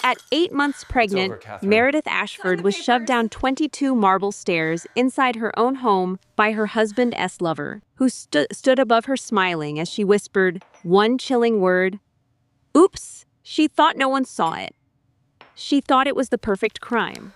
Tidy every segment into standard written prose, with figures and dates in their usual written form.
At 8 months pregnant, Meredith Ashford was shoved down 22 marble stairs inside her own home by her husband's lover, who stood above her smiling as she whispered one chilling word. Oops, she thought no one saw it. She thought it was the perfect crime.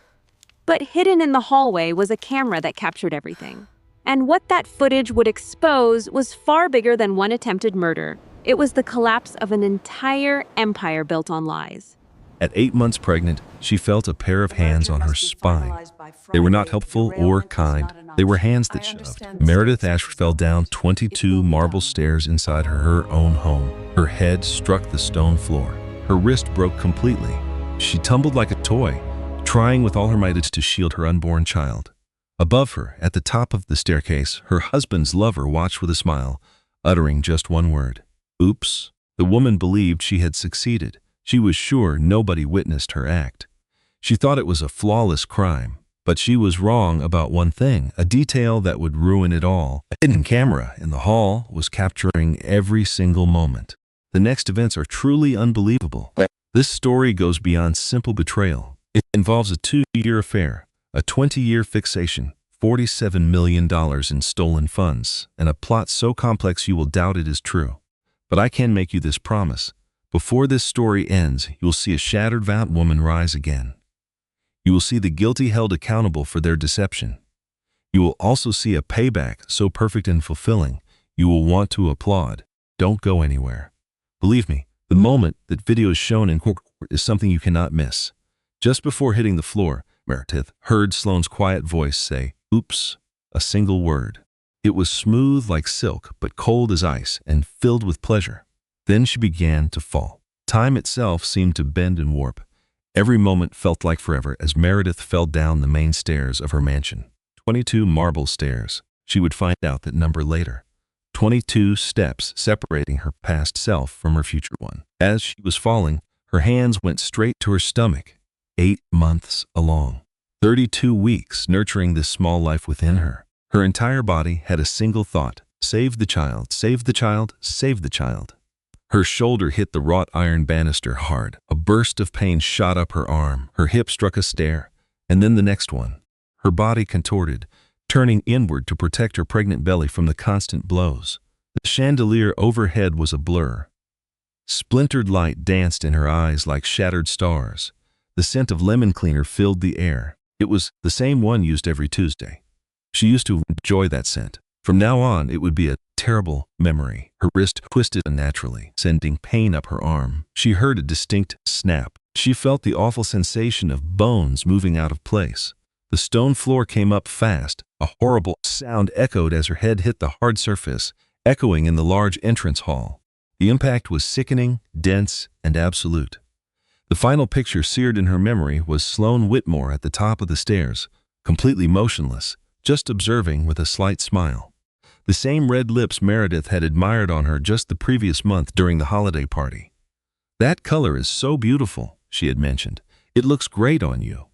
But hidden in the hallway was a camera that captured everything. And what that footage would expose was far bigger than one attempted murder. It was the collapse of an entire empire built on lies. At 8 months pregnant, she felt a pair of hands on her spine. They were not helpful or kind. They were hands that shoved. Meredith Ashford fell down 22 marble stairs inside her own home. Her head struck the stone floor. Her wrist broke completely. She tumbled like a toy, trying with all her might to shield her unborn child. Above her, at the top of the staircase, her husband's lover watched with a smile, uttering just one word. Oops. The woman believed she had succeeded. She was sure nobody witnessed her act. She thought it was a flawless crime, but she was wrong about one thing, a detail that would ruin it all. A hidden camera in the hall was capturing every single moment. The next events are truly unbelievable. This story goes beyond simple betrayal. It involves a 2-year affair, a 20-year fixation, $47 million in stolen funds, and a plot so complex you will doubt it is true. But I can make you this promise. Before this story ends, you will see a shattered valiant woman rise again. You will see the guilty held accountable for their deception. You will also see a payback so perfect and fulfilling, you will want to applaud. Don't go anywhere. Believe me, the moment that video is shown in court is something you cannot miss. Just before hitting the floor, Meredith heard Sloane's quiet voice say, "Oops," a single word. It was smooth like silk, but cold as ice and filled with pleasure. Then she began to fall. Time itself seemed to bend and warp. Every moment felt like forever as Meredith fell down the main stairs of her mansion. 22 marble stairs. She would find out that number later. 22 steps separating her past self from her future one. As she was falling, her hands went straight to her stomach. 8 months along. 32 weeks nurturing this small life within her. Her entire body had a single thought. Save the child, save the child, save the child. Her shoulder hit the wrought iron banister hard. A burst of pain shot up her arm. Her hip struck a stair, and then the next one. Her body contorted, turning inward to protect her pregnant belly from the constant blows. The chandelier overhead was a blur. Splintered light danced in her eyes like shattered stars. The scent of lemon cleaner filled the air. It was the same one used every Tuesday. She used to enjoy that scent. From now on, it would be a terrible memory. Her wrist twisted unnaturally, sending pain up her arm. She heard a distinct snap. She felt the awful sensation of bones moving out of place. The stone floor came up fast. A horrible sound echoed as her head hit the hard surface, echoing in the large entrance hall. The impact was sickening, dense, and absolute. The final picture seared in her memory was Sloane Whitmore at the top of the stairs, completely motionless, just observing with a slight smile. The same red lips Meredith had admired on her just the previous month during the holiday party. "That color is so beautiful," she had mentioned. "It looks great on you."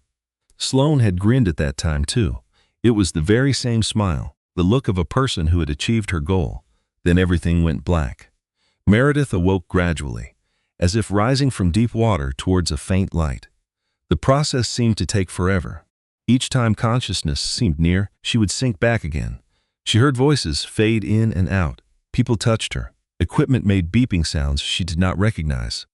Sloane had grinned at that time too. It was the very same smile, the look of a person who had achieved her goal. Then everything went black. Meredith awoke gradually, as if rising from deep water towards a faint light. The process seemed to take forever. Each time consciousness seemed near, she would sink back again. She heard voices fade in and out. People touched her. Equipment made beeping sounds she did not recognize.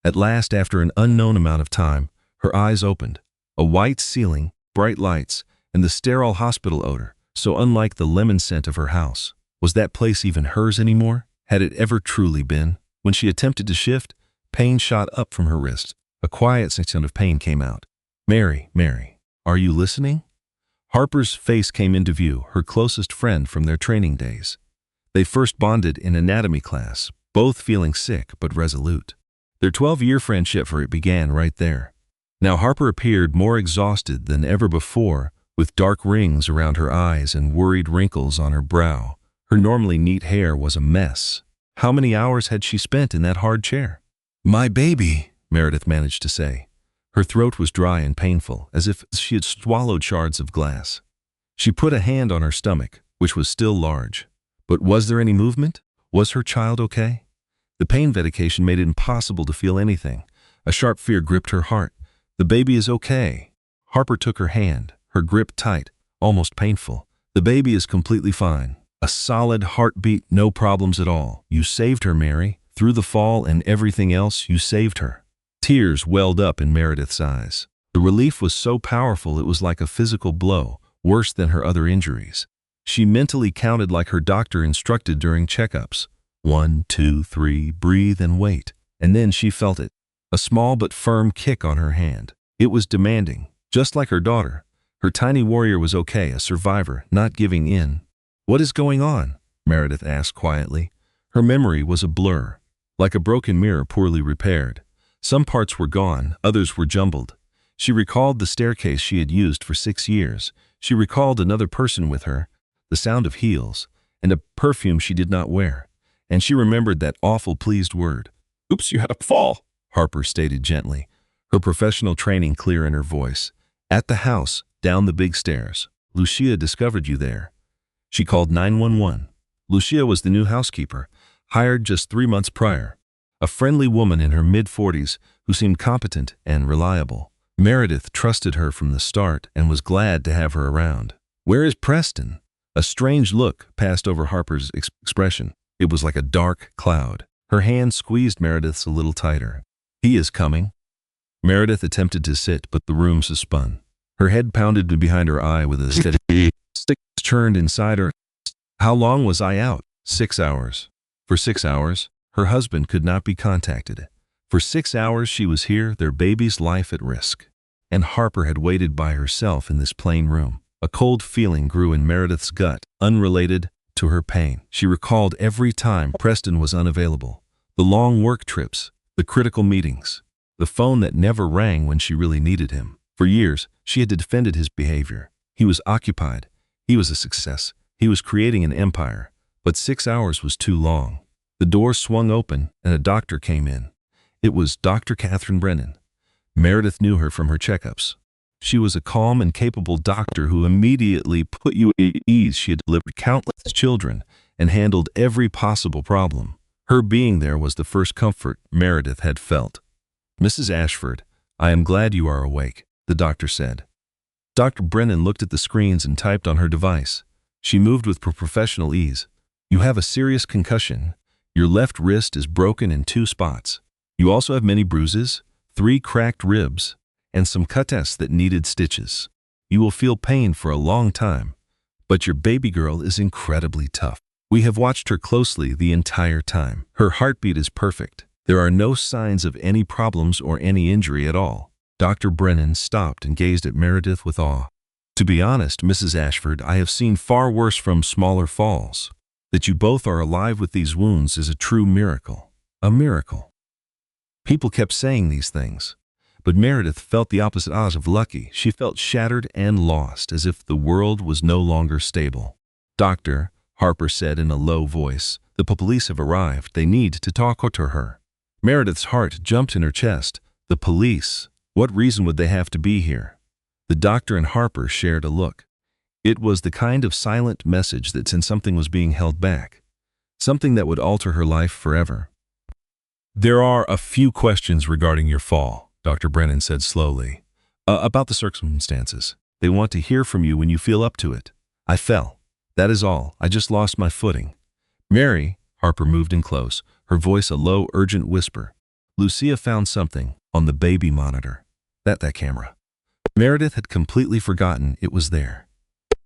At last, after an unknown amount of time, her eyes opened. A white ceiling, bright lights, and the sterile hospital odor, so unlike the lemon scent of her house. Was that place even hers anymore? Had it ever truly been? When she attempted to shift, pain shot up from her wrist. A quiet sound of pain came out. "Mary, Mary, are you listening?" Harper's face came into view, her closest friend from their training days. They first bonded in anatomy class, both feeling sick but resolute. Their 12-year friendship began right there. Now Harper appeared more exhausted than ever before, with dark rings around her eyes and worried wrinkles on her brow. Her normally neat hair was a mess. How many hours had she spent in that hard chair? "My baby," Meredith managed to say. Her throat was dry and painful, as if she had swallowed shards of glass. She put a hand on her stomach, which was still large. But was there any movement? Was her child okay? The pain medication made it impossible to feel anything. A sharp fear gripped her heart. The baby is okay. Harper took her hand, her grip tight, almost painful. The baby is completely fine. A solid heartbeat, no problems at all. You saved her, Mary. Through the fall and everything else, you saved her. Tears welled up in Meredith's eyes. The relief was so powerful it was like a physical blow, worse than her other injuries. She mentally counted like her doctor instructed during checkups. 1, 2, 3, breathe and wait. And then she felt it. A small but firm kick on her hand. It was demanding, just like her daughter. Her tiny warrior was okay, a survivor, not giving in. "What is going on?" Meredith asked quietly. Her memory was a blur, like a broken mirror poorly repaired. Some parts were gone, others were jumbled. She recalled the staircase she had used for 6 years. She recalled another person with her, the sound of heels, and a perfume she did not wear. And she remembered that awful pleased word. "Oops, you had a fall," Harper stated gently, her professional training clear in her voice. "At the house, down the big stairs. Lucia discovered you there." She called 911. Lucia was the new housekeeper, hired just 3 months prior. A friendly woman in her mid-40s who seemed competent and reliable. Meredith trusted her from the start and was glad to have her around. "Where is Preston?" A strange look passed over Harper's expression. It was like a dark cloud. Her hand squeezed Meredith's a little tighter. "He is coming." Meredith attempted to sit, but the room spun. Her head pounded behind her eye with a steady stick churned inside her. "How long was I out?" 6 hours. For 6 hours, her husband could not be contacted. For 6 hours she was here, their baby's life at risk. And Harper had waited by herself in this plain room. A cold feeling grew in Meredith's gut, unrelated to her pain. She recalled every time Preston was unavailable. The long work trips, the critical meetings, the phone that never rang when she really needed him. For years, she had defended his behavior. He was occupied. He was a success. He was creating an empire. But 6 hours was too long. The door swung open and a doctor came in. It was Dr. Catherine Brennan. Meredith knew her from her checkups. She was a calm and capable doctor who immediately put you at ease. She had delivered countless children and handled every possible problem. Her being there was the first comfort Meredith had felt. "Mrs. Ashford, I am glad you are awake," the doctor said. Dr. Brennan looked at the screens and typed on her device. She moved with professional ease. "You have a serious concussion. Your left wrist is broken in 2 spots. You also have many bruises, 3 cracked ribs, and some cuts that needed stitches. You will feel pain for a long time, but your baby girl is incredibly tough. We have watched her closely the entire time. Her heartbeat is perfect. There are no signs of any problems or any injury at all." Dr. Brennan stopped and gazed at Meredith with awe. "To be honest, Mrs. Ashford, I have seen far worse from smaller falls. That you both are alive with these wounds is a true miracle. A miracle." People kept saying these things, but Meredith felt the opposite odds of lucky. She felt shattered and lost, as if the world was no longer stable. "Doctor," Harper said in a low voice, "the police have arrived. They need to talk to her." Meredith's heart jumped in her chest. The police? What reason would they have to be here? The doctor and Harper shared a look. It was the kind of silent message that said something was being held back, something that would alter her life forever. "There are a few questions regarding your fall," Dr. Brennan said slowly. About the circumstances. They want to hear from you when you feel up to it." "I fell. That is all. I just lost my footing." "Mary," Harper moved in close, her voice a low, urgent whisper. "Lucia found something on the baby monitor. That camera." Meredith had completely forgotten it was there.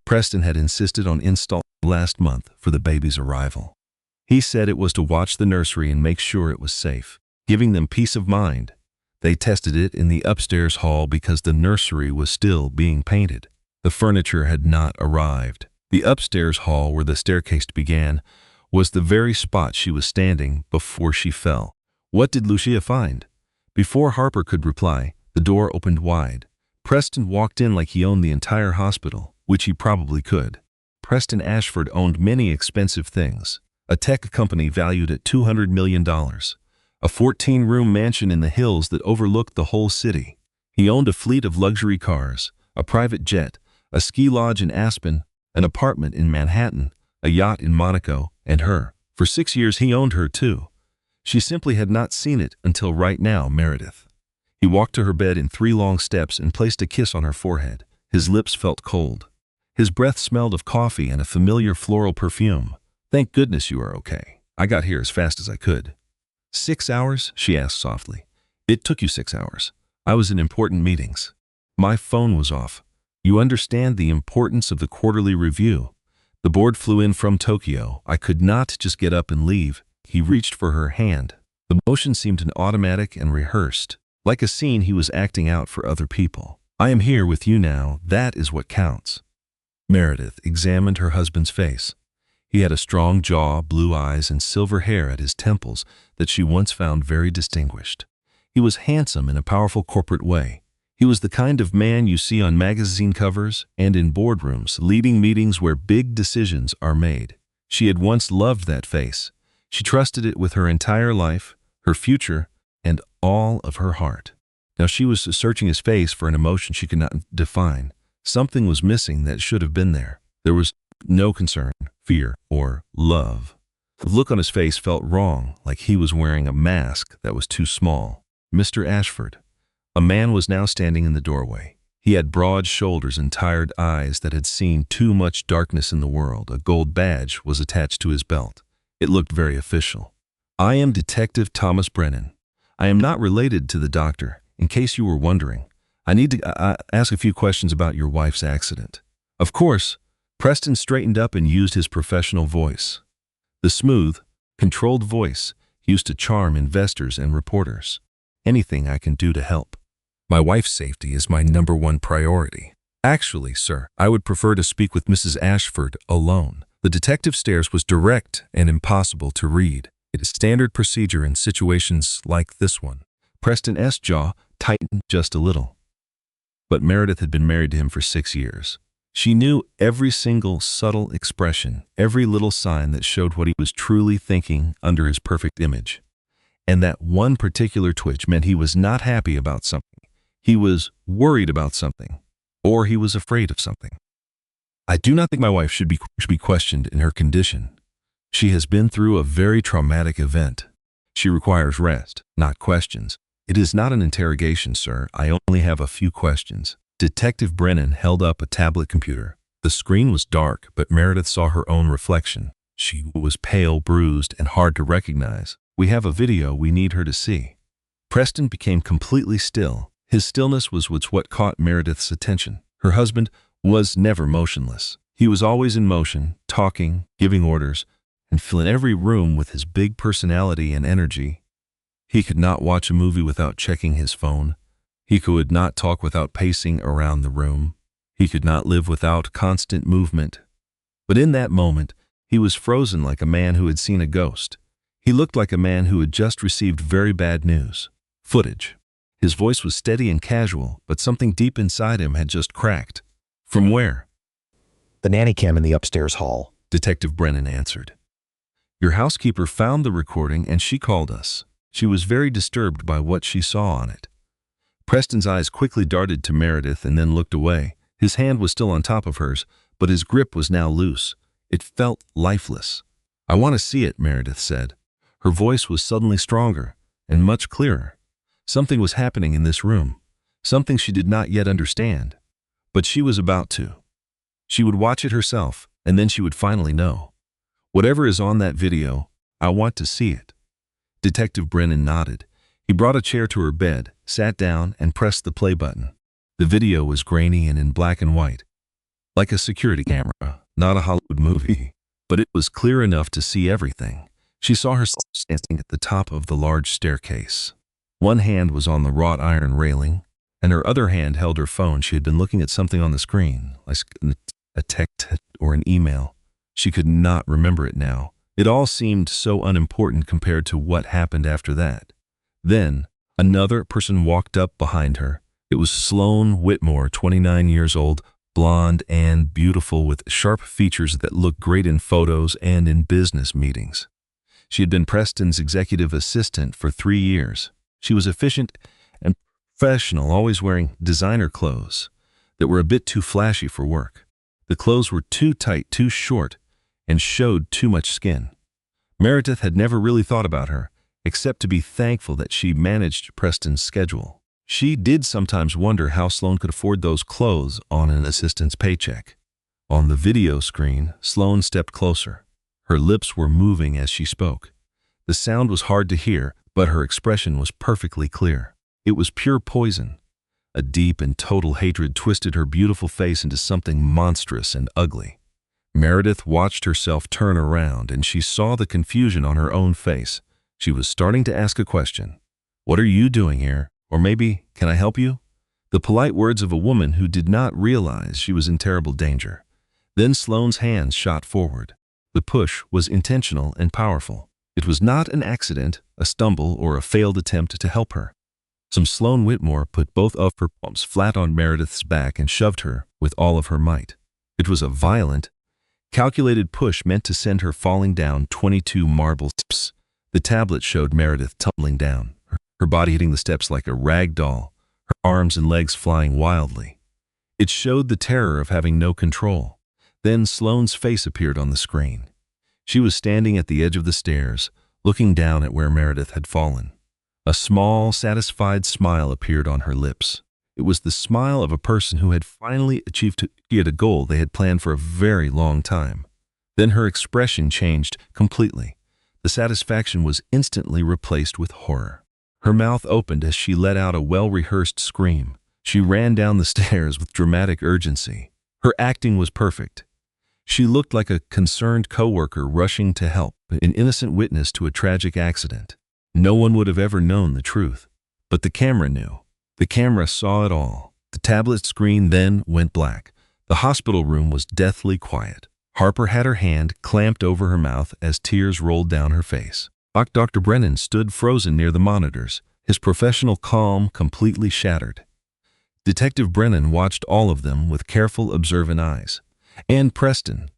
Preston had insisted on installing last month for the baby's arrival. He said it was to watch the nursery and make sure it was safe, giving them peace of mind. They tested it in the upstairs hall because the nursery was still being painted. The furniture had not arrived. The upstairs hall where the staircase began was the very spot she was standing before she fell. What did Lucia find? Before Harper could reply, the door opened wide. Preston walked in like he owned the entire hospital, which he probably could. Preston Ashford owned many expensive things. A tech company valued at $200 million. A 14-room mansion in the hills that overlooked the whole city. He owned a fleet of luxury cars, a private jet, a ski lodge in Aspen, an apartment in Manhattan, a yacht in Monaco, and her. For 6 years he owned her too. She simply had not seen it until right now, Meredith. He walked to her bed in 3 long steps and placed a kiss on her forehead. His lips felt cold. His breath smelled of coffee and a familiar floral perfume. "Thank goodness you are okay. I got here as fast as I could." 6 hours? She asked softly. "It took you 6 hours. I was in important meetings. My phone was off. You understand the importance of the quarterly review. The board flew in from Tokyo. I could not just get up and leave." He reached for her hand. The motion seemed an automatic and rehearsed, like a scene he was acting out for other people. "I am here with you now. That is what counts." Meredith examined her husband's face. He had a strong jaw, blue eyes, and silver hair at his temples that she once found very distinguished. He was handsome in a powerful corporate way. He was the kind of man you see on magazine covers and in boardrooms, leading meetings where big decisions are made. She had once loved that face. She trusted it with her entire life, her future, and all of her heart. Now she was searching his face for an emotion she could not define. Something was missing that should have been there. There was no concern, fear, or love. The look on his face felt wrong, like he was wearing a mask that was too small. "Mr. Ashford." A man was now standing in the doorway. He had broad shoulders and tired eyes that had seen too much darkness in the world. A gold badge was attached to his belt. It looked very official. "I am Detective Thomas Brennan. I am not related to the doctor, in case you were wondering. I need to ask a few questions about your wife's accident." "Of course." Preston straightened up and used his professional voice. The smooth, controlled voice used to charm investors and reporters. "Anything I can do to help. My wife's safety is my #1 priority. Actually, sir, I would prefer to speak with Mrs. Ashford alone." The detective's stare was direct and impossible to read. It is standard procedure in situations like this one. Preston's jaw tightened just a little. But Meredith had been married to him for 6 years. She knew every single subtle expression, every little sign that showed what he was truly thinking under his perfect image. And that one particular twitch meant he was not happy about something. He was worried about something, or he was afraid of something. "I do not think my wife should be questioned in her condition. She has been through a very traumatic event. She requires rest, not questions." "It is not an interrogation, sir. I only have a few questions." Detective Brennan held up a tablet computer. The screen was dark, but Meredith saw her own reflection. She was pale, bruised, and hard to recognize. "We have a video we need her to see." Preston became completely still. His stillness was what caught Meredith's attention. Her husband was never motionless. He was always in motion, talking, giving orders, and filling every room with his big personality and energy. He could not watch a movie without checking his phone. He could not talk without pacing around the room. He could not live without constant movement. But in that moment, he was frozen like a man who had seen a ghost. He looked like a man who had just received very bad news. Footage. His voice was steady and casual, but something deep inside him had just cracked. "From where?" "The nanny cam in the upstairs hall," Detective Brennan answered. "Your housekeeper found the recording and she called us. She was very disturbed by what she saw on it." Preston's eyes quickly darted to Meredith and then looked away. His hand was still on top of hers, but his grip was now loose. It felt lifeless. "I want to see it," Meredith said. Her voice was suddenly stronger and much clearer. Something was happening in this room, something she did not yet understand. But she was about to. She would watch it herself, and then she would finally know. "Whatever is on that video, I want to see it." Detective Brennan nodded. He brought a chair to her bed, sat down, and pressed the play button. The video was grainy and in black and white, like a security camera, not a Hollywood movie. But it was clear enough to see everything. She saw herself standing at the top of the large staircase. One hand was on the wrought iron railing, and her other hand held her phone. She had been looking at something on the screen, like a text or an email. She could not remember it now. It all seemed so unimportant compared to what happened after that. Then, another person walked up behind her. It was Sloane Whitmore, 29 years old, blonde and beautiful with sharp features that looked great in photos and in business meetings. She had been Preston's executive assistant for 3 years. She was efficient and professional, always wearing designer clothes that were a bit too flashy for work. The clothes were too tight, too short, and showed too much skin. Meredith had never really thought about her, except to be thankful that she managed Preston's schedule. She did sometimes wonder how Sloane could afford those clothes on an assistant's paycheck. On the video screen, Sloane stepped closer. Her lips were moving as she spoke. The sound was hard to hear, but her expression was perfectly clear. It was pure poison. A deep and total hatred twisted her beautiful face into something monstrous and ugly. Meredith watched herself turn around, and she saw the confusion on her own face. She was starting to ask a question. "What are you doing here? Or maybe, can I help you?" The polite words of a woman who did not realize she was in terrible danger. Then Sloane's hands shot forward. The push was intentional and powerful. It was not an accident, a stumble, or a failed attempt to help her. Sloane Whitmore put both of her palms flat on Meredith's back and shoved her with all of her might. It was a violent, calculated push meant to send her falling down 22 marble steps. The tablet showed Meredith tumbling down, her body hitting the steps like a rag doll, her arms and legs flying wildly. It showed the terror of having no control. Then Sloane's face appeared on the screen. She was standing at the edge of the stairs, looking down at where Meredith had fallen. A small, satisfied smile appeared on her lips. It was the smile of a person who had finally achieved a goal they had planned for a very long time. Then her expression changed completely. The satisfaction was instantly replaced with horror. Her mouth opened as she let out a well-rehearsed scream. She ran down the stairs with dramatic urgency. Her acting was perfect. She looked like a concerned coworker rushing to help, an innocent witness to a tragic accident. No one would have ever known the truth. But the camera knew. The camera saw it all. The tablet screen then went black. The hospital room was deathly quiet. Harper had her hand clamped over her mouth as tears rolled down her face. Dr. Brennan stood frozen near the monitors, his professional calm completely shattered. Detective Brennan watched all of them with careful, observant eyes. And Preston.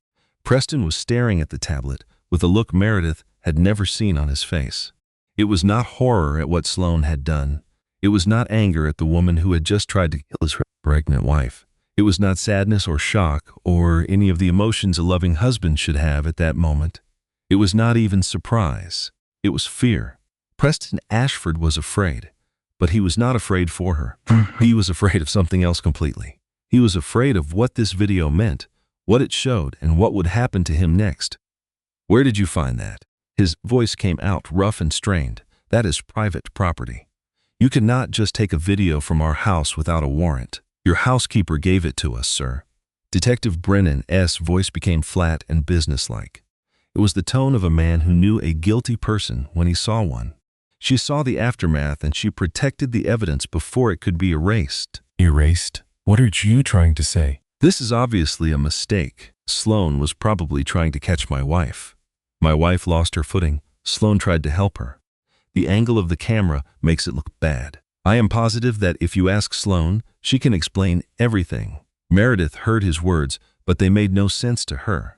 Preston was staring at the tablet with a look Meredith had never seen on his face. It was not horror at what Sloane had done. It was not anger at the woman who had just tried to kill his pregnant wife. It was not sadness or shock or any of the emotions a loving husband should have at that moment. It was not even surprise. It was fear. Preston Ashford was afraid, but he was not afraid for her. He was afraid of something else completely. He was afraid of what this video meant, what it showed, and what would happen to him next. "Where did you find that?" His voice came out rough and strained. "That is private property. You cannot just take a video from our house without a warrant. Your housekeeper gave it to us, sir." Detective Brennan's voice became flat and businesslike. It was the tone of a man who knew a guilty person when he saw one. She saw the aftermath and she protected the evidence before it could be erased. "Erased? What are you trying to say?" "This is obviously a mistake. Sloane was probably trying to catch my wife. My wife lost her footing. Sloane tried to help her. The angle of the camera makes it look bad. I am positive that if you ask Sloane, she can explain everything." Meredith heard his words, but they made no sense to her.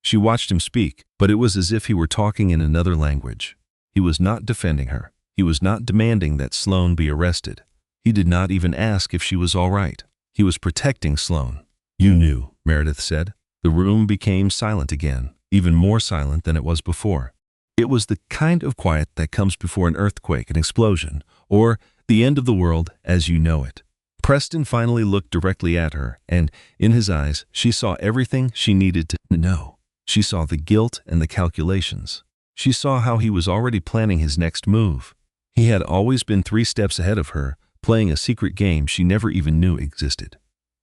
She watched him speak, but it was as if he were talking in another language. He was not defending her. He was not demanding that Sloane be arrested. He did not even ask if she was all right. He was protecting Sloane. "You knew," Meredith said. The room became silent again, even more silent than it was before. It was the kind of quiet that comes before an earthquake, an explosion, or the end of the world as you know it. Preston finally looked directly at her, and in his eyes, she saw everything she needed to know. She saw the guilt and the calculations. She saw how he was already planning his next move. He had always been 3 steps ahead of her, playing a secret game she never even knew existed.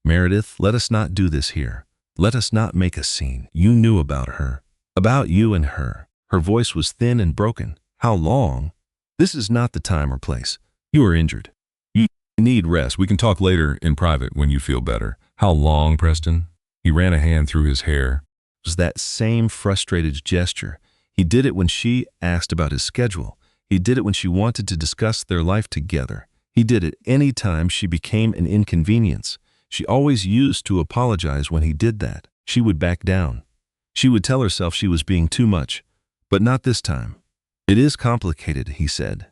"Meredith, let us not do this here. Let us not make a scene. You knew about her. About you and her." Her voice was thin and broken. "How long? This is not the time or place. You are injured. You need rest. We can talk later in private when you feel better." "How long, Preston?" He ran a hand through his hair. It was that same frustrated gesture. He did it when she asked about his schedule. He did it when she wanted to discuss their life together. He did it any time she became an inconvenience. She always used to apologize when he did that. She would back down. She would tell herself she was being too much, but not this time. "It is complicated," he said.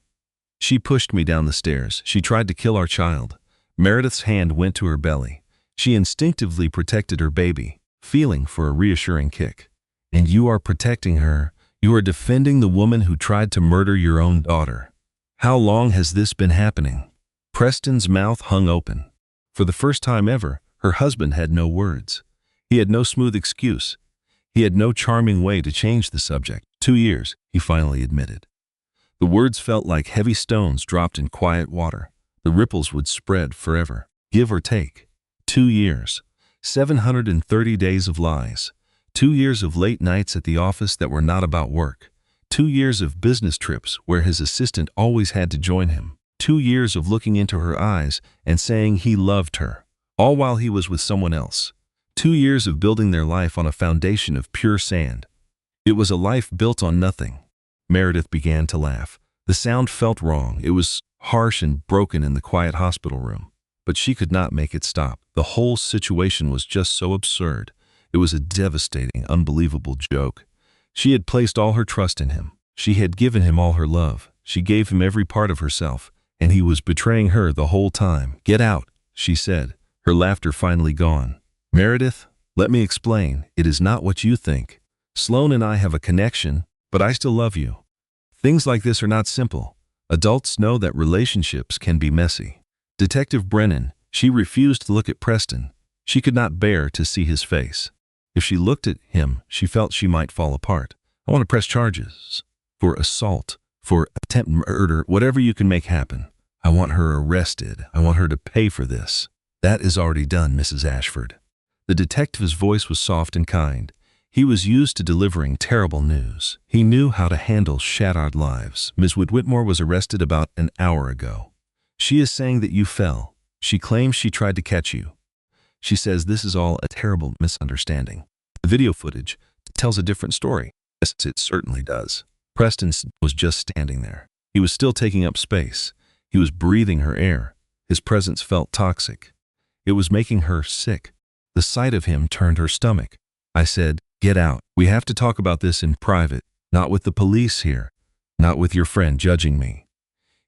"She pushed me down the stairs. She tried to kill our child." Meredith's hand went to her belly. She instinctively protected her baby, feeling for a reassuring kick. "And you are protecting her. You are defending the woman who tried to murder your own daughter. How long has this been happening?" Preston's mouth hung open. For the first time ever, her husband had no words. He had no smooth excuse. He had no charming way to change the subject. 2 years, he finally admitted. The words felt like heavy stones dropped in quiet water. The ripples would spread forever, give or take. 2 years, 730 days of lies. 2 years of late nights at the office that were not about work. 2 years of business trips where his assistant always had to join him. 2 years of looking into her eyes and saying he loved her, all while he was with someone else. 2 years of building their life on a foundation of pure sand. It was a life built on nothing. Meredith began to laugh. The sound felt wrong. It was harsh and broken in the quiet hospital room. But she could not make it stop. The whole situation was just so absurd. It was a devastating, unbelievable joke. She had placed all her trust in him. She had given him all her love. She gave him every part of herself, and he was betraying her the whole time. "Get out," she said, her laughter finally gone. "Meredith, let me explain. It is not what you think. Sloan and I have a connection, but I still love you. Things like this are not simple. Adults know that relationships can be messy." Detective Brennan, she refused to look at Preston. She could not bear to see his face. If she looked at him, she felt she might fall apart. "I want to press charges. For assault, for attempted murder, whatever you can make happen. I want her arrested. I want her to pay for this." "That is already done, Mrs. Ashford." The detective's voice was soft and kind. He was used to delivering terrible news. He knew how to handle shattered lives. "Ms. Whitmore was arrested about an hour ago. She is saying that you fell. She claims she tried to catch you. She says this is all a terrible misunderstanding. The video footage tells a different story." "Yes, it certainly does." Preston was just standing there. He was still taking up space. He was breathing her air. His presence felt toxic. It was making her sick. The sight of him turned her stomach. I said, "Get out. We have to talk about this in private, not with the police here, not with your friend judging me."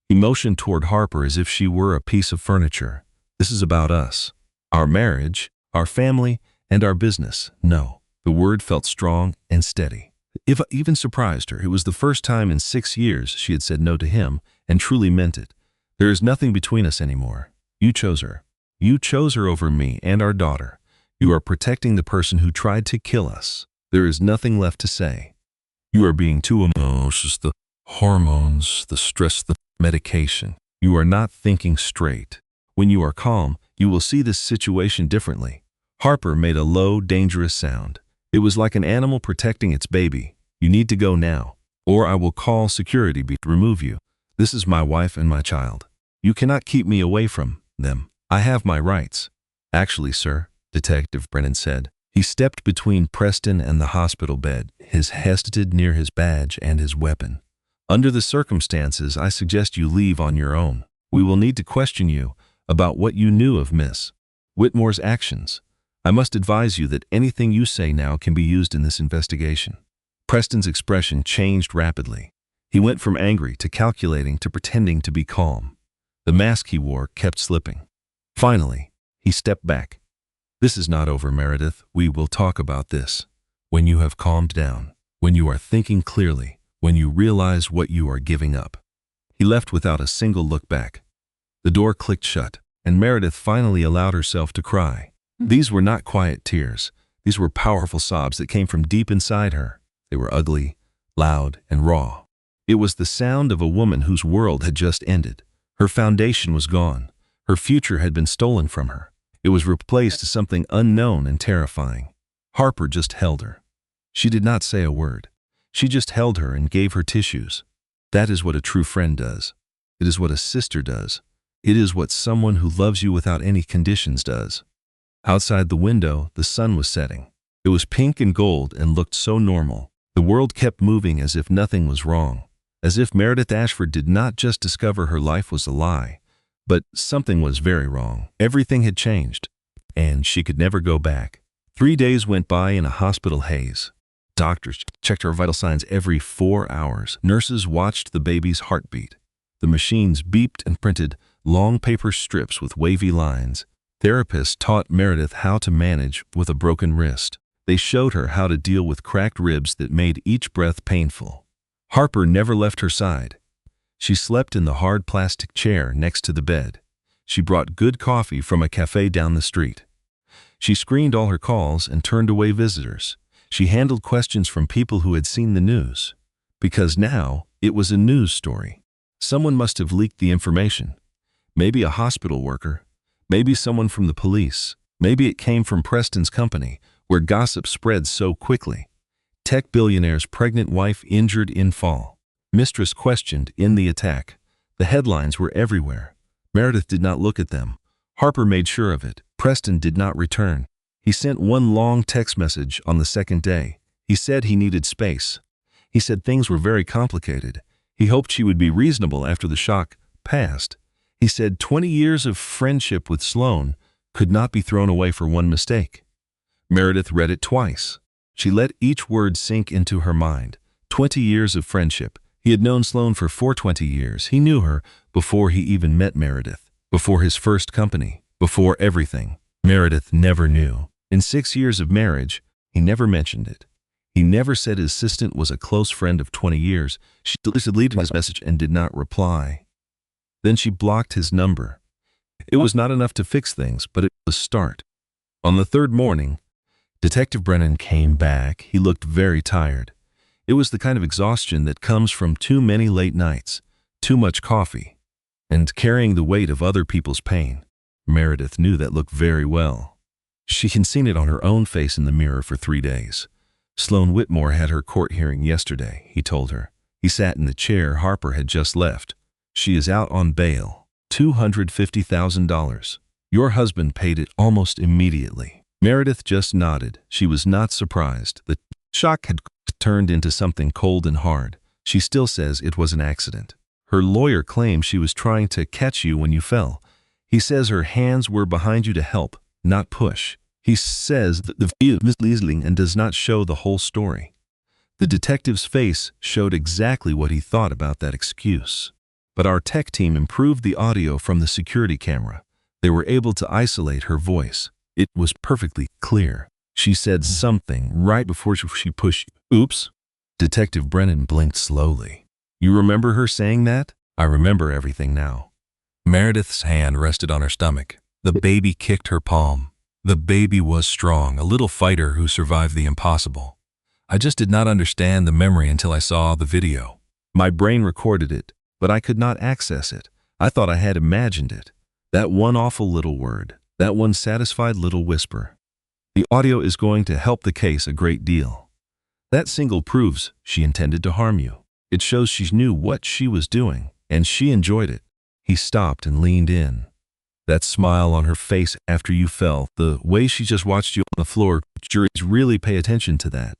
He motioned toward Harper as if she were a piece of furniture. "This is about us. Our marriage, our family, and our business." "No." The word felt strong and steady. It even surprised her. It was the first time in 6 years she had said no to him and truly meant it. "There is nothing between us anymore. You chose her. You chose her over me and our daughter. You are protecting the person who tried to kill us. There is nothing left to say. You are being too emotional. The hormones, the stress, the medication. You are not thinking straight. When you are calm, you will see this situation differently." Harper made a low, dangerous sound. It was like an animal protecting its baby. "You need to go now, or I will call security to remove you. This is my wife and my child. You cannot keep me away from them. I have my rights." "Actually, sir," Detective Brennan said. He stepped between Preston and the hospital bed, his head rested near his badge and his weapon. "Under the circumstances, I suggest you leave on your own. We will need to question you about what you knew of Miss Whitmore's actions. I must advise you that anything you say now can be used in this investigation." Preston's expression changed rapidly. He went from angry to calculating to pretending to be calm. The mask he wore kept slipping. Finally, he stepped back. "This is not over, Meredith. We will talk about this. When you have calmed down, when you are thinking clearly, when you realize what you are giving up." He left without a single look back. The door clicked shut, and Meredith finally allowed herself to cry. These were not quiet tears. These were powerful sobs that came from deep inside her. They were ugly, loud, and raw. It was the sound of a woman whose world had just ended. Her foundation was gone. Her future had been stolen from her. It was replaced with something unknown and terrifying. Harper just held her. She did not say a word. She just held her and gave her tissues. That is what a true friend does. It is what a sister does. It is what someone who loves you without any conditions does. Outside the window, the sun was setting. It was pink and gold and looked so normal. The world kept moving as if nothing was wrong. As if Meredith Ashford did not just discover her life was a lie, but something was very wrong. Everything had changed, and she could never go back. 3 days went by in a hospital haze. Doctors checked her vital signs every 4 hours. Nurses watched the baby's heartbeat. The machines beeped and printed long paper strips with wavy lines. Therapists taught Meredith how to manage with a broken wrist. They showed her how to deal with cracked ribs that made each breath painful. Harper never left her side. She slept in the hard plastic chair next to the bed. She brought good coffee from a cafe down the street. She screened all her calls and turned away visitors. She handled questions from people who had seen the news. Because now, it was a news story. Someone must have leaked the information. Maybe a hospital worker. Maybe someone from the police. Maybe it came from Preston's company, where gossip spreads so quickly. Tech billionaire's pregnant wife injured in fall. Mistress questioned in the attack. The headlines were everywhere. Meredith did not look at them. Harper made sure of it. Preston did not return. He sent one long text message on the second day. He said he needed space. He said things were very complicated. He hoped she would be reasonable after the shock passed. He said 20 years of friendship with Sloane could not be thrown away for one mistake. Meredith read it twice. She let each word sink into her mind. 20 years of friendship. He had known Sloane for 420 years. He knew her before he even met Meredith, before his first company, before everything. Meredith never knew. In 6 years of marriage, he never mentioned it. He never said his assistant was a close friend of 20 years. She deleted his message and did not reply. Then she blocked his number. It was not enough to fix things, but it was a start. On the third morning, Detective Brennan came back. He looked very tired. It was the kind of exhaustion that comes from too many late nights, too much coffee, and carrying the weight of other people's pain. Meredith knew that look very well. She had seen it on her own face in the mirror for 3 days. Sloane Whitmore had her court hearing yesterday, he told her. He sat in the chair Harper had just left. She is out on bail. $250,000. Your husband paid it almost immediately. Meredith just nodded. She was not surprised. The shock had turned into something cold and hard. She still says it was an accident. Her lawyer claims she was trying to catch you when you fell. He says her hands were behind you to help, not push. He says that the video is misleading and does not show the whole story. The detective's face showed exactly what he thought about that excuse. But our tech team improved the audio from the security camera. They were able to isolate her voice. It was perfectly clear. She said something right before she pushed you. Oops. Detective Brennan blinked slowly. You remember her saying that? I remember everything now. Meredith's hand rested on her stomach. The baby kicked her palm. The baby was strong, a little fighter who survived the impossible. I just did not understand the memory until I saw the video. My brain recorded it, but I could not access it. I thought I had imagined it. That one awful little word, that one satisfied little whisper. The audio is going to help the case a great deal. That single proves she intended to harm you. It shows she knew what she was doing, and she enjoyed it. He stopped and leaned in. That smile on her face after you fell, the way she just watched you on the floor, juries really pay attention to that.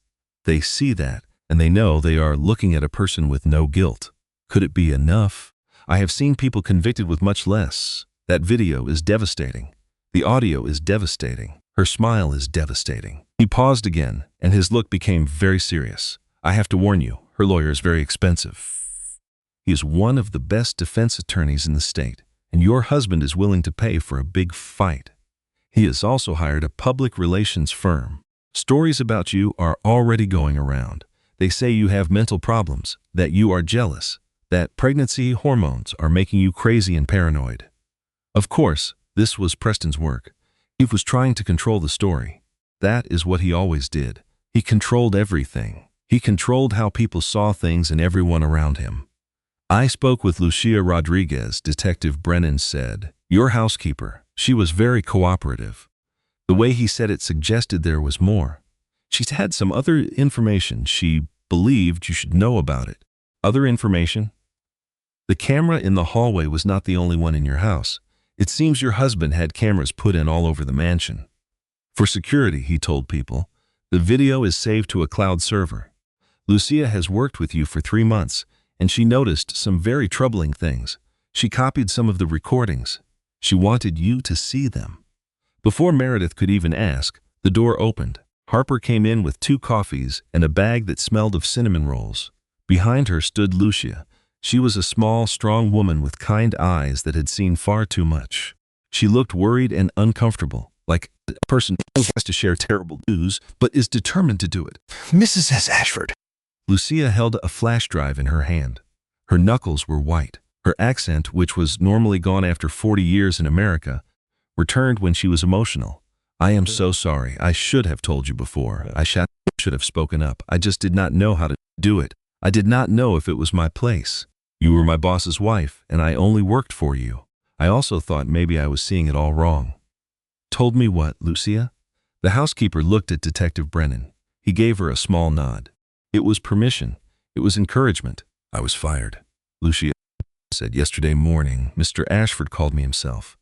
They see that, and they know they are looking at a person with no guilt. Could it be enough? I have seen people convicted with much less. That video is devastating. The audio is devastating. Her smile is devastating. He paused again, and his look became very serious. I have to warn you, her lawyer is very expensive. He is one of the best defense attorneys in the state, and your husband is willing to pay for a big fight. He has also hired a public relations firm. Stories about you are already going around. They say you have mental problems, that you are jealous, that pregnancy hormones are making you crazy and paranoid. Of course, this was Preston's work. He was trying to control the story. That is what he always did. He controlled everything. He controlled how people saw things and everyone around him. I spoke with Lucia Rodriguez, Detective Brennan said. Your housekeeper. She was very cooperative. The way he said it suggested there was more. She had some other information. She believed you should know about it. Other information? The camera in the hallway was not the only one in your house. It seems your husband had cameras put in all over the mansion. For security, he told people. The video is saved to a cloud server. Lucia has worked with you for 3 months, and she noticed some very troubling things. She copied some of the recordings. She wanted you to see them. Before Meredith could even ask, the door opened. Harper came in with 2 coffees and a bag that smelled of cinnamon rolls. Behind her stood Lucia. She was a small, strong woman with kind eyes that had seen far too much. She looked worried and uncomfortable, like a person who has to share terrible news, but is determined to do it. Mrs. S. Ashford. Lucia held a flash drive in her hand. Her knuckles were white. Her accent, which was normally gone after 40 years in America, returned when she was emotional. I am so sorry. I should have told you before. I should have spoken up. I just did not know how to do it. I did not know if it was my place. You were my boss's wife, and I only worked for you. I also thought maybe I was seeing it all wrong. Told me what, Lucia? The housekeeper looked at Detective Brennan. He gave her a small nod. It was permission. It was encouragement. I was fired. Lucia said yesterday morning, Mr. Ashford called me himself.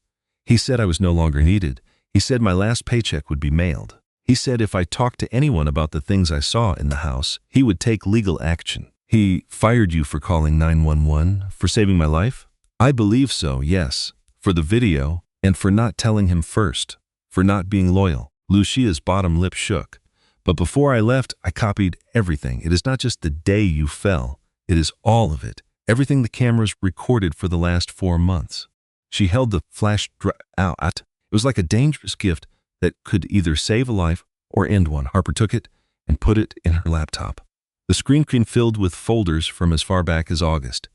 He said I was no longer needed. He said my last paycheck would be mailed. He said if I talked to anyone about the things I saw in the house, he would take legal action. He fired you for calling 911, for saving my life? I believe so, yes. For the video, and for not telling him first. For not being loyal. Lucia's bottom lip shook. But before I left, I copied everything. It is not just the day you fell. It is all of it. Everything the cameras recorded for the last 4 months. She held the flash out. It was like a dangerous gift that could either save a life or end one. Harper took it and put it in her laptop. The screen filled with folders from as far back as August.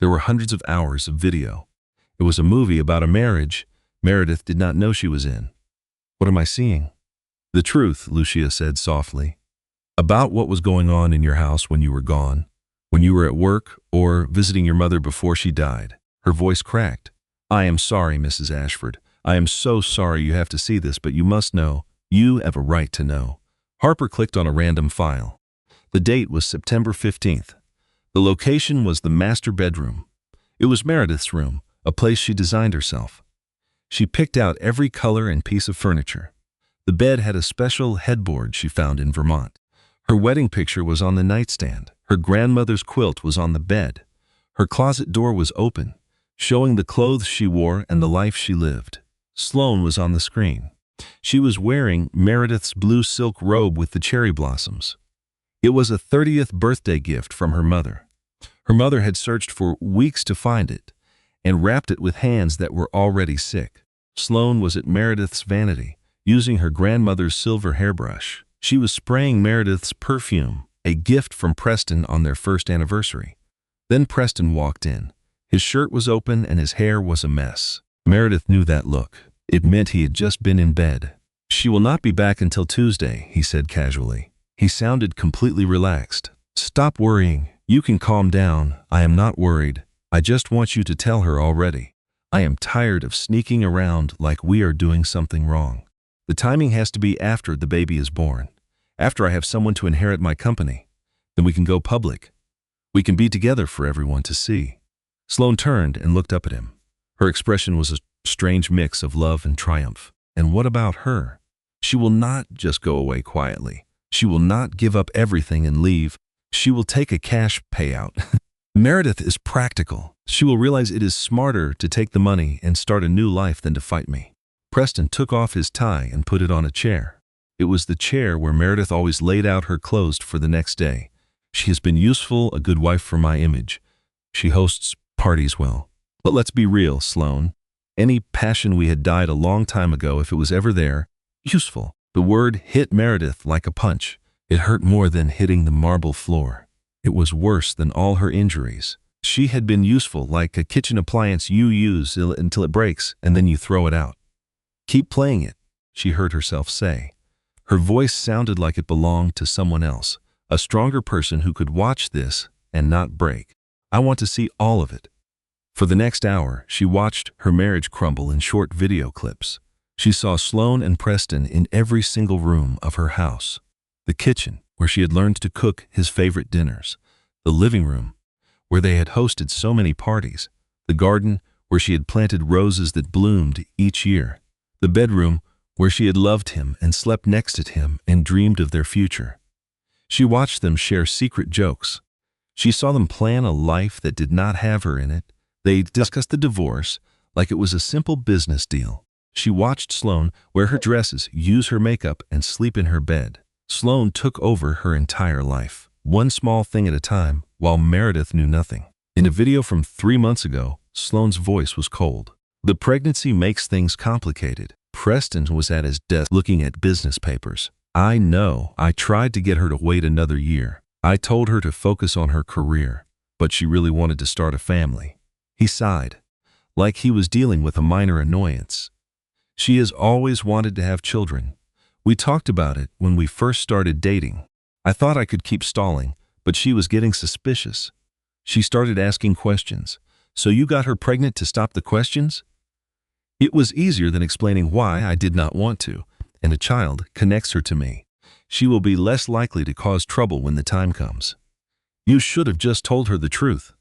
There were hundreds of hours of video. It was a movie about a marriage Meredith did not know she was in. What am I seeing? The truth, Lucia said softly. About what was going on in your house when you were gone, when you were at work or visiting your mother before she died. Her voice cracked. I am sorry, Mrs. Ashford. I am so sorry you have to see this, but you must know. You have a right to know. Harper clicked on a random file. The date was September 15th. The location was the master bedroom. It was Meredith's room, a place she designed herself. She picked out every color and piece of furniture. The bed had a special headboard she found in Vermont. Her wedding picture was on the nightstand. Her grandmother's quilt was on the bed. Her closet door was open, showing the clothes she wore and the life she lived. Sloane was on the screen. She was wearing Meredith's blue silk robe with the cherry blossoms. It was a 30th birthday gift from her mother. Her mother had searched for weeks to find it and wrapped it with hands that were already sick. Sloane was at Meredith's vanity, using her grandmother's silver hairbrush. She was spraying Meredith's perfume, a gift from Preston on their first anniversary. Then Preston walked in. His shirt was open and his hair was a mess. Meredith knew that look. It meant he had just been in bed. She will not be back until Tuesday, he said casually. He sounded completely relaxed. Stop worrying. You can calm down. I am not worried. I just want you to tell her already. I am tired of sneaking around like we are doing something wrong. The timing has to be after the baby is born. After I have someone to inherit my company. Then we can go public. We can be together for everyone to see. Sloane turned and looked up at him. Her expression was a strange mix of love and triumph. And what about her? She will not just go away quietly. She will not give up everything and leave. She will take a cash payout. Meredith is practical. She will realize it is smarter to take the money and start a new life than to fight me. Preston took off his tie and put it on a chair. It was the chair where Meredith always laid out her clothes for the next day. She has been useful, a good wife for my image. She hosts parties well. But let's be real, Sloane. Any passion we had died a long time ago, if it was ever there, useful. The word hit Meredith like a punch. It hurt more than hitting the marble floor. It was worse than all her injuries. She had been useful, like a kitchen appliance you use until it breaks and then you throw it out. Keep playing it, she heard herself say. Her voice sounded like it belonged to someone else, a stronger person who could watch this and not break. I want to see all of it. For the next hour, she watched her marriage crumble in short video clips. She saw Sloane and Preston in every single room of her house. The kitchen, where she had learned to cook his favorite dinners. The living room, where they had hosted so many parties. The garden, where she had planted roses that bloomed each year. The bedroom, where she had loved him and slept next to him and dreamed of their future. She watched them share secret jokes. She saw them plan a life that did not have her in it. They discussed the divorce like it was a simple business deal. She watched Sloane wear her dresses, use her makeup, and sleep in her bed. Sloane took over her entire life, one small thing at a time, while Meredith knew nothing. In a video from 3 months ago, Sloane's voice was cold. The pregnancy makes things complicated. Preston was at his desk looking at business papers. I know. I tried to get her to wait another year. I told her to focus on her career, but she really wanted to start a family. He sighed, like he was dealing with a minor annoyance. She has always wanted to have children. We talked about it when we first started dating. I thought I could keep stalling, but she was getting suspicious. She started asking questions. So you got her pregnant to stop the questions? It was easier than explaining why I did not want to, and a child connects her to me. She will be less likely to cause trouble when the time comes. You should have just told her the truth.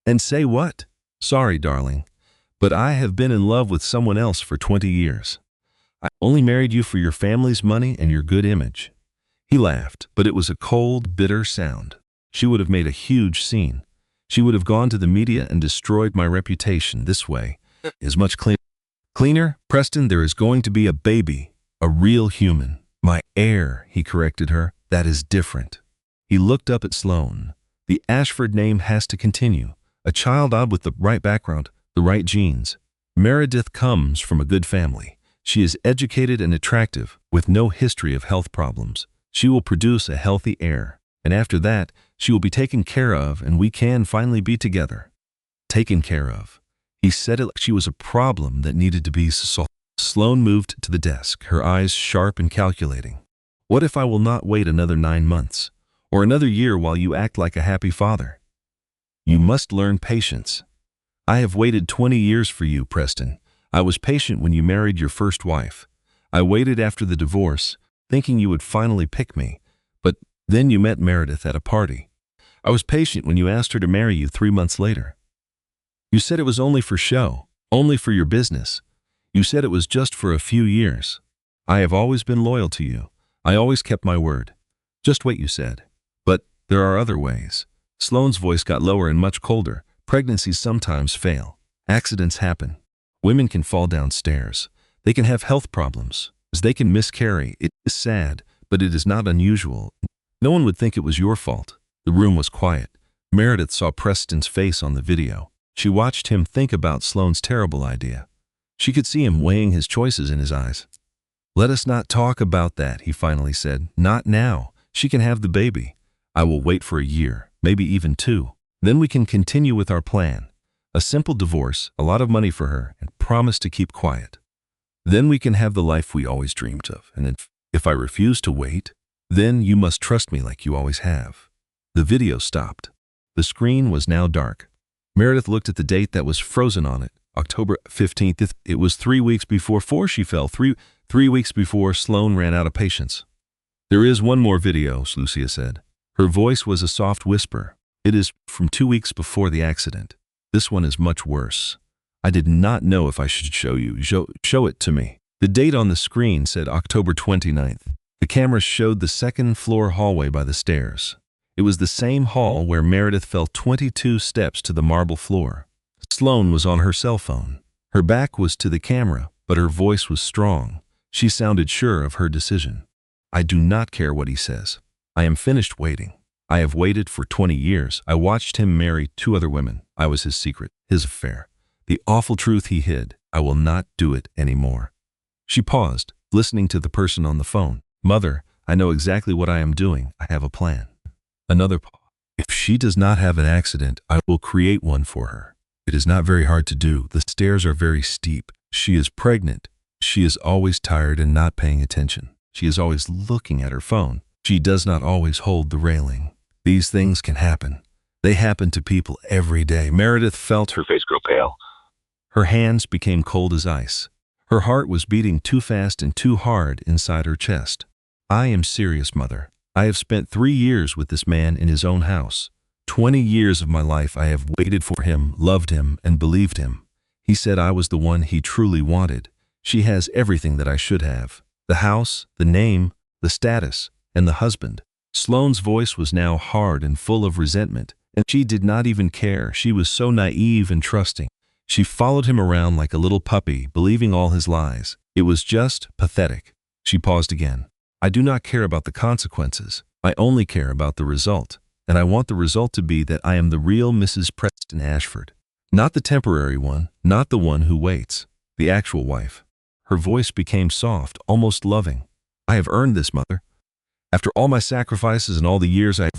And say what? Sorry, darling, but I have been in love with someone else for 20 years. I only married you for your family's money and your good image. He laughed, but it was a cold, bitter sound. She would have made a huge scene. She would have gone to the media and destroyed my reputation. This way is much cleaner. Cleaner, Preston, there is going to be a baby, a real human. My heir, he corrected her. That is different. He looked up at Sloane. The Ashford name has to continue. A child odd with the right background, the right genes. Meredith comes from a good family. She is educated and attractive, with no history of health problems. She will produce a healthy heir, and after that, she will be taken care of and we can finally be together. Taken care of. He said it like she was a problem that needed to be solved. Sloane moved to the desk, her eyes sharp and calculating. What if I will not wait another 9 months, or another year while you act like a happy father? You must learn patience. I have waited 20 years for you, Preston. I was patient when you married your first wife. I waited after the divorce, thinking you would finally pick me, but then you met Meredith at a party. I was patient when you asked her to marry you 3 months later. You said it was only for show, only for your business. You said it was just for a few years. I have always been loyal to you. I always kept my word. Just wait, you said. But there are other ways. Sloane's voice got lower and much colder. Pregnancies sometimes fail. Accidents happen. Women can fall down stairs. They can have health problems. They can miscarry. It is sad, but it is not unusual. No one would think it was your fault. The room was quiet. Meredith saw Preston's face on the video. She watched him think about Sloane's terrible idea. She could see him weighing his choices in his eyes. Let us not talk about that, he finally said. Not now. She can have the baby. I will wait for a year, maybe even 2. Then we can continue with our plan. A simple divorce, a lot of money for her, and promise to keep quiet. Then we can have the life we always dreamed of. And if I refuse to wait, then you must trust me like you always have. The video stopped. The screen was now dark. Meredith looked at the date that was frozen on it, October 15th. It was 3 weeks before she fell, three weeks before Sloane ran out of patience. There is one more video, Lucia said. Her voice was a soft whisper. It is from 2 weeks before the accident. This one is much worse. I did not know if I should show you. Show it to me. The date on the screen said October 29th. The camera showed the second-floor hallway by the stairs. It was the same hall where Meredith fell 22 steps to the marble floor. Sloane was on her cell phone. Her back was to the camera, but her voice was strong. She sounded sure of her decision. I do not care what he says. I am finished waiting. I have waited for 20 years. I watched him marry 2 other women. I was his secret, his affair. The awful truth he hid. I will not do it anymore. She paused, listening to the person on the phone. Mother, I know exactly what I am doing. I have a plan. Another pause. If she does not have an accident, I will create one for her. It is not very hard to do. The stairs are very steep. She is pregnant. She is always tired and not paying attention. She is always looking at her phone. She does not always hold the railing. These things can happen. They happen to people every day. Meredith felt her face grow pale. Her hands became cold as ice. Her heart was beating too fast and too hard inside her chest. I am serious, Mother. I have spent 3 years with this man in his own house. 20 years of my life I have waited for him, loved him, and believed him. He said I was the one he truly wanted. She has everything that I should have. The house, the name, the status, and the husband. Sloane's voice was now hard and full of resentment, and she did not even care. She was so naive and trusting. She followed him around like a little puppy, believing all his lies. It was just pathetic. She paused again. I do not care about the consequences. I only care about the result. And I want the result to be that I am the real Mrs. Preston Ashford. Not the temporary one, not the one who waits. The actual wife. Her voice became soft, almost loving. I have earned this, Mother. After all my sacrifices and all the years I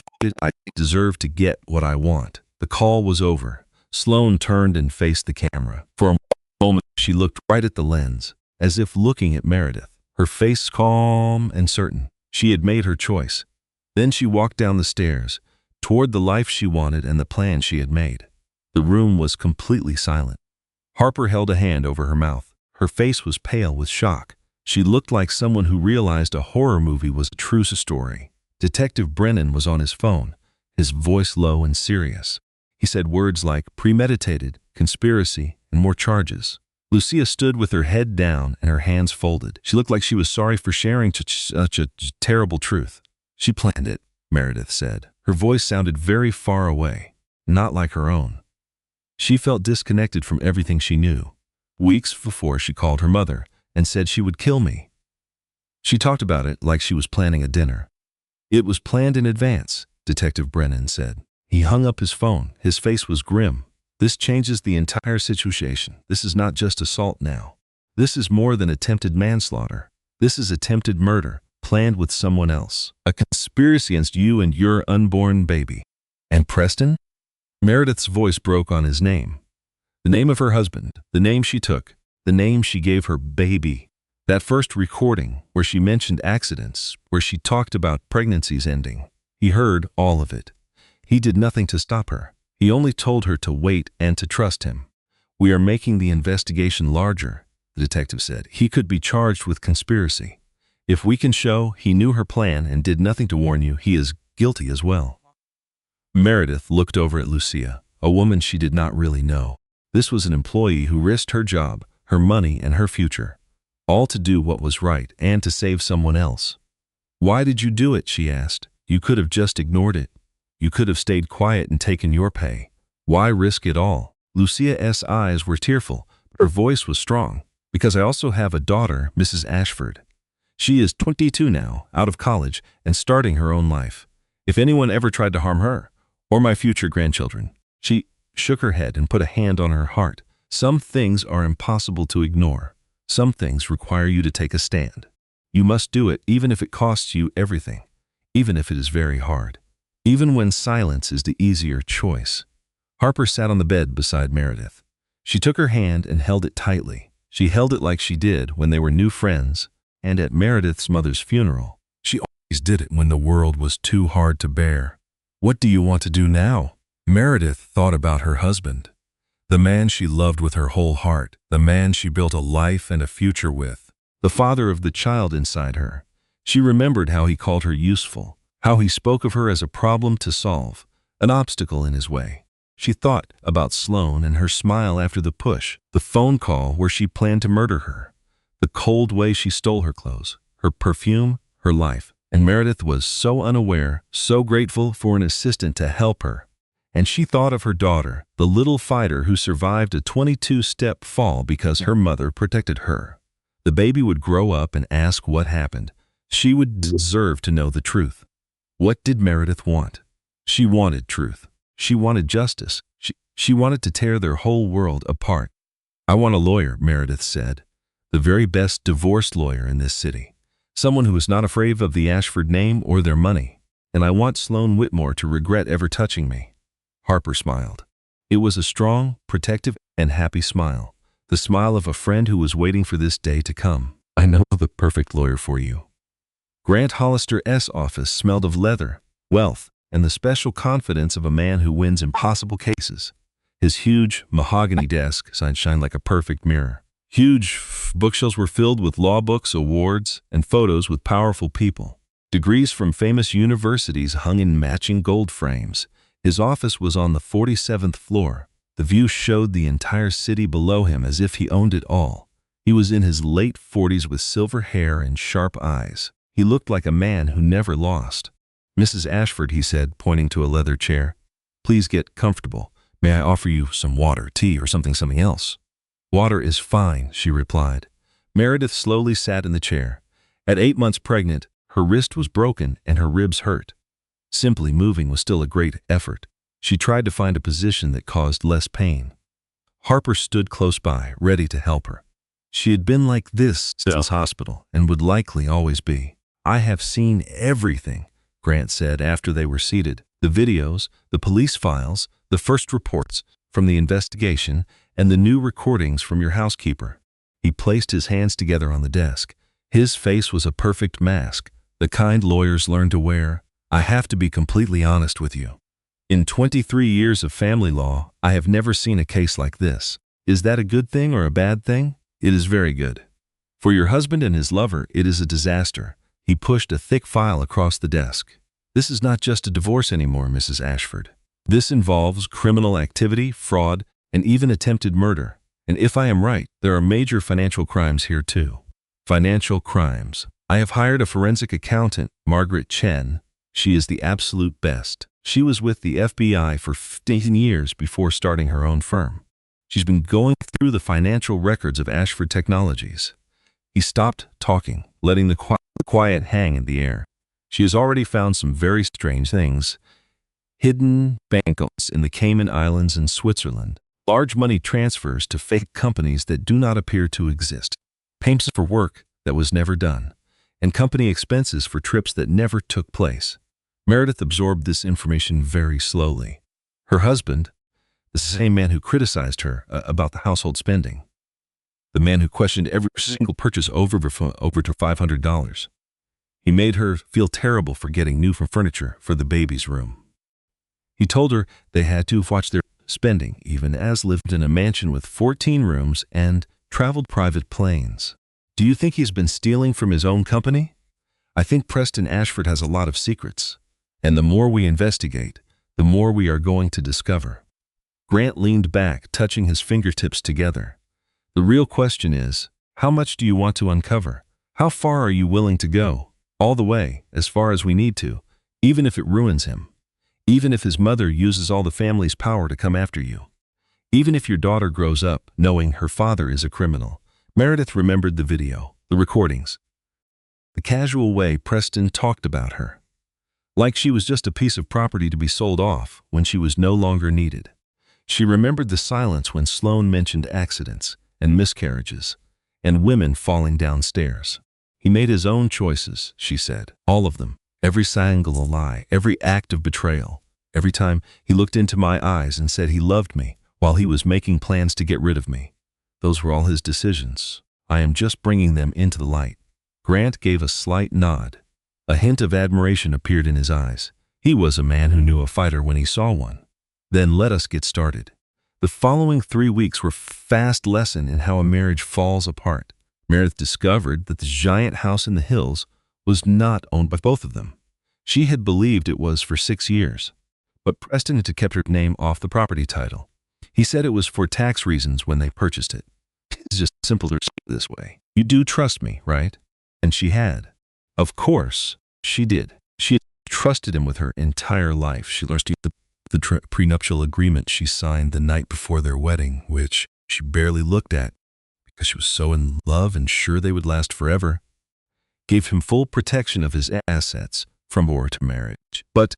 deserve to get what I want. The call was over. Sloane turned and faced the camera. For a moment, she looked right at the lens, as if looking at Meredith, her face calm and certain. She had made her choice. Then she walked down the stairs, toward the life she wanted and the plan she had made. The room was completely silent. Harper held a hand over her mouth. Her face was pale with shock. She looked like someone who realized a horror movie was a true story. Detective Brennan was on his phone, his voice low and serious. He said words like premeditated, conspiracy, and more charges. Lucia stood with her head down and her hands folded. She looked like she was sorry for sharing such a terrible truth. She planned it, Meredith said. Her voice sounded very far away, not like her own. She felt disconnected from everything she knew. Weeks before, she called her mother and said she would kill me. She talked about it like she was planning a dinner. It was planned in advance, Detective Brennan said. He hung up his phone. His face was grim. This changes the entire situation. This is not just assault now. This is more than attempted manslaughter. This is attempted murder, planned with someone else. A conspiracy against you and your unborn baby. And Preston? Meredith's voice broke on his name. The name of her husband, the name she took, the name she gave her baby. That first recording where she mentioned accidents, where she talked about pregnancies ending. He heard all of it. He did nothing to stop her. He only told her to wait and to trust him. We are making the investigation larger, the detective said. He could be charged with conspiracy. If we can show he knew her plan and did nothing to warn you, he is guilty as well. Meredith looked over at Lucia, a woman she did not really know. This was an employee who risked her job, her money, and her future, all to do what was right and to save someone else. Why did you do it? She asked. You could have just ignored it. You could have stayed quiet and taken your pay. Why risk it all? Lucia's eyes were tearful, but her voice was strong. Because I also have a daughter, Mrs. Ashford. She is 22 now, out of college, and starting her own life. If anyone ever tried to harm her, or my future grandchildren. She shook her head and put a hand on her heart. Some things are impossible to ignore. Some things require you to take a stand. You must do it even if it costs you everything, even if it is very hard. Even when silence is the easier choice. Harper sat on the bed beside Meredith. She took her hand and held it tightly. She held it like she did when they were new friends and at Meredith's mother's funeral. She always did it when the world was too hard to bear. What do you want to do now? Meredith thought about her husband, the man she loved with her whole heart, the man she built a life and a future with, the father of the child inside her. She remembered how he called her useful, how he spoke of her as a problem to solve, an obstacle in his way. She thought about Sloane and her smile after the push, the phone call where she planned to murder her, the cold way she stole her clothes, her perfume, her life. And Meredith was so unaware, so grateful for an assistant to help her. And she thought of her daughter, the little fighter who survived a 22-step fall because her mother protected her. The baby would grow up and ask what happened. She would deserve to know the truth. What did Meredith want? She wanted truth. She wanted justice. She wanted to tear their whole world apart. I want a lawyer, Meredith said. The very best divorce lawyer in this city. Someone who is not afraid of the Ashford name or their money. And I want Sloane Whitmore to regret ever touching me. Harper smiled. It was a strong, protective, and happy smile. The smile of a friend who was waiting for this day to come. I know the perfect lawyer for you. Grant Hollister's office smelled of leather, wealth, and the special confidence of a man who wins impossible cases. His huge mahogany desk shined like a perfect mirror. Huge bookshelves were filled with law books, awards, and photos with powerful people. Degrees from famous universities hung in matching gold frames. His office was on the 47th floor. The view showed the entire city below him as if he owned it all. He was in his late 40s with silver hair and sharp eyes. He looked like a man who never lost. Mrs. Ashford, he said, pointing to a leather chair. Please get comfortable. May I offer you some water, tea, or something else? Water is fine, she replied. Meredith slowly sat in the chair. At 8 months pregnant, her wrist was broken and her ribs hurt. Simply moving was still a great effort. She tried to find a position that caused less pain. Harper stood close by, ready to help her. She had been like this since hospital and would likely always be. I have seen everything, Grant said after they were seated. The videos, the police files, the first reports. from the investigation and the new recordings from your housekeeper. He placed his hands together on the desk. His face was a perfect mask, the kind lawyers learn to wear. I have to be completely honest with you. In 23 years of family law, I have never seen a case like this. Is that a good thing or a bad thing? It is very good. For your husband and his lover, it is a disaster. He pushed a thick file across the desk. This is not just a divorce anymore, Mrs. Ashford. This involves criminal activity, fraud, and even attempted murder. And if I am right, there are major financial crimes here too. Financial crimes. I have hired a forensic accountant, Margaret Chen. She is the absolute best. She was with the FBI for 15 years before starting her own firm. She's been going through the financial records of Ashford Technologies. He stopped talking, letting the quiet hang in the air. She has already found some very strange things. Hidden bank accounts in the Cayman Islands and Switzerland. Large money transfers to fake companies that do not appear to exist. Payments for work that was never done. And company expenses for trips that never took place. Meredith absorbed this information very slowly. Her husband, the same man who criticized her about the household spending, the man who questioned every single purchase over to $500. He made her feel terrible for getting new furniture for the baby's room. He told her they had to watch their spending, even as lived in a mansion with 14 rooms and traveled private planes. Do you think he's been stealing from his own company? I think Preston Ashford has a lot of secrets, and the more we investigate, the more we are going to discover. Grant leaned back, touching his fingertips together. The real question is, how much do you want to uncover? How far are you willing to go? All the way, as far as we need to, even if it ruins him. Even if his mother uses all the family's power to come after you. Even if your daughter grows up knowing her father is a criminal. Meredith remembered the video, the recordings, the casual way Preston talked about her. Like she was just a piece of property to be sold off when she was no longer needed. She remembered the silence when Sloane mentioned accidents and miscarriages and women falling downstairs. He made his own choices, she said, all of them, every single lie, every act of betrayal. Every time he looked into my eyes and said he loved me while he was making plans to get rid of me. Those were all his decisions. I am just bringing them into the light. Grant gave a slight nod. A hint of admiration appeared in his eyes. He was a man who knew a fighter when he saw one. Then let us get started. The following 3 weeks were a fast lesson in how a marriage falls apart. Meredith discovered that the giant house in the hills was not owned by both of them. She had believed it was for 6 years, but Preston had kept her name off the property title. He said it was for tax reasons when they purchased it. It's just simpler this way. You do trust me, right? And she had. Of course, she did. She had trusted him with her entire life. She learned the prenuptial agreement she signed the night before their wedding, which she barely looked at because she was so in love and sure they would last forever, gave him full protection of his assets from war to marriage. But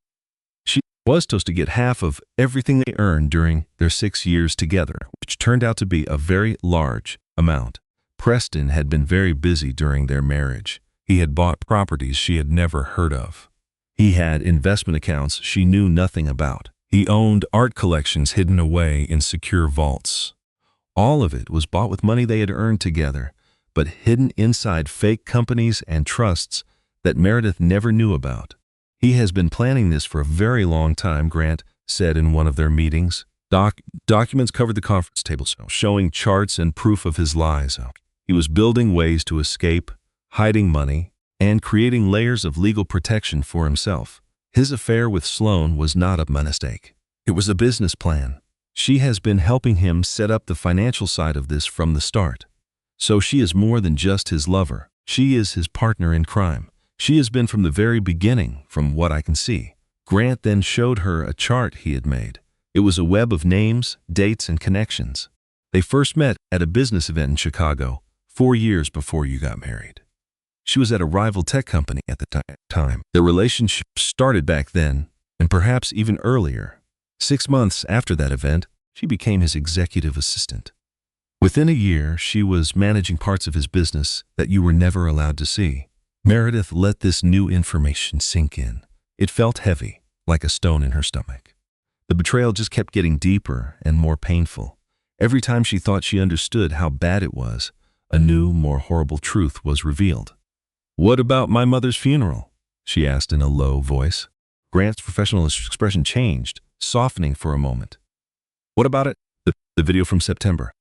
she was supposed to get half of everything they earned during their 6 years together, which turned out to be a very large amount. Preston had been very busy during their marriage. He had bought properties she had never heard of. He had investment accounts she knew nothing about. He owned art collections hidden away in secure vaults. All of it was bought with money they had earned together, but hidden inside fake companies and trusts that Meredith never knew about. He has been planning this for a very long time, Grant said in one of their meetings. Documents covered the conference table, showing charts and proof of his lies. He was building ways to escape, hiding money, and creating layers of legal protection for himself. His affair with Sloane was not a mistake. It was a business plan. She has been helping him set up the financial side of this from the start. So she is more than just his lover. She is his partner in crime. She has been from the very beginning, from what I can see. Grant then showed her a chart he had made. It was a web of names, dates, and connections. They first met at a business event in Chicago 4 years before you got married. She was at a rival tech company at the time. Their relationship started back then, and perhaps even earlier. 6 months after that event, she became his executive assistant. Within a year, she was managing parts of his business that you were never allowed to see. Meredith let this new information sink in. It felt heavy, like a stone in her stomach. The betrayal just kept getting deeper and more painful. Every time she thought she understood how bad it was, a new, more horrible truth was revealed. "What about my mother's funeral?" she asked in a low voice. Grant's professional expression changed, softening for a moment. "What about it?" The video from September.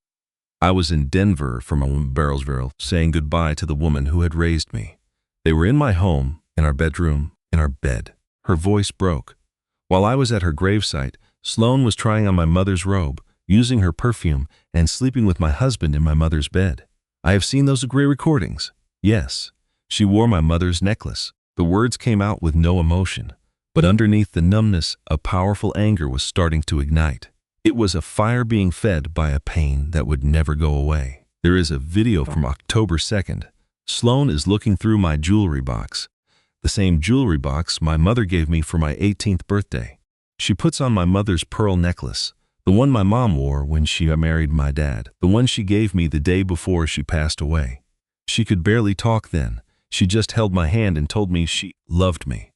"I was in Denver from Barrelsville saying goodbye to the woman who had raised me. They were in my home, in our bedroom, in our bed." Her voice broke. "While I was at her gravesite, Sloane was trying on my mother's robe, using her perfume, and sleeping with my husband in my mother's bed. I have seen those gray recordings. Yes, she wore my mother's necklace." The words came out with no emotion, but underneath the numbness, a powerful anger was starting to ignite. It was a fire being fed by a pain that would never go away. There is a video from October 2nd. Sloane is looking through my jewelry box, the same jewelry box my mother gave me for my 18th birthday. She puts on my mother's pearl necklace, the one my mom wore when she married my dad, the one she gave me the day before she passed away. She could barely talk then. She just held my hand and told me she loved me.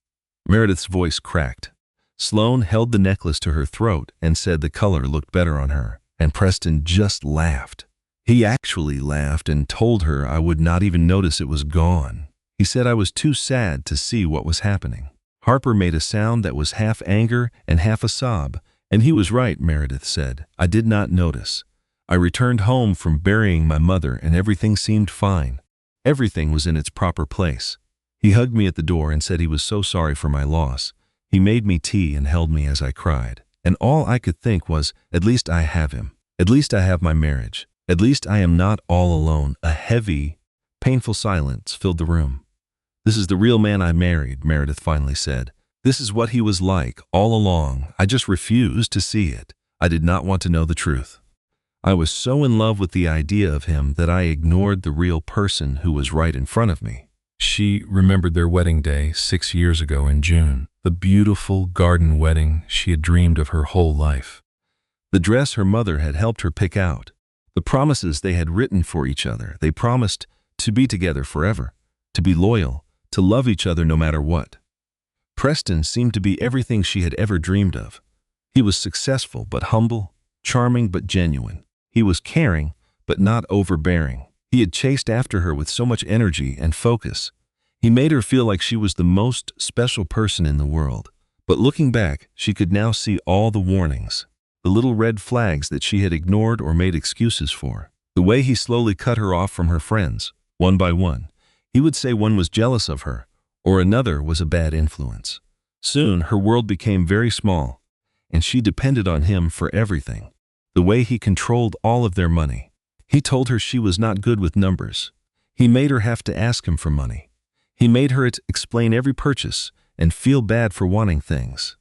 Meredith's voice cracked. Sloane held the necklace to her throat and said the color looked better on her, and Preston just laughed. He actually laughed and told her I would not even notice it was gone. He said I was too sad to see what was happening. Harper made a sound that was half anger and half a sob, and he was right, Meredith said. I did not notice. I returned home from burying my mother and everything seemed fine. Everything was in its proper place. He hugged me at the door and said he was so sorry for my loss. He made me tea and held me as I cried. And all I could think was, at least I have him. At least I have my marriage. At least I am not all alone. A heavy, painful silence filled the room. "This is the real man I married," Meredith finally said. "This is what he was like all along. I just refused to see it. I did not want to know the truth. I was so in love with the idea of him that I ignored the real person who was right in front of me." She remembered their wedding day 6 years ago in June, the beautiful garden wedding she had dreamed of her whole life. The dress her mother had helped her pick out, the promises they had written for each other. They promised to be together forever, to be loyal, to love each other no matter what. Preston seemed to be everything she had ever dreamed of. He was successful but humble, charming but genuine. He was caring but not overbearing. He had chased after her with so much energy and focus. He made her feel like she was the most special person in the world. But looking back, she could now see all the warnings, the little red flags that she had ignored or made excuses for. The way he slowly cut her off from her friends, one by one. He would say one was jealous of her, or another was a bad influence. Soon, her world became very small, and she depended on him for everything. The way he controlled all of their money. He told her she was not good with numbers. He made her have to ask him for money. He made her explain every purchase and feel bad for wanting things.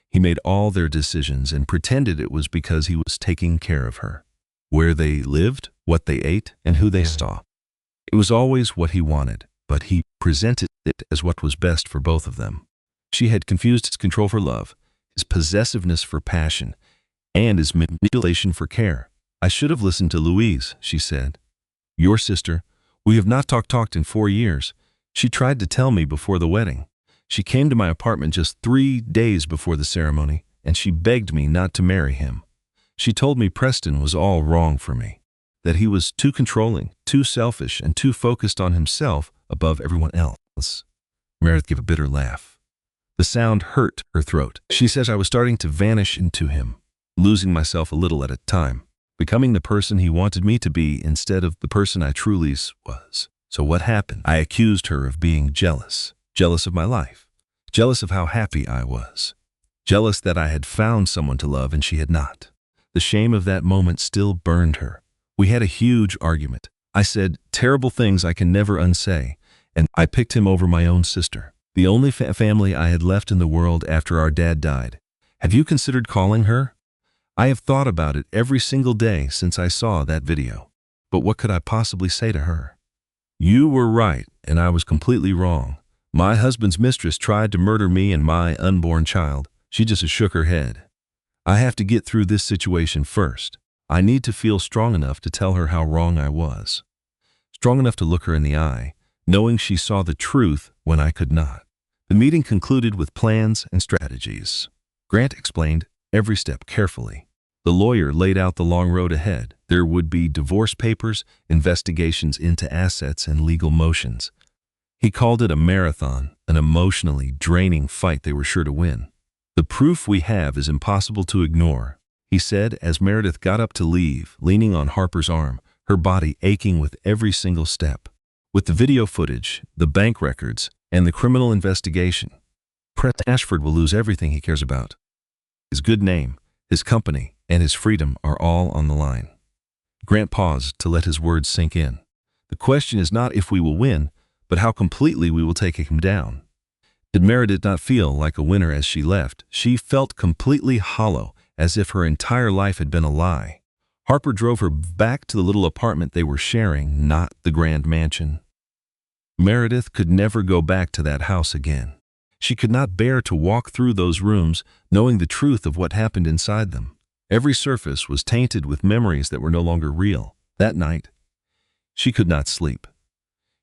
He made all their decisions and pretended it was because he was taking care of her. Where they lived, what they ate, and who they saw. It was always what he wanted, but he presented it as what was best for both of them. She had confused his control for love, his possessiveness for passion, and his manipulation for care. "I should have listened to Louise," she said. "Your sister. We have not talked in 4 years. She tried to tell me before the wedding. She came to my apartment just 3 days before the ceremony, and she begged me not to marry him. She told me Preston was all wrong for me, that he was too controlling, too selfish, and too focused on himself above everyone else." Meredith gave a bitter laugh. The sound hurt her throat. She says I was starting to vanish into him, losing myself a little at a time, becoming the person he wanted me to be instead of the person I truly was. So what happened? I accused her of being jealous. Jealous of my life. Jealous of how happy I was. Jealous that I had found someone to love and she had not. The shame of that moment still burned her. We had a huge argument. I said terrible things I can never unsay, and I picked him over my own sister, the only family I had left in the world after our dad died. Have you considered calling her? I have thought about it every single day since I saw that video. But what could I possibly say to her? You were right, and I was completely wrong. My husband's mistress tried to murder me and my unborn child. She just shook her head. I have to get through this situation first. I need to feel strong enough to tell her how wrong I was. Strong enough to look her in the eye, knowing she saw the truth when I could not. The meeting concluded with plans and strategies. Grant explained every step carefully. The lawyer laid out the long road ahead. There would be divorce papers, investigations into assets, and legal motions. He called it a marathon, an emotionally draining fight they were sure to win. "The proof we have is impossible to ignore," he said as Meredith got up to leave, leaning on Harper's arm, her body aching with every single step. With the video footage, the bank records, and the criminal investigation, Preston Ashford will lose everything he cares about. His good name, his company, and his freedom are all on the line. Grant paused to let his words sink in. The question is not if we will win, but how completely we will take him down. Did Meredith not feel like a winner as she left? She felt completely hollow, as if her entire life had been a lie. Harper drove her back to the little apartment they were sharing, not the grand mansion. Meredith could never go back to that house again. She could not bear to walk through those rooms, knowing the truth of what happened inside them. Every surface was tainted with memories that were no longer real. That night, she could not sleep.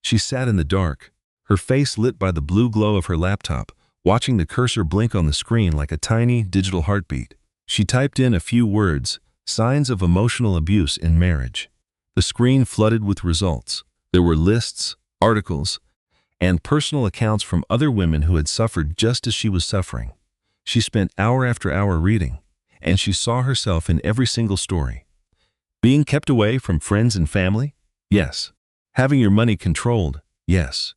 She sat in the dark, her face lit by the blue glow of her laptop, watching the cursor blink on the screen like a tiny digital heartbeat. She typed in a few words, signs of emotional abuse in marriage. The screen flooded with results. There were lists, articles, and personal accounts from other women who had suffered just as she was suffering. She spent hour after hour reading, and she saw herself in every single story. Being kept away from friends and family? Yes. Having your money controlled? Yes.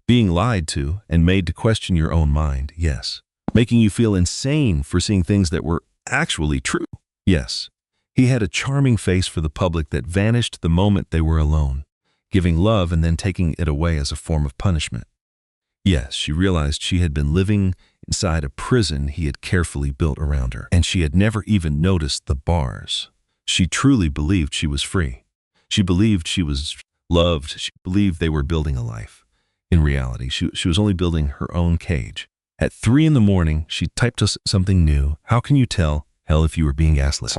Being lied to and made to question your own mind? Yes. Making you feel insane for seeing things that were actually true? Yes. He had a charming face for the public that vanished the moment they were alone, giving love and then taking it away as a form of punishment. Yes, she realized she had been living inside a prison he had carefully built around her, and she had never even noticed the bars. She truly believed she was free. She believed she was loved. She believed they were building a life. In reality, she was only building her own cage. At 3 a.m, she typed us something new. How can you tell, hell, if you were being gaslit?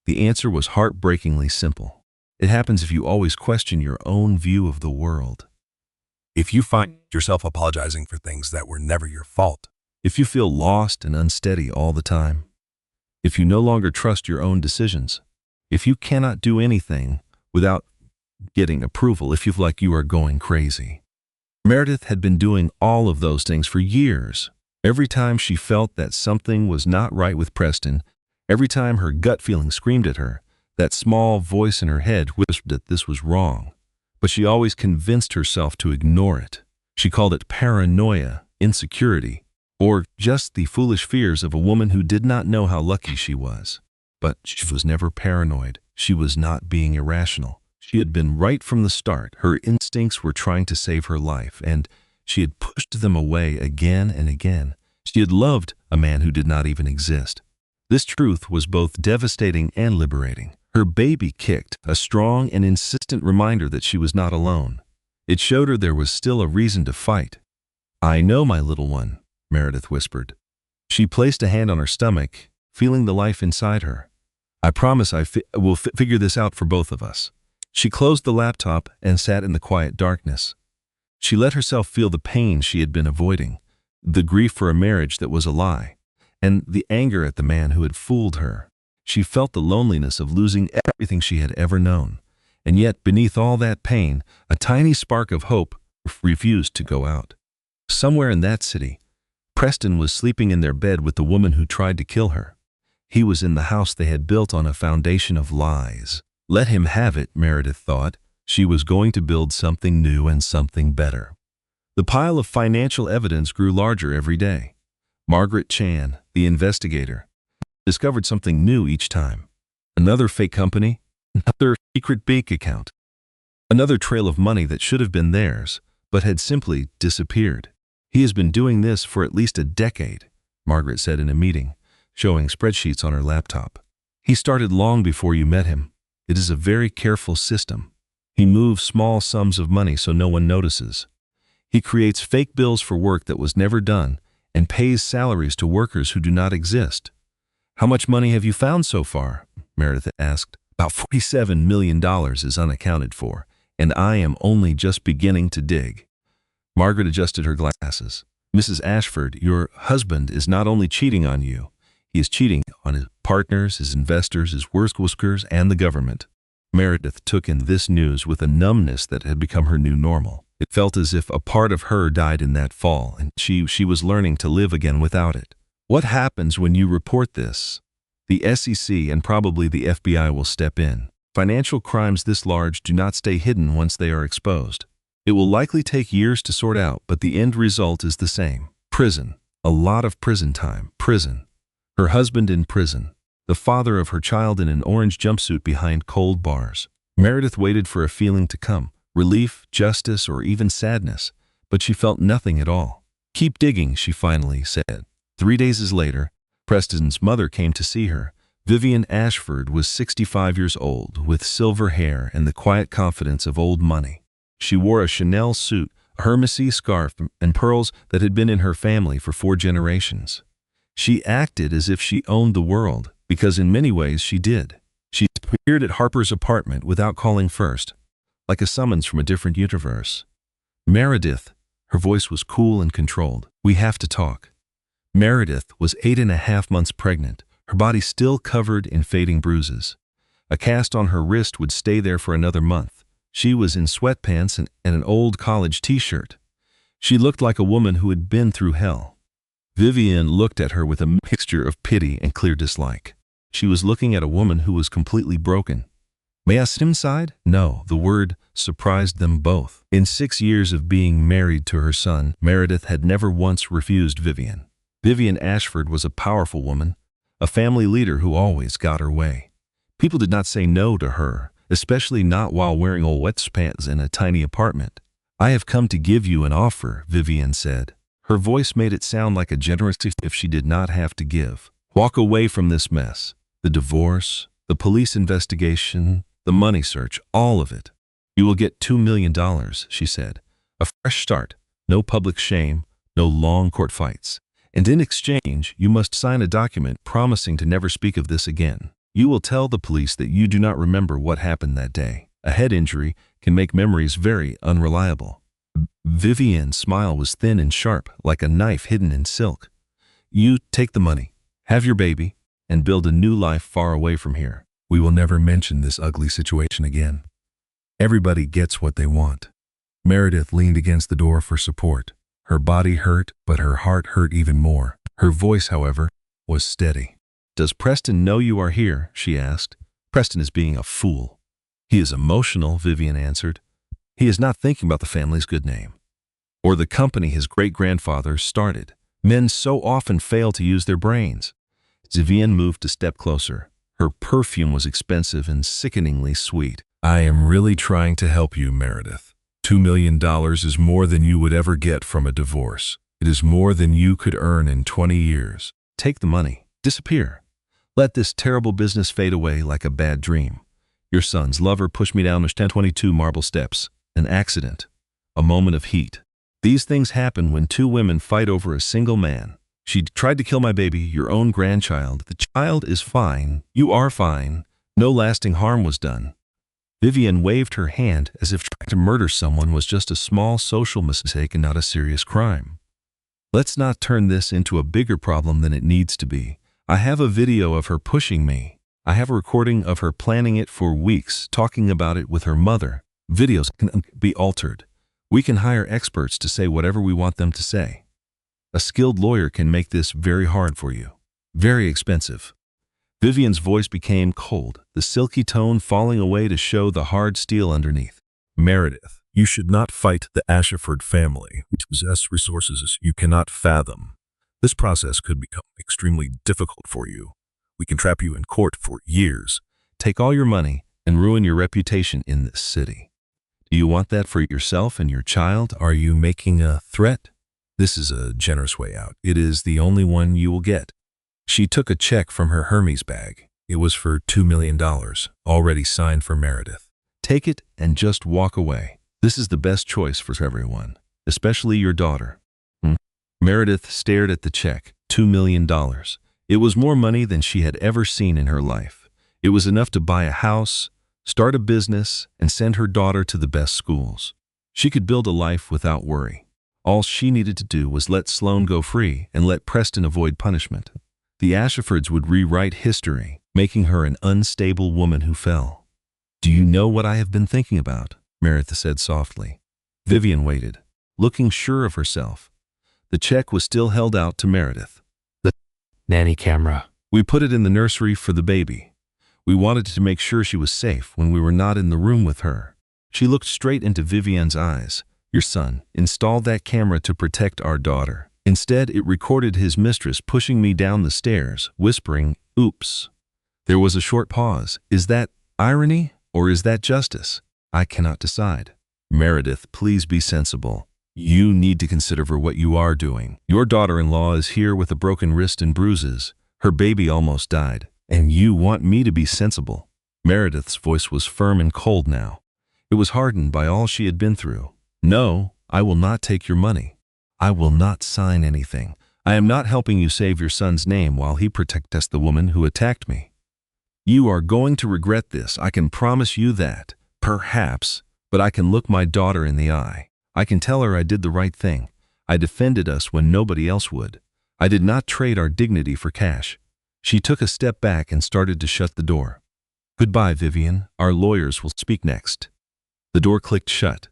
The answer was heartbreakingly simple. It happens if you always question your own view of the world. If you find yourself apologizing for things that were never your fault. If you feel lost and unsteady all the time. If you no longer trust your own decisions. If you cannot do anything without getting approval, if you feel like you are going crazy. Meredith had been doing all of those things for years. Every time she felt that something was not right with Preston, every time her gut feeling screamed at her, that small voice in her head whispered that this was wrong. But she always convinced herself to ignore it. She called it paranoia, insecurity, or just the foolish fears of a woman who did not know how lucky she was. But she was never paranoid. She was not being irrational. She had been right from the start. Her instincts were trying to save her life, and she had pushed them away again and again. She had loved a man who did not even exist. This truth was both devastating and liberating. Her baby kicked, a strong and insistent reminder that she was not alone. It showed her there was still a reason to fight. "I know, my little one," Meredith whispered. She placed a hand on her stomach, feeling the life inside her. "I promise I will figure this out for both of us." She closed the laptop and sat in the quiet darkness. She let herself feel the pain she had been avoiding, the grief for a marriage that was a lie, and the anger at the man who had fooled her. She felt the loneliness of losing everything she had ever known, and yet beneath all that pain, a tiny spark of hope refused to go out. Somewhere in that city, Preston was sleeping in their bed with the woman who tried to kill her. He was in the house they had built on a foundation of lies. Let him have it, Meredith thought. She was going to build something new and something better. The pile of financial evidence grew larger every day. Margaret Chan, the investigator, discovered something new each time. Another fake company, another secret bank account, another trail of money that should have been theirs, but had simply disappeared. "He has been doing this for at least a decade," Margaret said in a meeting, showing spreadsheets on her laptop. "He started long before you met him. It is a very careful system. He moves small sums of money so no one notices. He creates fake bills for work that was never done and pays salaries to workers who do not exist." "How much money have you found so far?" Meredith asked. "About $47 million is unaccounted for, and I am only just beginning to dig." Margaret adjusted her glasses. "Mrs. Ashford, your husband is not only cheating on you, He is cheating on his partners, his investors, his workers, and the government. Meredith took in this news with a numbness that had become her new normal. It felt as if a part of her died in that fall, and she was learning to live again without it. What happens when you report this? The SEC and probably the FBI will step in. Financial crimes this large do not stay hidden once they are exposed. It will likely take years to sort out, but the end result is the same. Prison. A lot of prison time. Prison. Her husband in prison. The father of her child in an orange jumpsuit behind cold bars. Meredith waited for a feeling to come. Relief, justice, or even sadness. But she felt nothing at all. Keep digging, she finally said. 3 days later, Preston's mother came to see her. Vivian Ashford was 65 years old, with silver hair and the quiet confidence of old money. She wore a Chanel suit, a Hermes scarf, and pearls that had been in her family for 4 generations. She acted as if she owned the world, because in many ways she did. She appeared at Harper's apartment without calling first, like a summons from a different universe. Meredith, her voice was cool and controlled. We have to talk. Meredith was 8.5 months pregnant, her body still covered in fading bruises. A cast on her wrist would stay there for another month. She was in sweatpants and an old college t-shirt. She looked like a woman who had been through hell. Vivian looked at her with a mixture of pity and clear dislike. She was looking at a woman who was completely broken. May I sit inside? No, the word surprised them both. In 6 years of being married to her son, Meredith had never once refused Vivian. Vivian Ashford was a powerful woman, a family leader who always got her way. People did not say no to her, especially not while wearing old sweatpants in a tiny apartment. I have come to give you an offer, Vivian said. Her voice made it sound like a generous if she did not have to give. Walk away from this mess. The divorce, the police investigation, the money search, all of it. You will get $2 million, she said. A fresh start, no public shame, no long court fights. And in exchange, you must sign a document promising to never speak of this again. You will tell the police that you do not remember what happened that day. A head injury can make memories very unreliable. Vivian's smile was thin and sharp, like a knife hidden in silk. You take the money, have your baby, and build a new life far away from here. We will never mention this ugly situation again. Everybody gets what they want. Meredith leaned against the door for support. Her body hurt, but her heart hurt even more. Her voice, however, was steady. Does Preston know you are here? She asked. Preston is being a fool. He is emotional, Vivian answered. He is not thinking about the family's good name, or the company his great-grandfather started. Men so often fail to use their brains. Vivian moved a step closer. Her perfume was expensive and sickeningly sweet. I am really trying to help you, Meredith. $2 million is more than you would ever get from a divorce. It is more than you could earn in 20 years. Take the money. Disappear. Let this terrible business fade away like a bad dream. Your son's lover pushed me down the 1022 marble steps. An accident. A moment of heat. These things happen when 2 women fight over a single man. She tried to kill my baby, your own grandchild. The child is fine. You are fine. No lasting harm was done. Vivian waved her hand as if trying to murder someone was just a small social mistake and not a serious crime. Let's not turn this into a bigger problem than it needs to be. I have a video of her pushing me. I have a recording of her planning it for weeks, talking about it with her mother. Videos can be altered. We can hire experts to say whatever we want them to say. A skilled lawyer can make this very hard for you. Very expensive. Vivian's voice became cold, the silky tone falling away to show the hard steel underneath. Meredith, you should not fight the Ashford family, which possess resources you cannot fathom. This process could become extremely difficult for you. We can trap you in court for years, take all your money, and ruin your reputation in this city. Do you want that for yourself and your child? Are you making a threat? This is a generous way out. It is the only one you will get. She took a check from her Hermes bag. It was for $2 million, already signed for Meredith. Take it and just walk away. This is the best choice for everyone, especially your daughter. Meredith stared at the check, $2 million. It was more money than she had ever seen in her life. It was enough to buy a house, start a business, and send her daughter to the best schools. She could build a life without worry. All she needed to do was let Sloan go free and let Preston avoid punishment. The Ashfords would rewrite history, making her an unstable woman who fell. "Do you know what I have been thinking about?" Meredith said softly. Vivian waited, looking sure of herself. The check was still held out to Meredith. "The nanny camera." "We put it in the nursery for the baby. We wanted to make sure she was safe when we were not in the room with her." She looked straight into Vivian's eyes. "Your son installed that camera to protect our daughter. Instead, it recorded his mistress pushing me down the stairs, whispering, 'Oops.'" There was a short pause. "Is that irony or is that justice? I cannot decide." "Meredith, please be sensible. You need to consider for what you are doing. Your daughter-in-law is here with a broken wrist and bruises. Her baby almost died. And you want me to be sensible?" Meredith's voice was firm and cold now. It was hardened by all she had been through. "No, I will not take your money. I will not sign anything. I am not helping you save your son's name while he protects the woman who attacked me. You are going to regret this, I can promise you that. Perhaps, but I can look my daughter in the eye. I can tell her I did the right thing. I defended us when nobody else would. I did not trade our dignity for cash." She took a step back and started to shut the door. "Goodbye, Vivian. Our lawyers will speak next." The door clicked shut.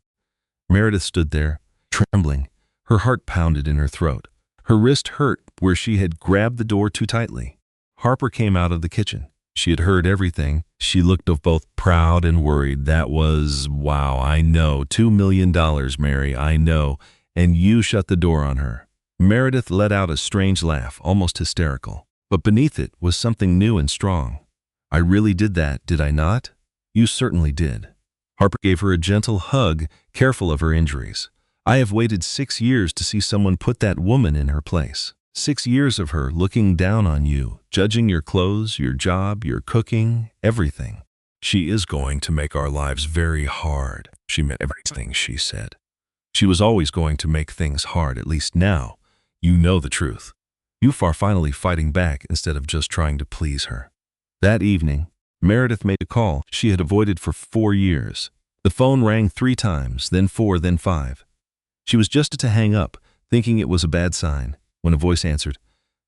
Meredith stood there, trembling. Her heart pounded in her throat. Her wrist hurt where she had grabbed the door too tightly. Harper came out of the kitchen. She had heard everything. She looked both proud and worried. "That was, wow, I know. $2 million, Mary, I know. And you shut the door on her." Meredith let out a strange laugh, almost hysterical. But beneath it was something new and strong. "I really did that, did I not?" "You certainly did." Harper gave her a gentle hug, careful of her injuries. "I have waited 6 years to see someone put that woman in her place. 6 years of her looking down on you, judging your clothes, your job, your cooking, everything. She is going to make our lives very hard." She meant everything she said. She was always going to make things hard, at least now. You know the truth. You are finally fighting back instead of just trying to please her. That evening, Meredith made a call she had avoided for 4 years. The phone rang 3 times, then 4, then 5. She was just to hang up, thinking it was a bad sign, when a voice answered.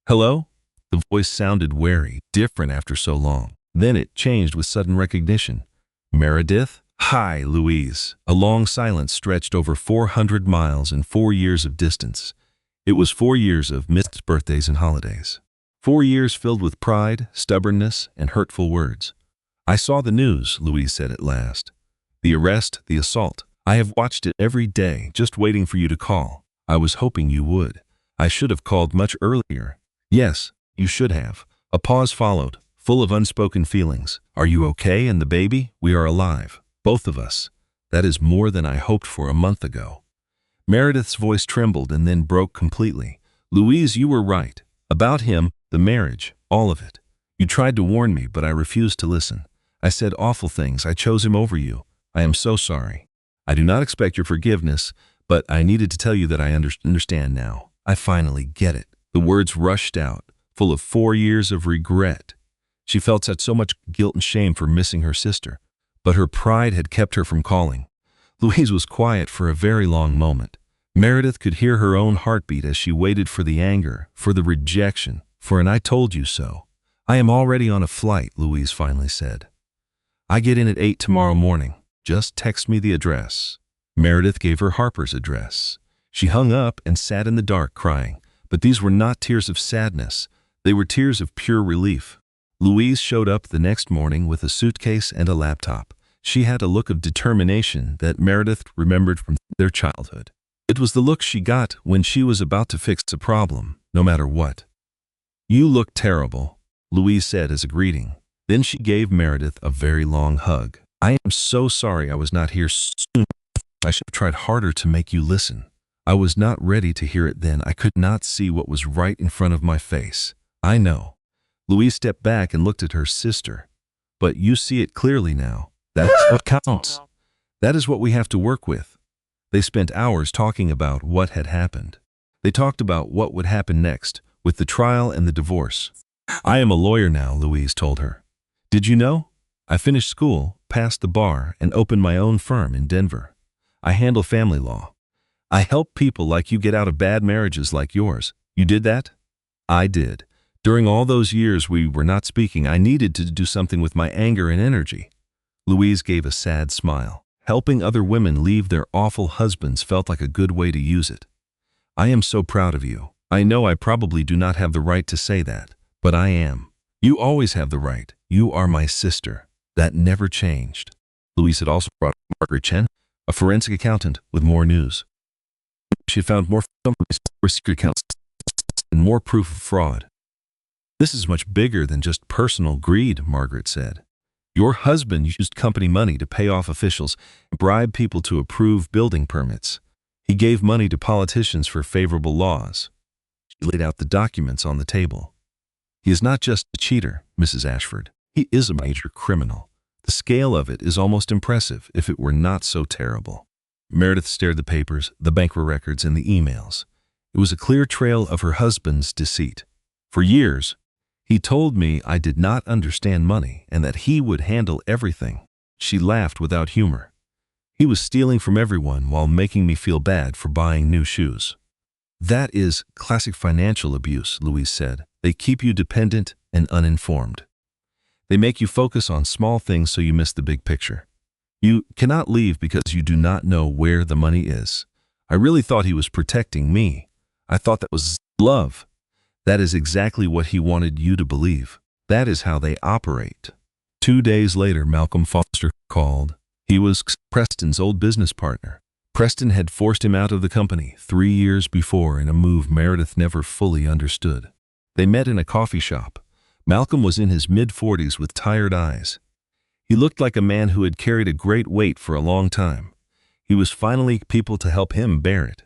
"Hello?" The voice sounded wary, different after so long. Then it changed with sudden recognition. "Meredith?" "Hi, Louise." A long silence stretched over 400 miles and 4 years of distance. It was 4 years of missed birthdays and holidays. 4 years filled with pride, stubbornness, and hurtful words. "I saw the news," Louise said at last. "The arrest, the assault. I have watched it every day, just waiting for you to call. I was hoping you would. I should have called much earlier." "Yes, you should have." A pause followed, full of unspoken feelings. "Are you okay and the baby? We are alive. Both of us. That is more than I hoped for a month ago." Meredith's voice trembled and then broke completely. "Louise, you were right. About him, the marriage, all of it. You tried to warn me, but I refused to listen. I said awful things. I chose him over you. I am so sorry. I do not expect your forgiveness, but I needed to tell you that I understand now. I finally get it." The words rushed out, full of 4 years of regret. She felt so much guilt and shame for missing her sister, but her pride had kept her from calling. Louise was quiet for a very long moment. Meredith could hear her own heartbeat as she waited for the anger, for the rejection, for an "I told you so." "I am already on a flight," Louise finally said. "I get in at 8 tomorrow morning. Just text me the address." Meredith gave her Harper's address. She hung up and sat in the dark crying, but these were not tears of sadness. They were tears of pure relief. Louise showed up the next morning with a suitcase and a laptop. She had a look of determination that Meredith remembered from their childhood. It was the look she got when she was about to fix a problem, no matter what. "You look terrible," Louise said as a greeting. Then she gave Meredith a very long hug. "I am so sorry I was not here soon. I should have tried harder to make you listen. I was not ready to hear it then. I could not see what was right in front of my face. I know." Louise stepped back and looked at her sister. "But you see it clearly now. That's what counts. That is what we have to work with." They spent hours talking about what had happened. They talked about what would happen next, with the trial and the divorce. "I am a lawyer now," Louise told her. "Did you know? I finished school, passed the bar, and opened my own firm in Denver. I handle family law. I help people like you get out of bad marriages like yours. You did that?" "I did. During all those years we were not speaking, I needed to do something with my anger and energy. Louise gave a sad smile. Helping other women leave their awful husbands felt like a good way to use it. I am so proud of you. I know I probably do not have the right to say that, but I am. You always have the right. You are my sister. That never changed. Louise had also brought Margaret Chen, a forensic accountant, with more news. She had found more secret accounts and more proof of fraud. This is much bigger than just personal greed, Margaret said. Your husband used company money to pay off officials and bribe people to approve building permits. He gave money to politicians for favorable laws. She laid out the documents on the table. He is not just a cheater, Mrs. Ashford. He is a major criminal. The scale of it is almost impressive if it were not so terrible. Meredith stared at the papers, the bank records, and the emails. It was a clear trail of her husband's deceit. For years, he told me I did not understand money and that he would handle everything. She laughed without humor. He was stealing from everyone while making me feel bad for buying new shoes. That is classic financial abuse, Louise said. They keep you dependent and uninformed. They make you focus on small things so you miss the big picture. You cannot leave because you do not know where the money is. I really thought he was protecting me. I thought that was love. That is exactly what he wanted you to believe. That is how they operate. 2 days later, Malcolm Foster called. He was Preston's old business partner. Preston had forced him out of the company 3 years before in a move Meredith never fully understood. They met in a coffee shop. Malcolm was in his mid-40s with tired eyes. He looked like a man who had carried a great weight for a long time. He was finally people to help him bear it.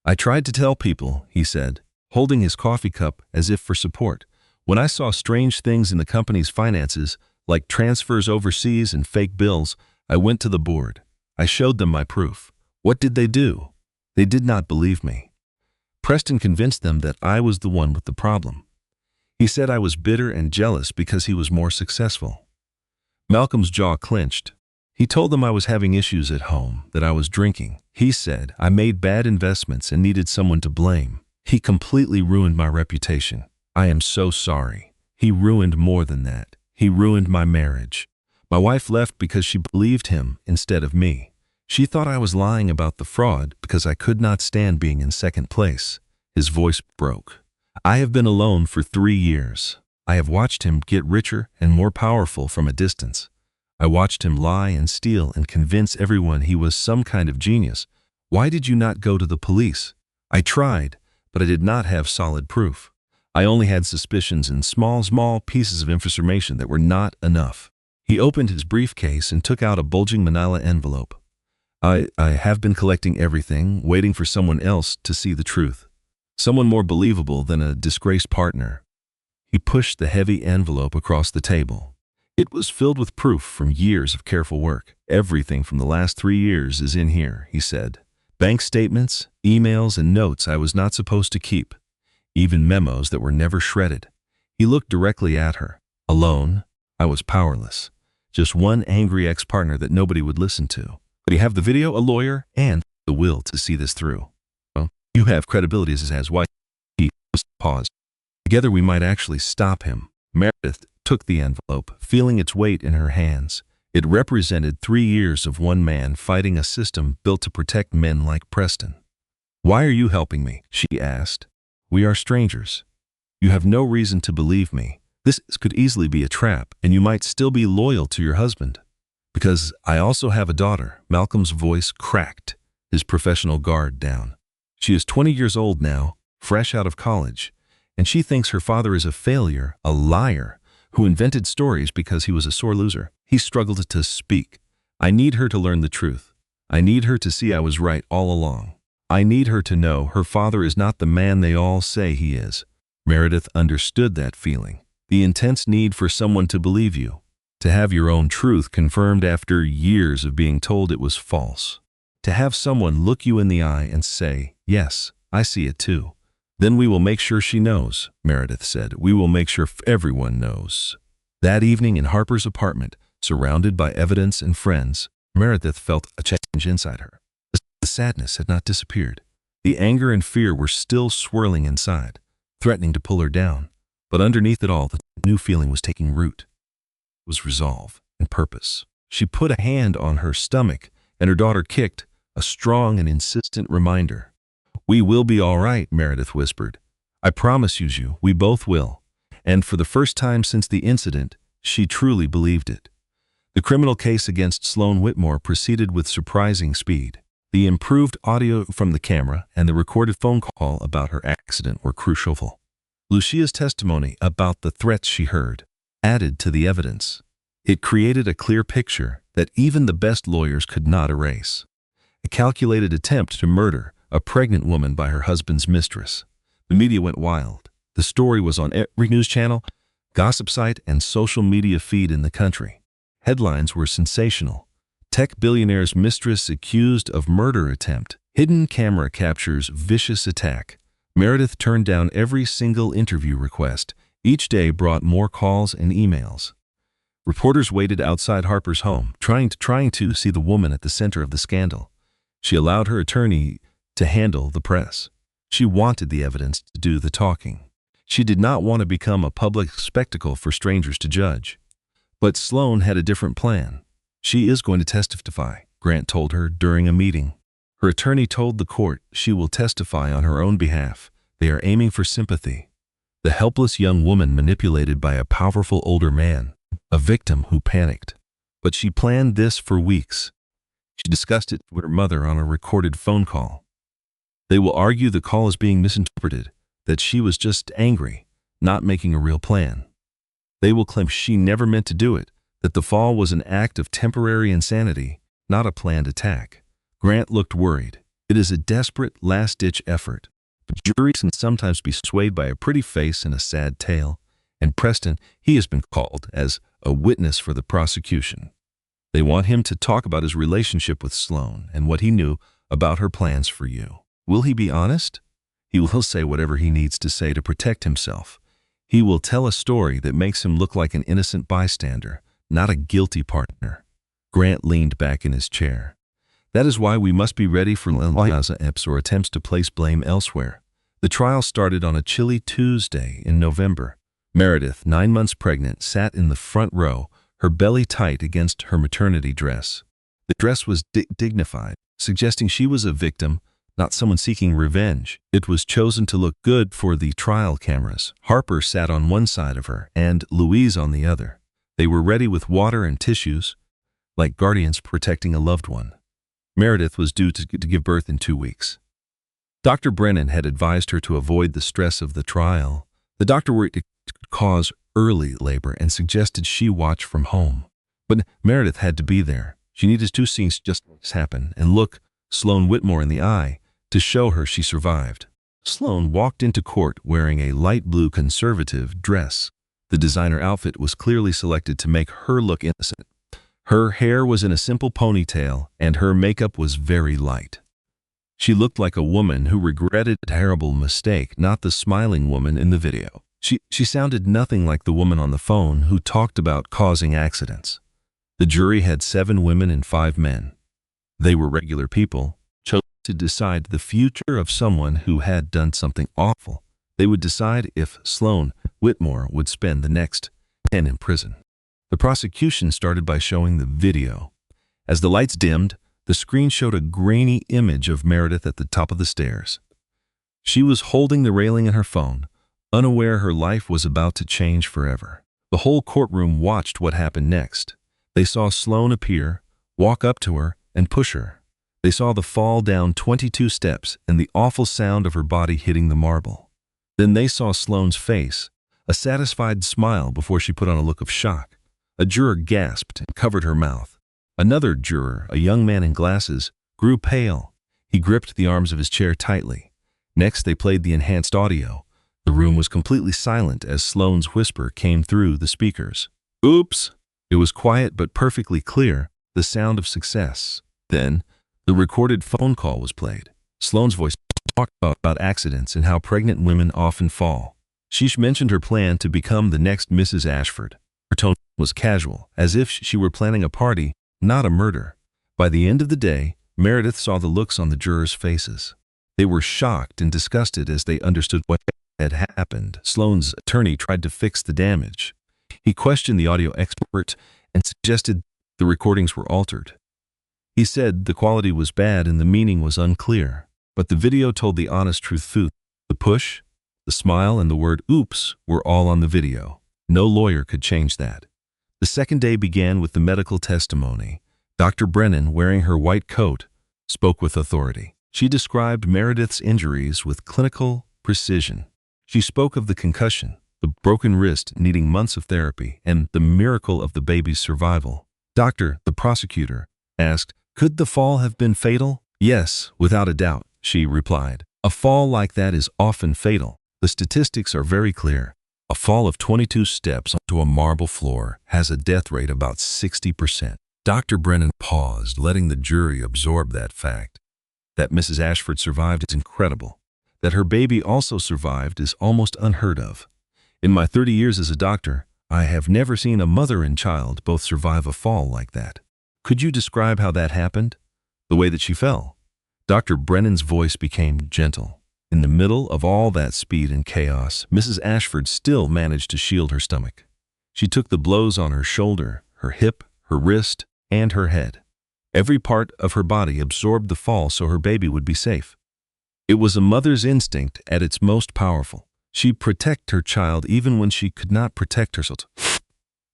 I tried to tell people, he said, holding his coffee cup as if for support. When I saw strange things in the company's finances, like transfers overseas and fake bills, I went to the board. I showed them my proof. What did they do? They did not believe me. Preston convinced them that I was the one with the problem. He said I was bitter and jealous because he was more successful. Malcolm's jaw clenched. He told them I was having issues at home, that I was drinking. He said I made bad investments and needed someone to blame. He completely ruined my reputation. I am so sorry. He ruined more than that. He ruined my marriage. My wife left because she believed him instead of me. She thought I was lying about the fraud because I could not stand being in second place. His voice broke. I have been alone for 3 years. I have watched him get richer and more powerful from a distance. I watched him lie and steal and convince everyone he was some kind of genius. Why did you not go to the police? I tried, but I did not have solid proof. I only had suspicions and small pieces of information that were not enough. He opened his briefcase and took out a bulging manila envelope. I have been collecting everything, waiting for someone else to see the truth. Someone more believable than a disgraced partner. He pushed the heavy envelope across the table. It was filled with proof from years of careful work. Everything from the last 3 years is in here, he said. Bank statements, emails, and notes I was not supposed to keep. Even memos that were never shredded. He looked directly at her. Alone, I was powerless. Just one angry ex-partner that nobody would listen to. But you have the video, a lawyer, and the will to see this through. Well, you have credibility as his wife. He paused. Together we might actually stop him. Meredith took the envelope, feeling its weight in her hands. It represented 3 years of one man fighting a system built to protect men like Preston. Why are you helping me? She asked. We are strangers. You have no reason to believe me. This could easily be a trap, and you might still be loyal to your husband. Because I also have a daughter. Malcolm's voice cracked, his professional guard down. She is 20 years old now, fresh out of college, and she thinks her father is a failure, a liar, who invented stories because he was a sore loser. He struggled to speak. I need her to learn the truth. I need her to see I was right all along. I need her to know her father is not the man they all say he is. Meredith understood that feeling, the intense need for someone to believe you, to have your own truth confirmed after years of being told it was false. To have someone look you in the eye and say, yes, I see it too. Then we will make sure she knows, Meredith said. We will make sure everyone knows. That evening in Harper's apartment, surrounded by evidence and friends, Meredith felt a change inside her. The sadness had not disappeared. The anger and fear were still swirling inside, threatening to pull her down. But underneath it all, the new feeling was taking root. It was resolve and purpose. She put a hand on her stomach, and her daughter kicked, a strong and insistent reminder. "We will be all right," Meredith whispered. "I promise you, we both will." And for the first time since the incident, she truly believed it. The criminal case against Sloan Whitmore proceeded with surprising speed. The improved audio from the camera and the recorded phone call about her accident were crucial. Lucia's testimony about the threats she heard added to the evidence. It created a clear picture that even the best lawyers could not erase. A calculated attempt to murder a pregnant woman by her husband's mistress. The media went wild. The story was on every news channel, gossip site, and social media feed in the country. Headlines were sensational. Tech billionaire's mistress accused of murder attempt. Hidden camera captures vicious attack. Meredith turned down every single interview request. Each day brought more calls and emails. Reporters waited outside Harper's home, trying to see the woman at the center of the scandal. She allowed her attorney to handle the press. She wanted the evidence to do the talking. She did not want to become a public spectacle for strangers to judge. But Sloan had a different plan. "She is going to testify," Grant told her during a meeting. Her attorney told the court she will testify on her own behalf. They are aiming for sympathy. The helpless young woman manipulated by a powerful older man, a victim who panicked. But she planned this for weeks. She discussed it with her mother on a recorded phone call. They will argue the call is being misinterpreted, that she was just angry, not making a real plan. They will claim she never meant to do it, that the fall was an act of temporary insanity, not a planned attack. Grant looked worried. It is a desperate, last-ditch effort. But juries can sometimes be swayed by a pretty face and a sad tale. And Preston, he has been called as a witness for the prosecution. They want him to talk about his relationship with Sloan and what he knew about her plans for you. Will he be honest? He will say whatever he needs to say to protect himself. He will tell a story that makes him look like an innocent bystander, not a guilty partner. Grant leaned back in his chair. That is why we must be ready for eps or attempts to place blame elsewhere. The trial started on a chilly Tuesday in November. Meredith, 9 months pregnant, sat in the front row, her belly tight against her maternity dress. The dress was dignified, suggesting she was a victim, not someone seeking revenge. It was chosen to look good for the trial cameras. Harper sat on one side of her and Louise on the other. They were ready with water and tissues, like guardians protecting a loved one. Meredith was due to give birth in 2 weeks. Dr. Brennan had advised her to avoid the stress of the trial. The doctor worried it could cause early labor and suggested she watch from home. But Meredith had to be there. She needed to see just happen and look Sloan Whitmore in the eye to show her she survived. Sloan walked into court wearing a light blue conservative dress. The designer outfit was clearly selected to make her look innocent. Her hair was in a simple ponytail, and her makeup was very light. She looked like a woman who regretted a terrible mistake, not the smiling woman in the video. She sounded nothing like the woman on the phone who talked about causing accidents. The jury had 7 women and 5 men. They were regular people, chose to decide the future of someone who had done something awful. They would decide if Sloan Whitmore would spend the next 10 in prison. The prosecution started by showing the video. As the lights dimmed, the screen showed a grainy image of Meredith at the top of the stairs. She was holding the railing in her phone, unaware her life was about to change forever. The whole courtroom watched what happened next. They saw Sloan appear, walk up to her, and push her. They saw the fall down 22 steps and the awful sound of her body hitting the marble. Then they saw Sloan's face, a satisfied smile before she put on a look of shock. A juror gasped and covered her mouth. Another juror, a young man in glasses, grew pale. He gripped the arms of his chair tightly. Next, they played the enhanced audio. The room was completely silent as Sloan's whisper came through the speakers. "Oops!" It was quiet but perfectly clear, the sound of success. Then, the recorded phone call was played. Sloan's voice talked about accidents and how pregnant women often fall. She mentioned her plan to become the next Mrs. Ashford. Her tone was casual, as if she were planning a party, not a murder. By the end of the day, Meredith saw the looks on the jurors' faces. They were shocked and disgusted as they understood what had happened. Sloane's attorney tried to fix the damage. He questioned the audio expert and suggested the recordings were altered. He said the quality was bad and the meaning was unclear, but the video told the honest truth. The push, the smile, and the word oops were all on the video. No lawyer could change that. The second day began with the medical testimony. Dr. Brennan, wearing her white coat, spoke with authority. She described Meredith's injuries with clinical precision. She spoke of the concussion, the broken wrist needing months of therapy, and the miracle of the baby's survival. The prosecutor, asked, "Could the fall have been fatal?" "Yes, without a doubt," she replied. "A fall like that is often fatal. The statistics are very clear. A fall of 22 steps onto a marble floor has a death rate about 60%. Dr. Brennan paused, letting the jury absorb that fact. That Mrs. Ashford survived is incredible. That her baby also survived is almost unheard of. In my 30 years as a doctor, I have never seen a mother and child both survive a fall like that. Could you describe how that happened? The way that she fell?" Dr. Brennan's voice became gentle. In the middle of all that speed and chaos, Mrs. Ashford still managed to shield her stomach. She took the blows on her shoulder, her hip, her wrist, and her head. Every part of her body absorbed the fall so her baby would be safe. It was a mother's instinct at its most powerful. She'd protect her child even when she could not protect herself.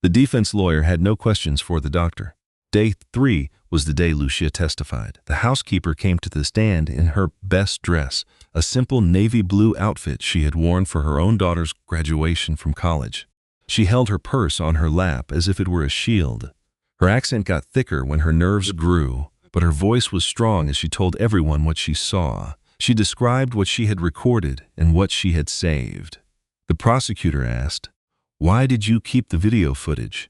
The defense lawyer had no questions for the doctor. Day 3 was the day Lucia testified. The housekeeper came to the stand in her best dress, a simple navy blue outfit she had worn for her own daughter's graduation from college. She held her purse on her lap as if it were a shield. Her accent got thicker when her nerves grew, but her voice was strong as she told everyone what she saw. She described what she had recorded and what she had saved. The prosecutor asked, "Why did you keep the video footage?"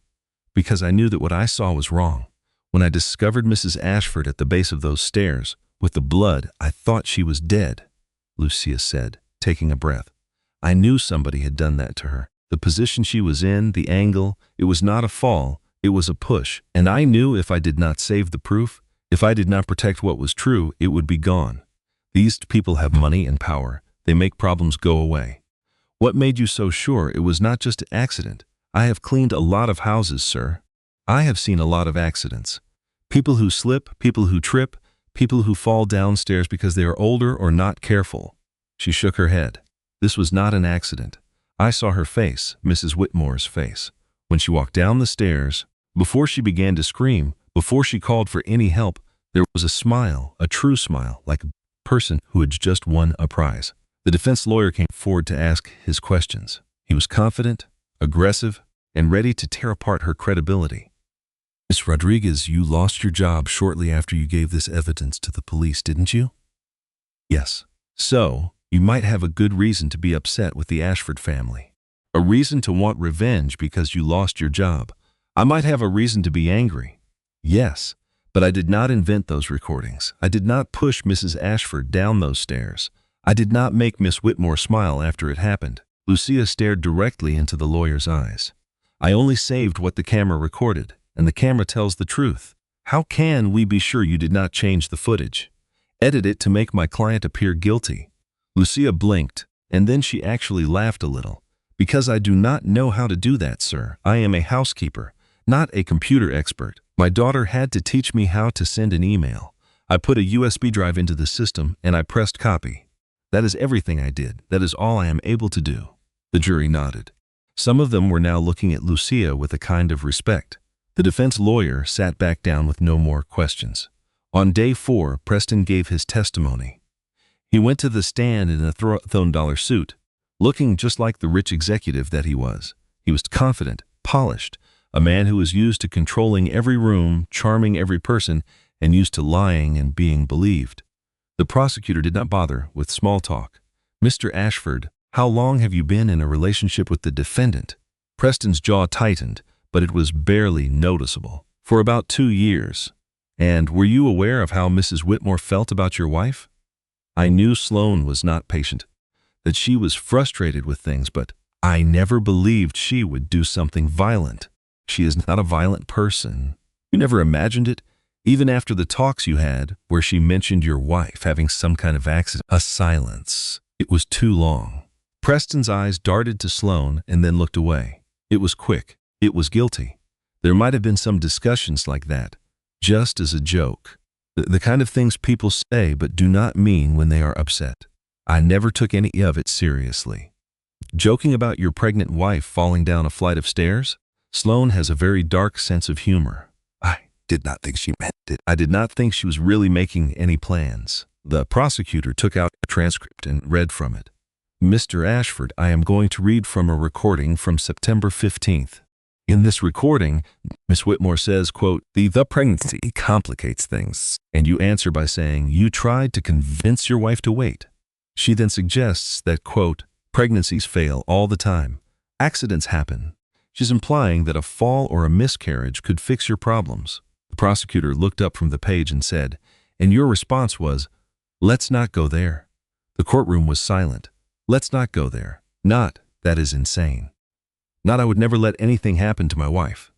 "Because I knew that what I saw was wrong. When I discovered Mrs. Ashford at the base of those stairs, with the blood, I thought she was dead," Lucia said, taking a breath. "I knew somebody had done that to her. The position she was in, the angle, it was not a fall, it was a push. And I knew if I did not save the proof, if I did not protect what was true, it would be gone. These people have money and power. They make problems go away." "What made you so sure it was not just an accident?" "I have cleaned a lot of houses, sir. I have seen a lot of accidents. People who slip, people who trip, people who fall downstairs because they are older or not careful." She shook her head. "This was not an accident. I saw her face, Mrs. Whitmore's face, when she walked down the stairs. Before she began to scream, before she called for any help, there was a smile, a true smile, like a person who had just won a prize." The defense lawyer came forward to ask his questions. He was confident, aggressive, and ready to tear apart her credibility. "Miss Rodriguez, you lost your job shortly after you gave this evidence to the police, didn't you?" "Yes. So, you might have a good reason to be upset with the Ashford family. A reason to want revenge because you lost your job. I might have a reason to be angry. Yes, but I did not invent those recordings. I did not push Mrs. Ashford down those stairs. I did not make Miss Whitmore smile after it happened." Lucia stared directly into the lawyer's eyes. "I only saved what the camera recorded, and the camera tells the truth. How can we be sure you did not change the footage? Edit it to make my client appear guilty?" Lucia blinked, and then she actually laughed a little. "Because I do not know how to do that, sir. I am a housekeeper, not a computer expert. My daughter had to teach me how to send an email. I put a USB drive into the system and I pressed copy. That is everything I did. That is all I am able to do." The jury nodded. Some of them were now looking at Lucia with a kind of respect. The defense lawyer sat back down with no more questions. On day 4, Preston gave his testimony. He went to the stand in a $1,000 suit, looking just like the rich executive that he was. He was confident, polished, a man who was used to controlling every room, charming every person, and used to lying and being believed. The prosecutor did not bother with small talk. "Mr. Ashford, how long have you been in a relationship with the defendant?" Preston's jaw tightened, but it was barely noticeable. "For about 2 years. And were you aware of how Mrs. Whitmore felt about your wife?" "I knew Sloane was not patient, that she was frustrated with things, but I never believed she would do something violent. She is not a violent person. You never imagined it? Even after the talks you had, where she mentioned your wife having some kind of accident." A silence. It was too long. Preston's eyes darted to Sloane and then looked away. It was quick. It was guilty. There might have been some discussions like that, just as a joke. The kind of things people say but do not mean when they are upset. I never took any of it seriously. Joking about your pregnant wife falling down a flight of stairs? Sloane has a very dark sense of humor. I did not think she meant it. I did not think she was really making any plans. The prosecutor took out a transcript and read from it. Mr. Ashford, I am going to read from a recording from September 15th. In this recording, Miss Whitmore says, quote, the pregnancy complicates things. And you answer by saying you tried to convince your wife to wait. She then suggests that, quote, pregnancies fail all the time. Accidents happen. She's implying that a fall or a miscarriage could fix your problems. The prosecutor looked up from the page and said, and your response was, let's not go there. The courtroom was silent. Let's not go there. Not, that is insane. Not, I would never let anything happen to my wife.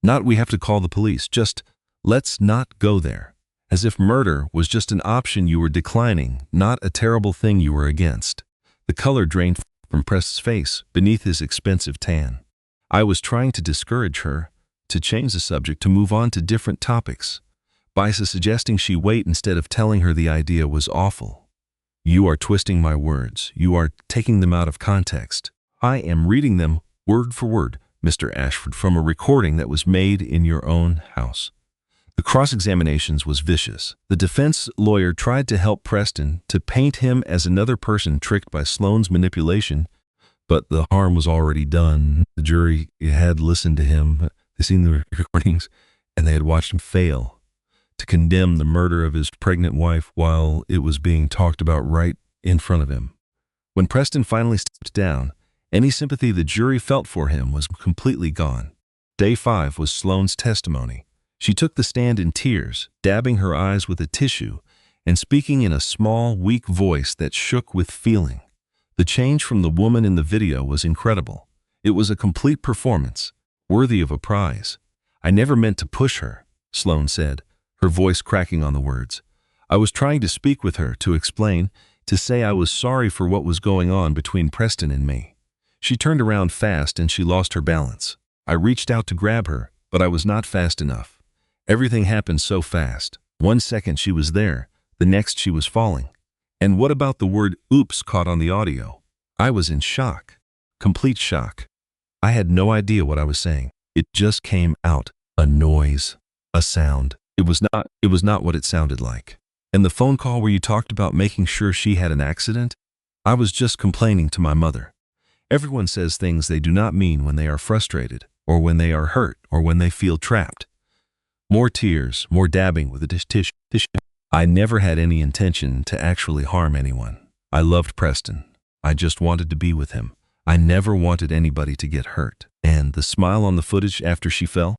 Not, we have to call the police. Just, let's not go there. As if murder was just an option you were declining, not a terrible thing you were against. The color drained from Preston's face beneath his expensive tan. I was trying to discourage her, to change the subject, to move on to different topics, by suggesting she wait instead of telling her the idea was awful. You are twisting my words. You are taking them out of context. I am reading them word for word, Mr. Ashford, from a recording that was made in your own house. The cross-examinations was vicious. The defense lawyer tried to help Preston, to paint him as another person tricked by Sloane's manipulation, but the harm was already done. The jury had listened to him, they'd seen the recordings, and they had watched him fail to condemn the murder of his pregnant wife while it was being talked about right in front of him. When Preston finally stepped down, any sympathy the jury felt for him was completely gone. Day 5 was Sloane's testimony. She took the stand in tears, dabbing her eyes with a tissue and speaking in a small, weak voice that shook with feeling. The change from the woman in the video was incredible. It was a complete performance, worthy of a prize. I never meant to push her, Sloane said, her voice cracking on the words. I was trying to speak with her, to explain, to say I was sorry for what was going on between Preston and me. She turned around fast and she lost her balance. I reached out to grab her, but I was not fast enough. Everything happened so fast. 1 second she was there, the next she was falling. And what about the word oops caught on the audio? I was in shock, complete shock. I had no idea what I was saying. It just came out, a noise, a sound. It was not what it sounded like. And the phone call where you talked about making sure she had an accident? I was just complaining to my mother. Everyone says things they do not mean when they are frustrated, or when they are hurt, or when they feel trapped. More tears, more dabbing with a tissue. I never had any intention to actually harm anyone. I loved Preston. I just wanted to be with him. I never wanted anybody to get hurt. And the smile on the footage after she fell?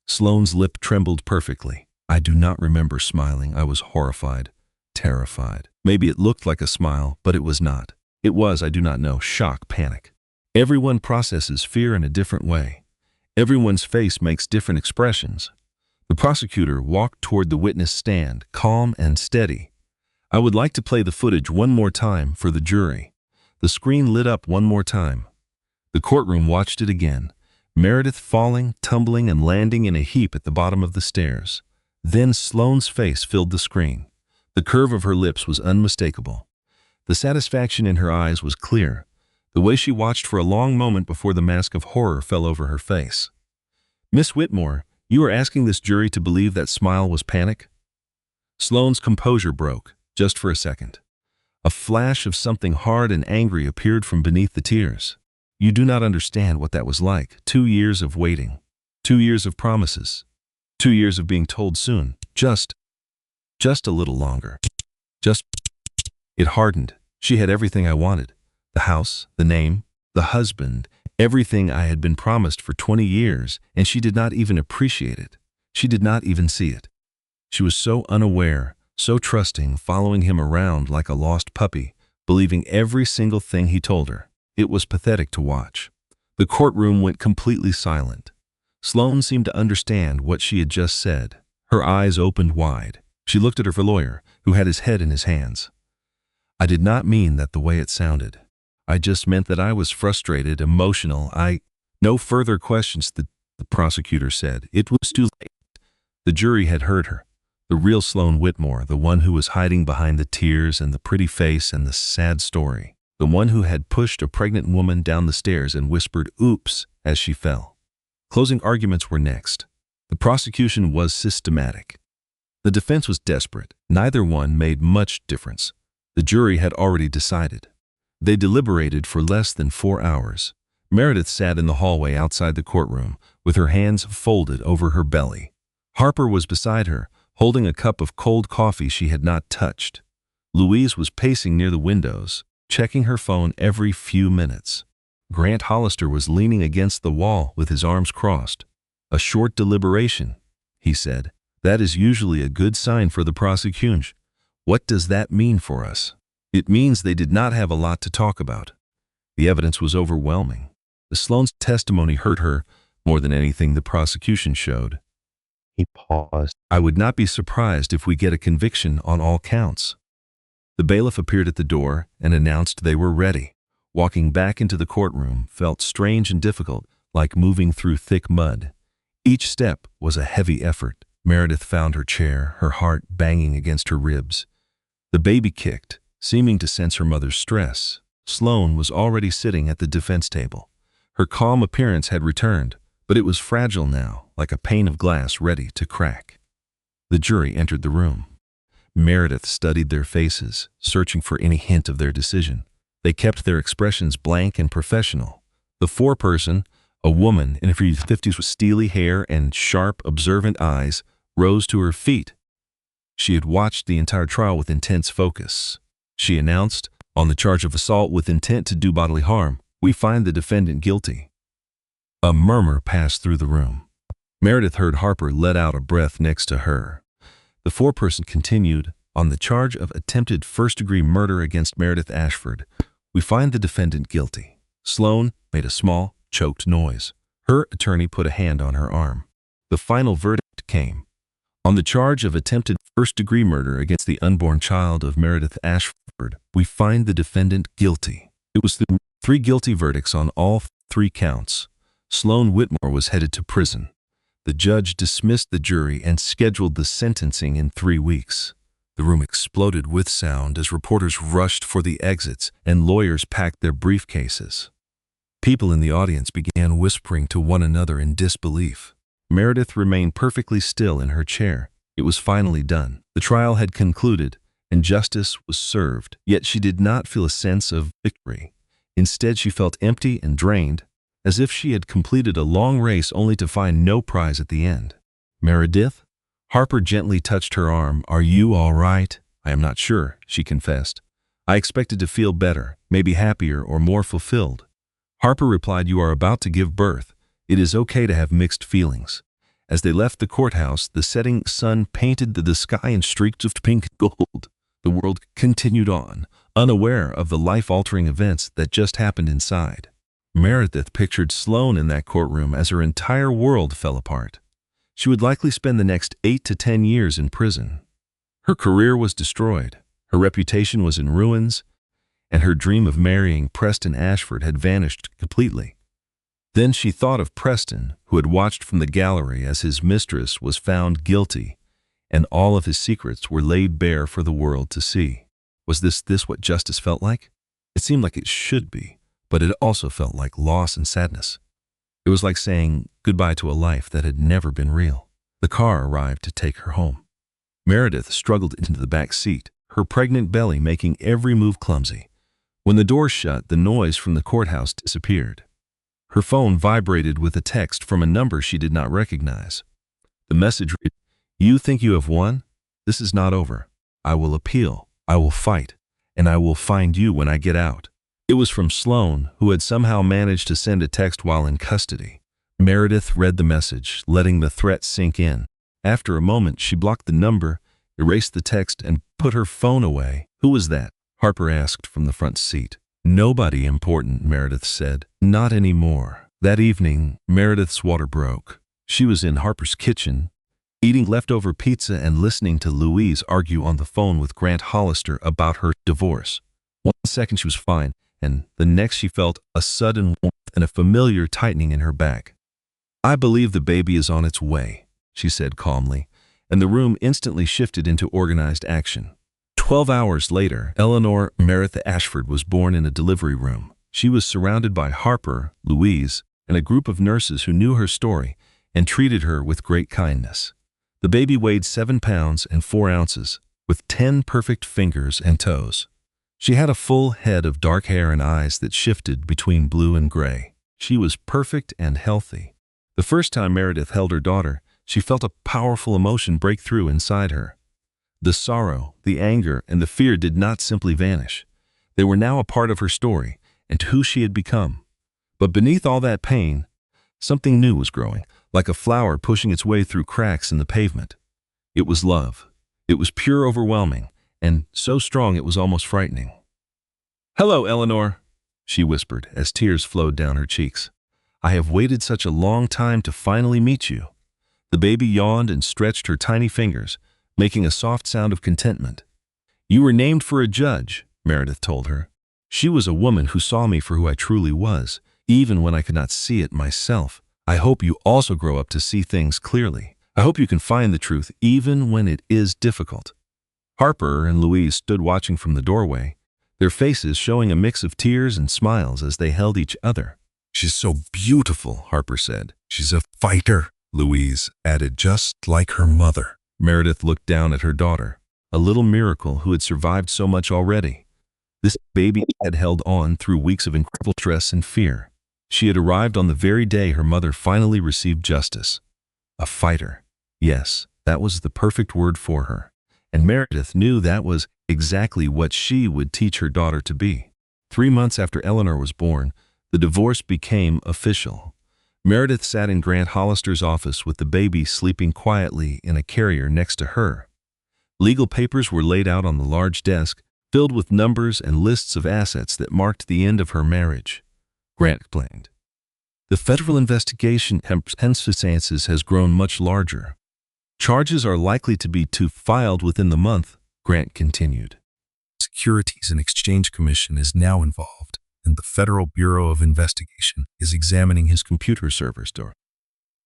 Sloane's lip trembled perfectly. I do not remember smiling. I was horrified, terrified. Maybe it looked like a smile, but it was not. It was, I do not know, shock, panic. Everyone processes fear in a different way. Everyone's face makes different expressions. The prosecutor walked toward the witness stand, calm and steady. I would like to play the footage one more time for the jury. The screen lit up one more time. The courtroom watched it again. Meredith falling, tumbling, and landing in a heap at the bottom of the stairs. Then Sloane's face filled the screen. The curve of her lips was unmistakable. The satisfaction in her eyes was clear, the way she watched for a long moment before the mask of horror fell over her face. Miss Whitmore, you are asking this jury to believe that smile was panic? Sloane's composure broke, just for a second. A flash of something hard and angry appeared from beneath the tears. You do not understand what that was like. 2 years of waiting. 2 years of promises. 2 years of being told soon. Just a little longer. It hardened. She had everything I wanted. The house, the name, the husband, everything I had been promised for 20 years, and she did not even appreciate it. She did not even see it. She was so unaware, so trusting, following him around like a lost puppy, believing every single thing he told her. It was pathetic to watch. The courtroom went completely silent. Sloane seemed to understand what she had just said. Her eyes opened wide. She looked at her lawyer, who had his head in his hands. I did not mean that the way it sounded. I just meant that I was frustrated, emotional. No further questions, the prosecutor said. It was too late. The jury had heard her. The real Sloane Whitmore, the one who was hiding behind the tears and the pretty face and the sad story. The one who had pushed a pregnant woman down the stairs and whispered, "Oops," as she fell. Closing arguments were next. The prosecution was systematic. The defense was desperate. Neither one made much difference. The jury had already decided. They deliberated for less than 4 hours. Meredith sat in the hallway outside the courtroom, with her hands folded over her belly. Harper was beside her, holding a cup of cold coffee she had not touched. Louise was pacing near the windows, checking her phone every few minutes. Grant Hollister was leaning against the wall with his arms crossed. "A short deliberation," he said. "That is usually a good sign for the prosecution. What does that mean for us?" "It means they did not have a lot to talk about." The evidence was overwhelming. The Sloane's testimony hurt her more than anything the prosecution showed. He paused. "I would not be surprised if we get a conviction on all counts." The bailiff appeared at the door and announced they were ready. Walking back into the courtroom felt strange and difficult, like moving through thick mud. Each step was a heavy effort. Meredith found her chair, her heart banging against her ribs. The baby kicked, seeming to sense her mother's stress. Sloane was already sitting at the defense table. Her calm appearance had returned, but it was fragile now, like a pane of glass ready to crack. The jury entered the room. Meredith studied their faces, searching for any hint of their decision. They kept their expressions blank and professional. The foreperson, a woman in her 50s with steely hair and sharp, observant eyes, rose to her feet. She had watched the entire trial with intense focus. She announced, "On the charge of assault with intent to do bodily harm, we find the defendant guilty." A murmur passed through the room. Meredith heard Harper let out a breath next to her. The foreperson continued, "On the charge of attempted first-degree murder against Meredith Ashford, we find the defendant guilty." Sloane made a small, choked noise. Her attorney put a hand on her arm. The final verdict came. "On the charge of attempted first-degree murder against the unborn child of Meredith Ashford, we find the defendant guilty." It was 3 guilty verdicts on all 3 counts. Sloane Whitmore was headed to prison. The judge dismissed the jury and scheduled the sentencing in 3 weeks. The room exploded with sound as reporters rushed for the exits and lawyers packed their briefcases. People in the audience began whispering to one another in disbelief. Meredith remained perfectly still in her chair. It was finally done. The trial had concluded, and justice was served. Yet she did not feel a sense of victory. Instead, she felt empty and drained, as if she had completed a long race only to find no prize at the end. "Meredith?" Harper gently touched her arm. "Are you all right?" "I am not sure," she confessed. "I expected to feel better, maybe happier or more fulfilled." Harper replied, "You are about to give birth. It is okay to have mixed feelings." As they left the courthouse, the setting sun painted the sky in streaks of pink and gold. The world continued on, unaware of the life-altering events that just happened inside. Meredith pictured Sloane in that courtroom as her entire world fell apart. She would likely spend the next 8 to 10 years in prison. Her career was destroyed, her reputation was in ruins, and her dream of marrying Preston Ashford had vanished completely. Then she thought of Preston, who had watched from the gallery as his mistress was found guilty, and all of his secrets were laid bare for the world to see. Was this what justice felt like? It seemed like it should be, but it also felt like loss and sadness. It was like saying goodbye to a life that had never been real. The car arrived to take her home. Meredith struggled into the back seat, her pregnant belly making every move clumsy. When the door shut, the noise from the courthouse disappeared. Her phone vibrated with a text from a number she did not recognize. The message read, "You think you have won? This is not over. I will appeal, I will fight, and I will find you when I get out." It was from Sloane, who had somehow managed to send a text while in custody. Meredith read the message, letting the threat sink in. After a moment, she blocked the number, erased the text, and put her phone away. "Who was that?" Harper asked from the front seat. "Nobody important," Meredith said. "Not anymore." That evening, Meredith's water broke. She was in Harper's kitchen, eating leftover pizza and listening to Louise argue on the phone with Grant Hollister about her divorce. 1 second she was fine, and the next she felt a sudden warmth and a familiar tightening in her back. "I believe the baby is on its way," she said calmly, and the room instantly shifted into organized action. 12 hours later, Eleanor Meredith Ashford was born in a delivery room. She was surrounded by Harper, Louise, and a group of nurses who knew her story and treated her with great kindness. The baby weighed 7 pounds and 4 ounces, with 10 perfect fingers and toes. She had a full head of dark hair and eyes that shifted between blue and gray. She was perfect and healthy. The first time Meredith held her daughter, she felt a powerful emotion break through inside her. The sorrow, the anger, and the fear did not simply vanish. They were now a part of her story and who she had become. But beneath all that pain, something new was growing, like a flower pushing its way through cracks in the pavement. It was love. It was pure, overwhelming, and so strong it was almost frightening. "Hello, Eleanor," she whispered as tears flowed down her cheeks. "I have waited such a long time to finally meet you." The baby yawned and stretched her tiny fingers, making a soft sound of contentment. "You were named for a judge," Meredith told her. "She was a woman who saw me for who I truly was, even when I could not see it myself. I hope you also grow up to see things clearly. I hope you can find the truth even when it is difficult." Harper and Louise stood watching from the doorway, their faces showing a mix of tears and smiles as they held each other. "She's so beautiful," Harper said. "She's a fighter," Louise added, "just like her mother." Meredith looked down at her daughter, a little miracle who had survived so much already. This baby had held on through weeks of incredible stress and fear. She had arrived on the very day her mother finally received justice. A fighter. Yes, that was the perfect word for her. And Meredith knew that was exactly what she would teach her daughter to be. 3 months after Eleanor was born, the divorce became official. Meredith sat in Grant Hollister's office with the baby sleeping quietly in a carrier next to her. Legal papers were laid out on the large desk, filled with numbers and lists of assets that marked the end of her marriage. Grant explained. "The federal investigation has grown much larger. Charges are likely to be filed within the month," Grant continued. Securities and Exchange Commission is now involved, and the Federal Bureau of Investigation is examining his computer servers.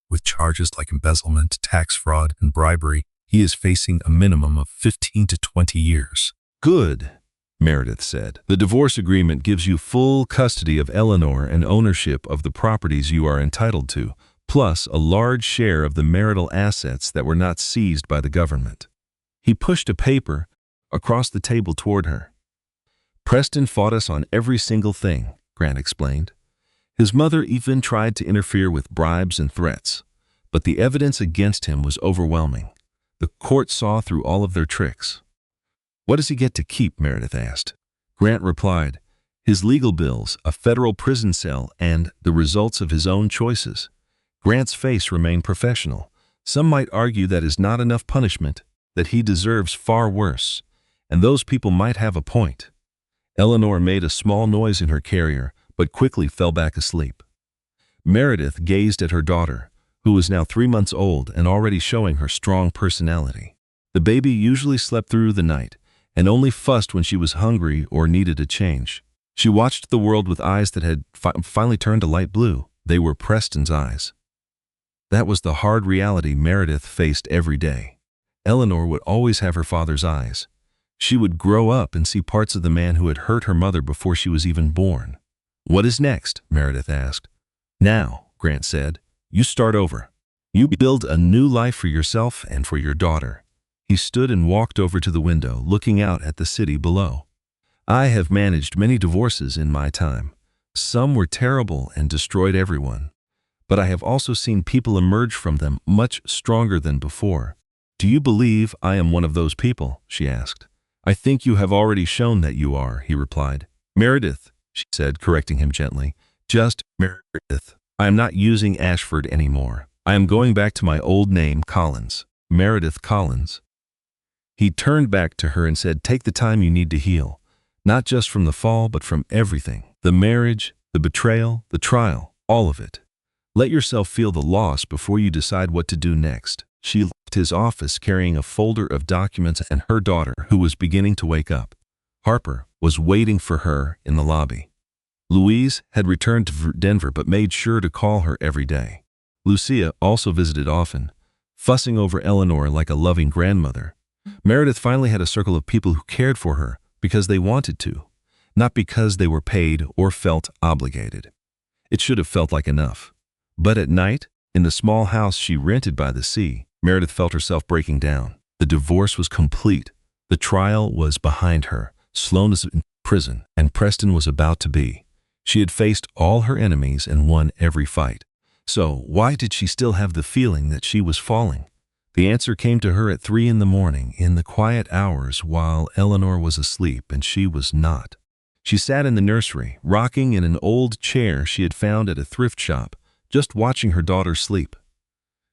With charges like embezzlement, tax fraud, and bribery, he is facing a minimum of 15 to 20 years. "Good," Meredith said. "The divorce agreement gives you full custody of Eleanor and ownership of the properties you are entitled to, plus a large share of the marital assets that were not seized by the government." He pushed a paper across the table toward her. "Preston fought us on every single thing," Grant explained. "His mother even tried to interfere with bribes and threats, but the evidence against him was overwhelming. The court saw through all of their tricks." "What does he get to keep?" Meredith asked. Grant replied, "His legal bills, a federal prison cell, and the results of his own choices." Grant's face remained professional. "Some might argue that is not enough punishment, that he deserves far worse, and those people might have a point." Eleanor made a small noise in her carrier, but quickly fell back asleep. Meredith gazed at her daughter, who was now 3 months old and already showing her strong personality. The baby usually slept through the night, and only fussed when she was hungry or needed a change. She watched the world with eyes that had finally turned a light blue. They were Preston's eyes. That was the hard reality Meredith faced every day. Eleanor would always have her father's eyes. She would grow up and see parts of the man who had hurt her mother before she was even born. "What is next?" Meredith asked. "Now," Grant said, "you start over. You build a new life for yourself and for your daughter." He stood and walked over to the window, looking out at the city below. "I have managed many divorces in my time. Some were terrible and destroyed everyone. But I have also seen people emerge from them much stronger than before. Do you believe I am one of those people?" she asked. "I think you have already shown that you are," he replied. "Meredith," she said, correcting him gently. "Just Meredith. I am not using Ashford anymore. I am going back to my old name, Collins. Meredith Collins." He turned back to her and said, "Take the time you need to heal, not just from the fall, but from everything. The marriage, the betrayal, the trial, all of it. Let yourself feel the loss before you decide what to do next." She left his office carrying a folder of documents and her daughter, who was beginning to wake up. Harper was waiting for her in the lobby. Louise had returned to Denver but made sure to call her every day. Lucia also visited often, fussing over Eleanor like a loving grandmother. Meredith finally had a circle of people who cared for her because they wanted to, not because they were paid or felt obligated. It should have felt like enough. But at night, in the small house she rented by the sea, Meredith felt herself breaking down. The divorce was complete. The trial was behind her. Sloan was in prison, and Preston was about to be. She had faced all her enemies and won every fight. So why did she still have the feeling that she was falling? The answer came to her at 3 in the morning, in the quiet hours while Eleanor was asleep and she was not. She sat in the nursery, rocking in an old chair she had found at a thrift shop, just watching her daughter sleep.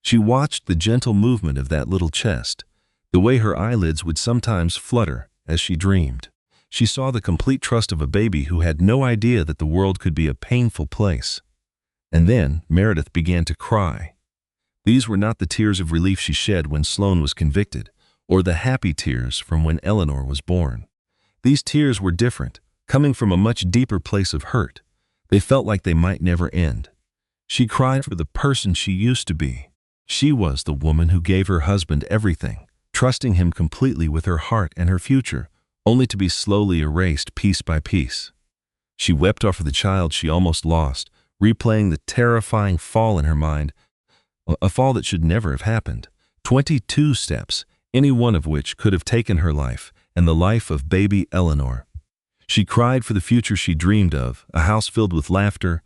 She watched the gentle movement of that little chest, the way her eyelids would sometimes flutter as she dreamed. She saw the complete trust of a baby who had no idea that the world could be a painful place. And then Meredith began to cry. These were not the tears of relief she shed when Sloan was convicted, or the happy tears from when Eleanor was born. These tears were different, coming from a much deeper place of hurt. They felt like they might never end. She cried for the person she used to be. She was the woman who gave her husband everything, trusting him completely with her heart and her future, only to be slowly erased piece by piece. She wept over the child she almost lost, replaying the terrifying fall in her mind, a fall that should never have happened. 22 steps, any one of which could have taken her life and the life of baby Eleanor. She cried for the future she dreamed of, a house filled with laughter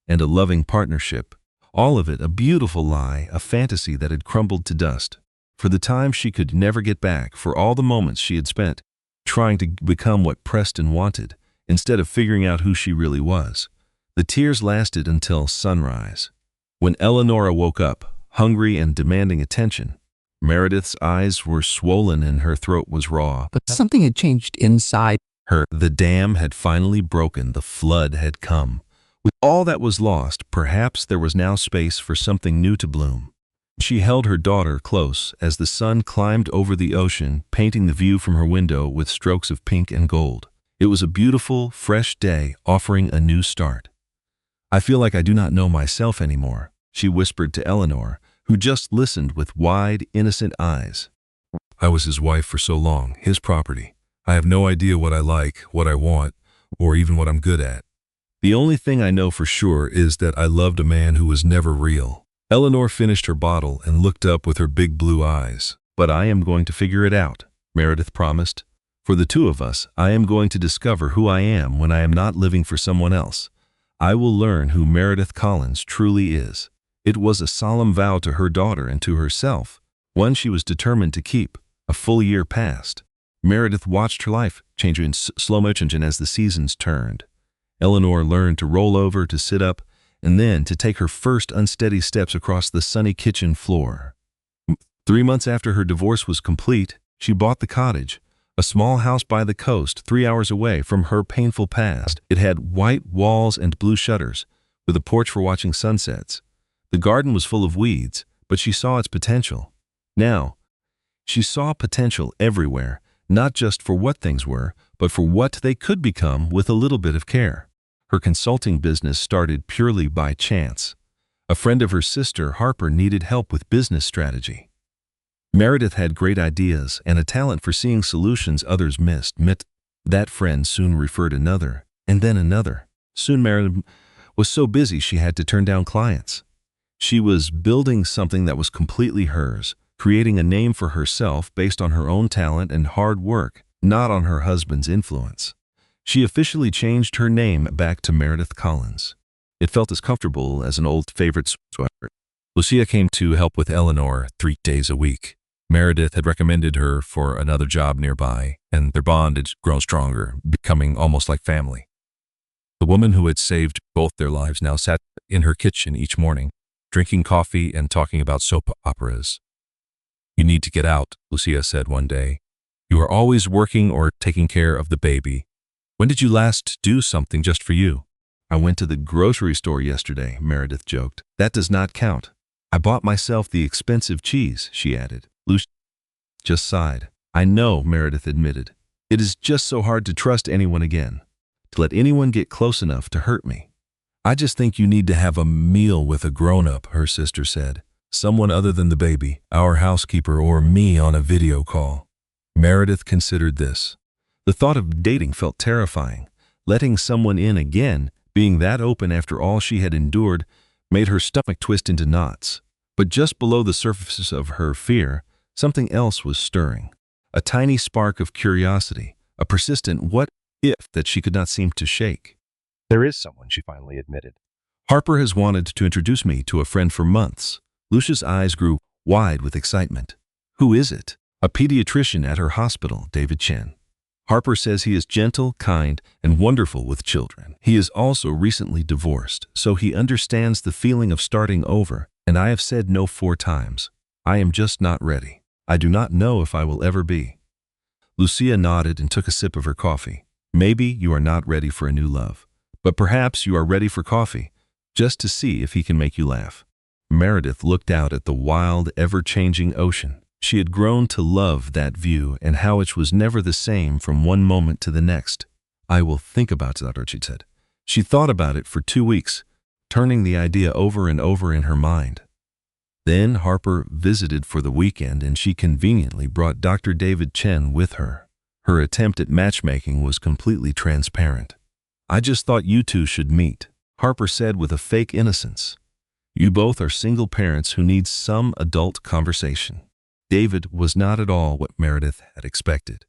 and a loving partnership. All of it a beautiful lie, a fantasy that had crumbled to dust. For the time she could never get back, for all the moments she had spent trying to become what Preston wanted, instead of figuring out who she really was. The tears lasted until sunrise. When Eleanor woke up, hungry and demanding attention, Meredith's eyes were swollen and her throat was raw. But something had changed inside her. The dam had finally broken, the flood had come. With all that was lost, perhaps there was now space for something new to bloom. She held her daughter close as the sun climbed over the ocean, painting the view from her window with strokes of pink and gold. It was a beautiful, fresh day, offering a new start. "I feel like I do not know myself anymore," she whispered to Eleanor, who just listened with wide, innocent eyes. "I was his wife for so long, his property. I have no idea what I like, what I want, or even what I'm good at. The only thing I know for sure is that I loved a man who was never real." Eleanor finished her bottle and looked up with her big blue eyes. "But I am going to figure it out," Meredith promised. "For the two of us, I am going to discover who I am when I am not living for someone else. I will learn who Meredith Collins truly is." It was a solemn vow to her daughter and to herself, one she was determined to keep. A full year passed. Meredith watched her life change in slow motion as the seasons turned. Eleanor learned to roll over, to sit up, and then to take her first unsteady steps across the sunny kitchen floor. 3 months after her divorce was complete, she bought the cottage, a small house by the coast 3 hours away from her painful past. It had white walls and blue shutters, with a porch for watching sunsets. The garden was full of weeds, but she saw its potential. Now, she saw potential everywhere, not just for what things were, but for what they could become with a little bit of care. Her consulting business started purely by chance. A friend of her sister, Harper, needed help with business strategy. Meredith had great ideas and a talent for seeing solutions others missed. That friend soon referred another, and then another. Soon Meredith was so busy she had to turn down clients. She was building something that was completely hers, creating a name for herself based on her own talent and hard work, not on her husband's influence. She officially changed her name back to Meredith Collins. It felt as comfortable as an old favorite sweater. Lucia came to help with Eleanor 3 days a week. Meredith had recommended her for another job nearby, and their bond had grown stronger, becoming almost like family. The woman who had saved both their lives now sat in her kitchen each morning, drinking coffee and talking about soap operas. "You need to get out," Lucia said one day. "You are always working or taking care of the baby. When did you last do something just for you?" "I went to the grocery store yesterday," Meredith joked. "That does not count. I bought myself the expensive cheese," she added. Lucia just sighed. "I know," Meredith admitted. "It is just so hard to trust anyone again. let anyone get close enough to hurt me. I just think you need to have a meal with a grown-up, her sister said. Someone other than the baby, our housekeeper, or me on a video call. Meredith considered this. The thought of dating felt terrifying. Letting someone in again, being that open after all she had endured, made her stomach twist into knots. But just below the surface of her fear, something else was stirring. A tiny spark of curiosity, a persistent what-if that she could not seem to shake. There is someone, she finally admitted. Harper has wanted to introduce me to a friend for months. Lucia's eyes grew wide with excitement. Who is it? A pediatrician at her hospital, David Chen. Harper says he is gentle, kind, and wonderful with children. He is also recently divorced, so he understands the feeling of starting over, and I have said no 4 times. I am just not ready. I do not know if I will ever be. Lucia nodded and took a sip of her coffee. Maybe you are not ready for a new love, but perhaps you are ready for coffee, just to see if he can make you laugh. Meredith looked out at the wild, ever-changing ocean. She had grown to love that view and how it was never the same from one moment to the next. I will think about that, she said. She thought about it for 2 weeks, turning the idea over and over in her mind. Then Harper visited for the weekend and she conveniently brought Dr. David Chen with her. Her attempt at matchmaking was completely transparent. I just thought you two should meet, Harper said with a fake innocence. You both are single parents who need some adult conversation. David was not at all what Meredith had expected.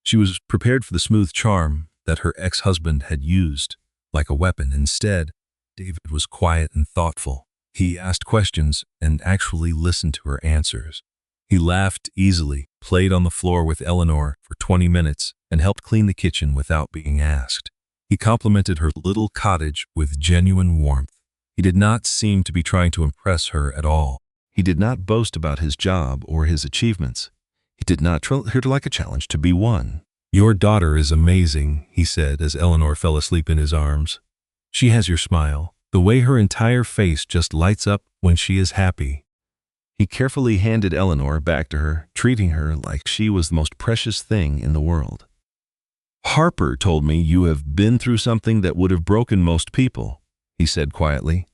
She was prepared for the smooth charm that her ex-husband had used like a weapon. Instead, David was quiet and thoughtful. He asked questions and actually listened to her answers. He laughed easily, played on the floor with Eleanor for 20 minutes, and helped clean the kitchen without being asked. He complimented her little cottage with genuine warmth. He did not seem to be trying to impress her at all. He did not boast about his job or his achievements. He did not treat her like a challenge to be won. Your daughter is amazing, he said as Eleanor fell asleep in his arms. She has your smile, the way her entire face just lights up when she is happy. He carefully handed Eleanor back to her, treating her like she was the most precious thing in the world. Harper told me you have been through something that would have broken most people, he said quietly,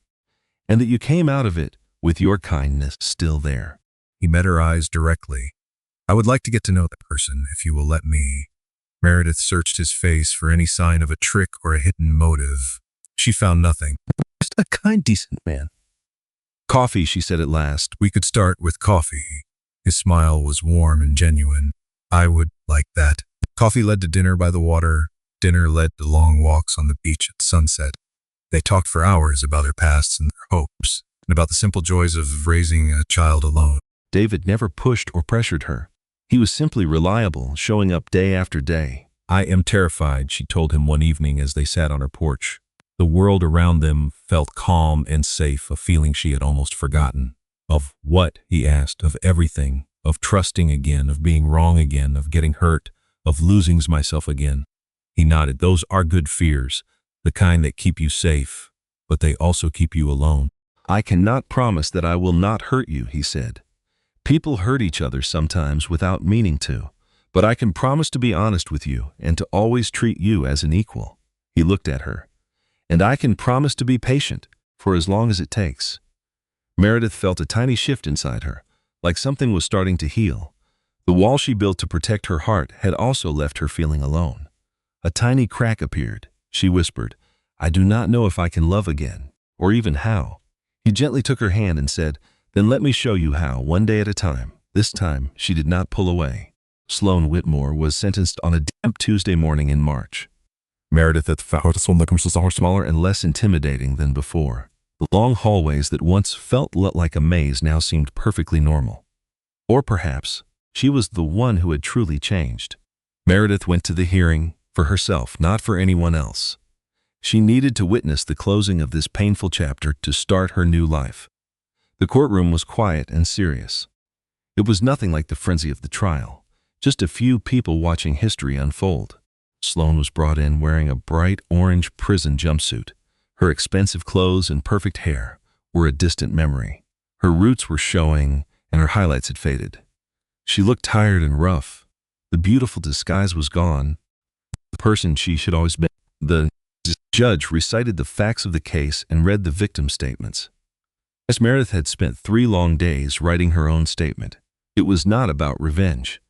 and that you came out of it with your kindness still there. He met her eyes directly. I would like to get to know that person, if you will let me. Meredith searched his face for any sign of a trick or a hidden motive. She found nothing. Just a kind, decent man. Coffee, she said at last. We could start with coffee. His smile was warm and genuine. I would like that. Coffee led to dinner by the water. Dinner led to long walks on the beach at sunset. They talked for hours about their pasts and their hopes, and about the simple joys of raising a child alone. David never pushed or pressured her. He was simply reliable, showing up day after day. I am terrified, she told him one evening as they sat on her porch. The world around them felt calm and safe, a feeling she had almost forgotten. Of what, he asked, of everything, of trusting again, of being wrong again, of getting hurt, of losing myself again. He nodded. Those are good fears, the kind that keep you safe, but they also keep you alone. I cannot promise that I will not hurt you, he said. People hurt each other sometimes without meaning to, but I can promise to be honest with you and to always treat you as an equal. He looked at her. And I can promise to be patient for as long as it takes. Meredith felt a tiny shift inside her, like something was starting to heal. The wall she built to protect her heart had also left her feeling alone. A tiny crack appeared. She whispered, I do not know if I can love again, or even how. He gently took her hand and said, then let me show you how, one day at a time. This time, she did not pull away. Sloan Whitmore was sentenced on a damp Tuesday morning in March. Meredith had found smaller and less intimidating than before. The long hallways that once felt like a maze now seemed perfectly normal. Or perhaps, she was the one who had truly changed. Meredith went to the hearing for herself, not for anyone else. She needed to witness the closing of this painful chapter to start her new life. The courtroom was quiet and serious. It was nothing like the frenzy of the trial, just a few people watching history unfold. Sloan was brought in wearing a bright orange prison jumpsuit. Her expensive clothes and perfect hair were a distant memory. Her roots were showing and her highlights had faded. She looked tired and rough. The beautiful disguise was gone. The person she should always been. The judge recited the facts of the case and read the victim statements. Miss Meredith had spent 3 long days writing her own statement. It was not about revenge.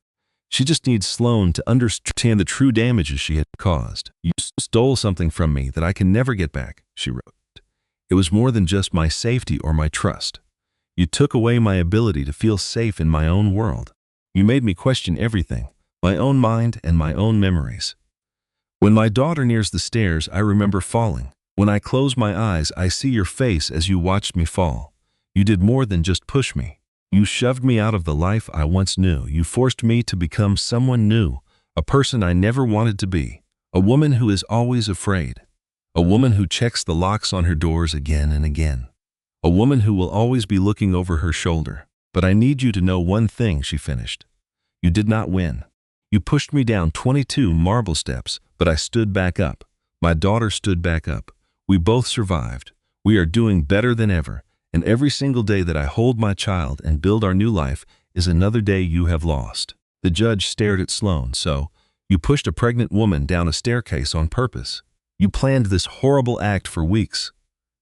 She just needs Sloan to understand the true damages she had caused. "You stole something from me that I can never get back," she wrote. "It was more than just my safety or my trust. You took away my ability to feel safe in my own world. You made me question everything, my own mind and my own memories. When my daughter nears the stairs, I remember falling. When I close my eyes, I see your face as you watched me fall. You did more than just push me. You shoved me out of the life I once knew. You forced me to become someone new, a person I never wanted to be, a woman who is always afraid, a woman who checks the locks on her doors again and again, a woman who will always be looking over her shoulder. But I need you to know one thing," she finished. "You did not win. You pushed me down 22 marble steps, but I stood back up. My daughter stood back up. We both survived. We are doing better than ever. And every single day that I hold my child and build our new life is another day you have lost." The judge stared at Sloan. "So, you pushed a pregnant woman down a staircase on purpose. You planned this horrible act for weeks.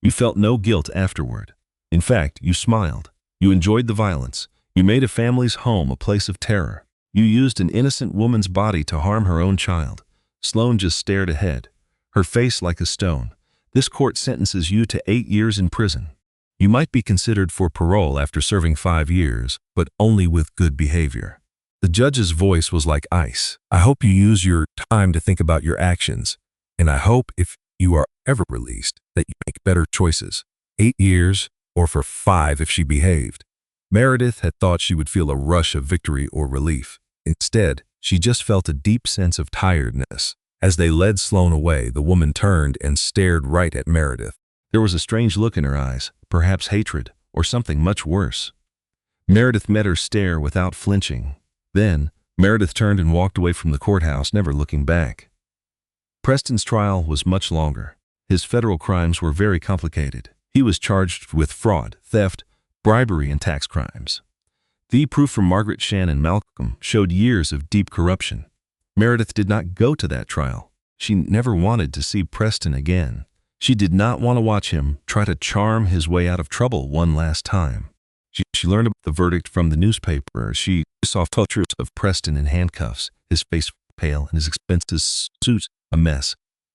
You felt no guilt afterward. In fact, you smiled. You enjoyed the violence. You made a family's home a place of terror. You used an innocent woman's body to harm her own child." Sloan just stared ahead, her face like a stone. "This court sentences you to 8 years in prison. You might be considered for parole after serving 5 years, but only with good behavior." The judge's voice was like ice. "I hope you use your time to think about your actions, and I hope if you are ever released that you make better choices. 8 years, or for 5 if she behaved." Meredith had thought she would feel a rush of victory or relief. Instead, she just felt a deep sense of tiredness. As they led Sloan away, the woman turned and stared right at Meredith. There was a strange look in her eyes, perhaps hatred, or something much worse. Meredith met her stare without flinching. Then, Meredith turned and walked away from the courthouse, never looking back. Preston's trial was much longer. His federal crimes were very complicated. He was charged with fraud, theft, bribery, and tax crimes. The proof from Margaret, Shan, and Malcolm showed years of deep corruption. Meredith did not go to that trial. She never wanted to see Preston again. She did not want to watch him try to charm his way out of trouble one last time. She learned about the verdict from the newspaper. She saw photos of Preston in handcuffs, his face pale and his expensive suit a mess.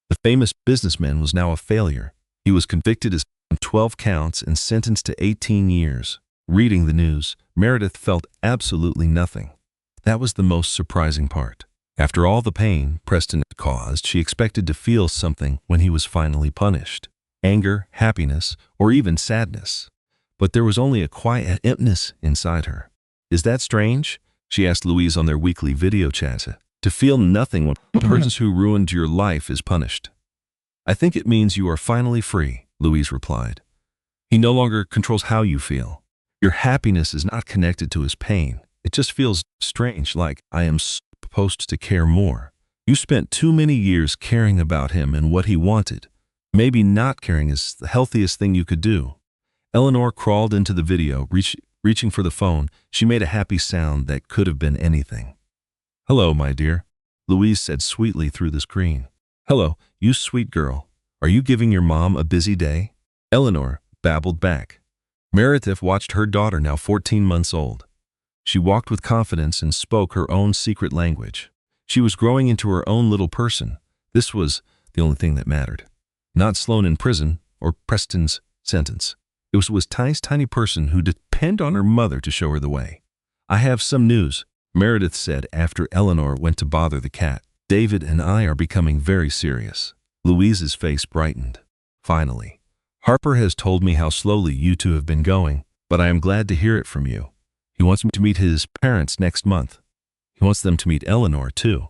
The famous businessman was now a failure. He was convicted as 12 counts and sentenced to 18 years. Reading the news, Meredith felt absolutely nothing. That was the most surprising part. After all the pain Preston had caused, she expected to feel something when he was finally punished. Anger, happiness, or even sadness. But there was only a quiet emptiness inside her. "Is that strange?" she asked Louise on their weekly video chat. "To feel nothing when the person who ruined your life is punished." "I think it means you are finally free," Louise replied. "He no longer controls how you feel. Your happiness is not connected to his pain. It just feels strange, like I am supposed to care more. You spent too many years caring about him and what he wanted. Maybe not caring is the healthiest thing you could do." Eleanor crawled into the video, reaching for the phone. She made a happy sound that could have been anything. "Hello, my dear," Louise said sweetly through the screen. "Hello, you sweet girl. Are you giving your mom a busy day?" Eleanor babbled back. Meredith watched her daughter, now 14 months old. She walked with confidence and spoke her own secret language. She was growing into her own little person. This was the only thing that mattered. Not Sloan in prison or Preston's sentence. It was Tiny's tiny person who depended on her mother to show her the way. "I have some news," Meredith said after Eleanor went to bother the cat. "David and I are becoming very serious." Louise's face brightened. "Finally. Harper has told me how slowly you two have been going, but I am glad to hear it from you. He wants me to meet his parents next month. He wants them to meet Eleanor, too."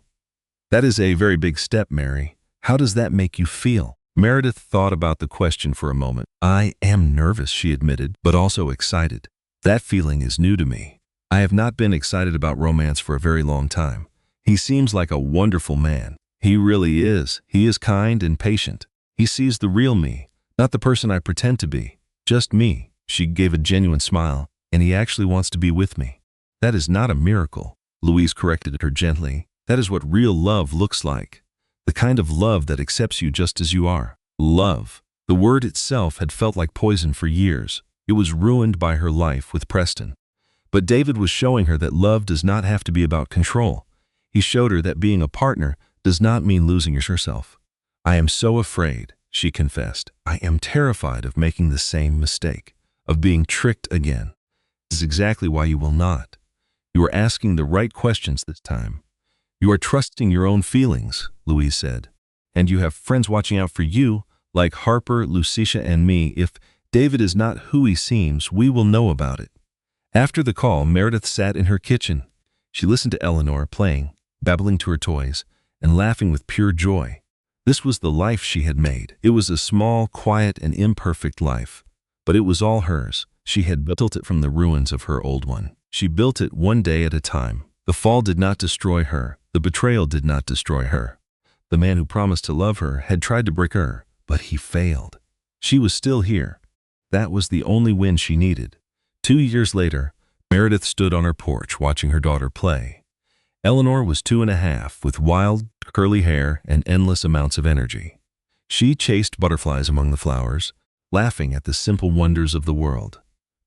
"That is a very big step, Mary. How does that make you feel?" Meredith thought about the question for a moment. "I am nervous," she admitted, "but also excited. That feeling is new to me. I have not been excited about romance for a very long time. He seems like a wonderful man. He really is. He is kind and patient. He sees the real me, not the person I pretend to be. Just me." She gave a genuine smile. "And he actually wants to be with me." "That is not a miracle," Louise corrected her gently. "That is what real love looks like. The kind of love that accepts you just as you are. Love. The word itself had felt like poison for years. It was ruined by her life with Preston. But David was showing her that love does not have to be about control. He showed her that being a partner does not mean losing yourself. I am so afraid, she confessed. I am terrified of making the same mistake, of being tricked again. This is exactly why you will not. You are asking the right questions this time. You are trusting your own feelings, Louise said. And you have friends watching out for you, like Harper, Lucicia, and me. If David is not who he seems, we will know about it. After the call, Meredith sat in her kitchen. She listened to Eleanor playing, babbling to her toys, and laughing with pure joy. This was the life she had made. It was a small, quiet, and imperfect life, but it was all hers. She had built it from the ruins of her old one. She built it one day at a time. The fall did not destroy her. The betrayal did not destroy her. The man who promised to love her had tried to break her, but he failed. She was still here. That was the only win she needed. 2 years later, Meredith stood on her porch watching her daughter play. Eleanor was 2.5, with wild, curly hair and endless amounts of energy. She chased butterflies among the flowers, laughing at the simple wonders of the world.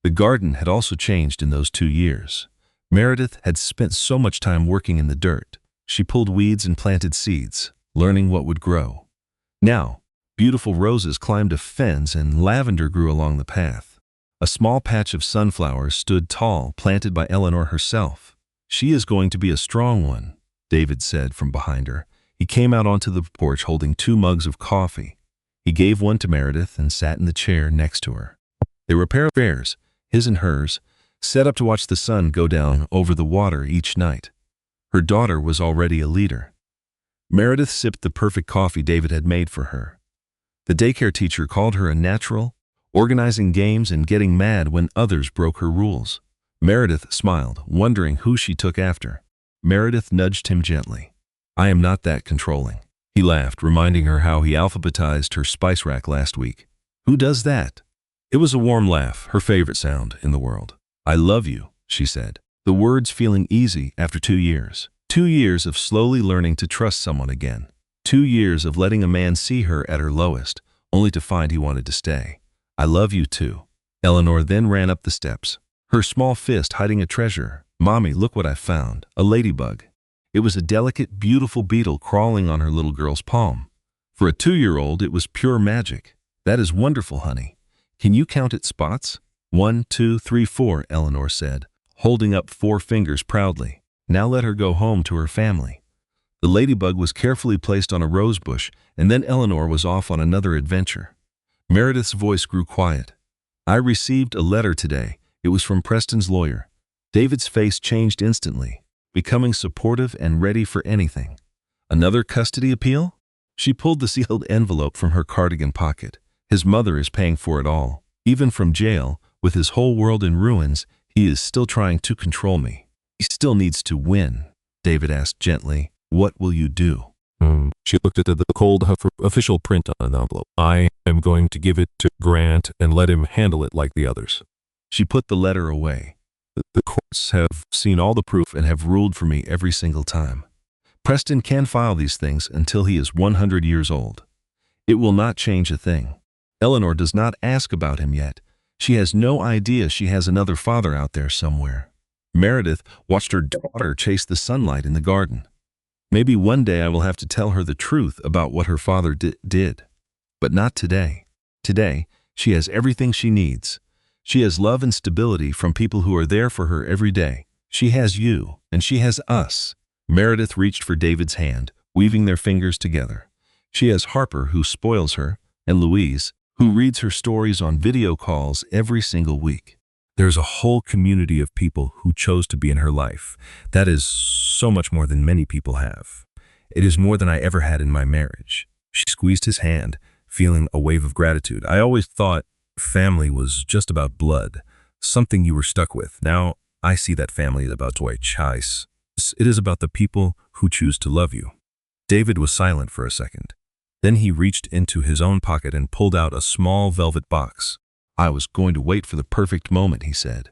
The garden had also changed in those 2 years. Meredith had spent so much time working in the dirt. She pulled weeds and planted seeds, learning what would grow. Now, beautiful roses climbed a fence and lavender grew along the path. A small patch of sunflowers stood tall, planted by Eleanor herself. She is going to be a strong one, David said from behind her. He came out onto the porch holding 2 mugs of coffee. He gave one to Meredith and sat in the chair next to her. They were a pair of bears, his and hers, set up to watch the sun go down over the water each night. Her daughter was already a leader. Meredith sipped the perfect coffee David had made for her. The daycare teacher called her a natural, organizing games and getting mad when others broke her rules. Meredith smiled, wondering who she took after. Meredith nudged him gently. I am not that controlling. He laughed, reminding her how he alphabetized her spice rack last week. Who does that? It was a warm laugh, her favorite sound in the world. I love you, she said, the words feeling easy after 2 years. 2 years of slowly learning to trust someone again. 2 years of letting a man see her at her lowest, only to find he wanted to stay. I love you too. Eleanor then ran up the steps, her small fist hiding a treasure. Mommy, look what I found, a ladybug. It was a delicate, beautiful beetle crawling on her little girl's palm. For a 2-year-old, it was pure magic. That is wonderful, honey. Can you count its spots? 1, 2, 3, 4, Eleanor said, holding up 4 fingers proudly. Now let her go home to her family. The ladybug was carefully placed on a rose bush, and then Eleanor was off on another adventure. Meredith's voice grew quiet. I received a letter today. It was from Preston's lawyer. David's face changed instantly, becoming supportive and ready for anything. Another custody appeal? She pulled the sealed envelope from her cardigan pocket. His mother is paying for it all. Even from jail, with his whole world in ruins, he is still trying to control me. He still needs to win. David asked gently, what will you do? She looked at the cold official print on the envelope. I am going to give it to Grant and let him handle it like the others. She put the letter away. The courts have seen all the proof and have ruled for me every single time. Preston can file these things until he is 100 years old. It will not change a thing. Eleanor does not ask about him yet. She has no idea she has another father out there somewhere. Meredith watched her daughter chase the sunlight in the garden. Maybe one day I will have to tell her the truth about what her father did. But not today. Today, she has everything she needs. She has love and stability from people who are there for her every day. She has you, and she has us. Meredith reached for David's hand, weaving their fingers together. She has Harper, who spoils her, and Louise, who reads her stories on video calls every single week. There's a whole community of people who chose to be in her life. That is so much more than many people have. It is more than I ever had in my marriage. She squeezed his hand, feeling a wave of gratitude. I always thought family was just about blood, something you were stuck with. Now I see that family is about choice. It is about the people who choose to love you. David was silent for a second. Then he reached into his own pocket and pulled out a small velvet box. I was going to wait for the perfect moment, he said.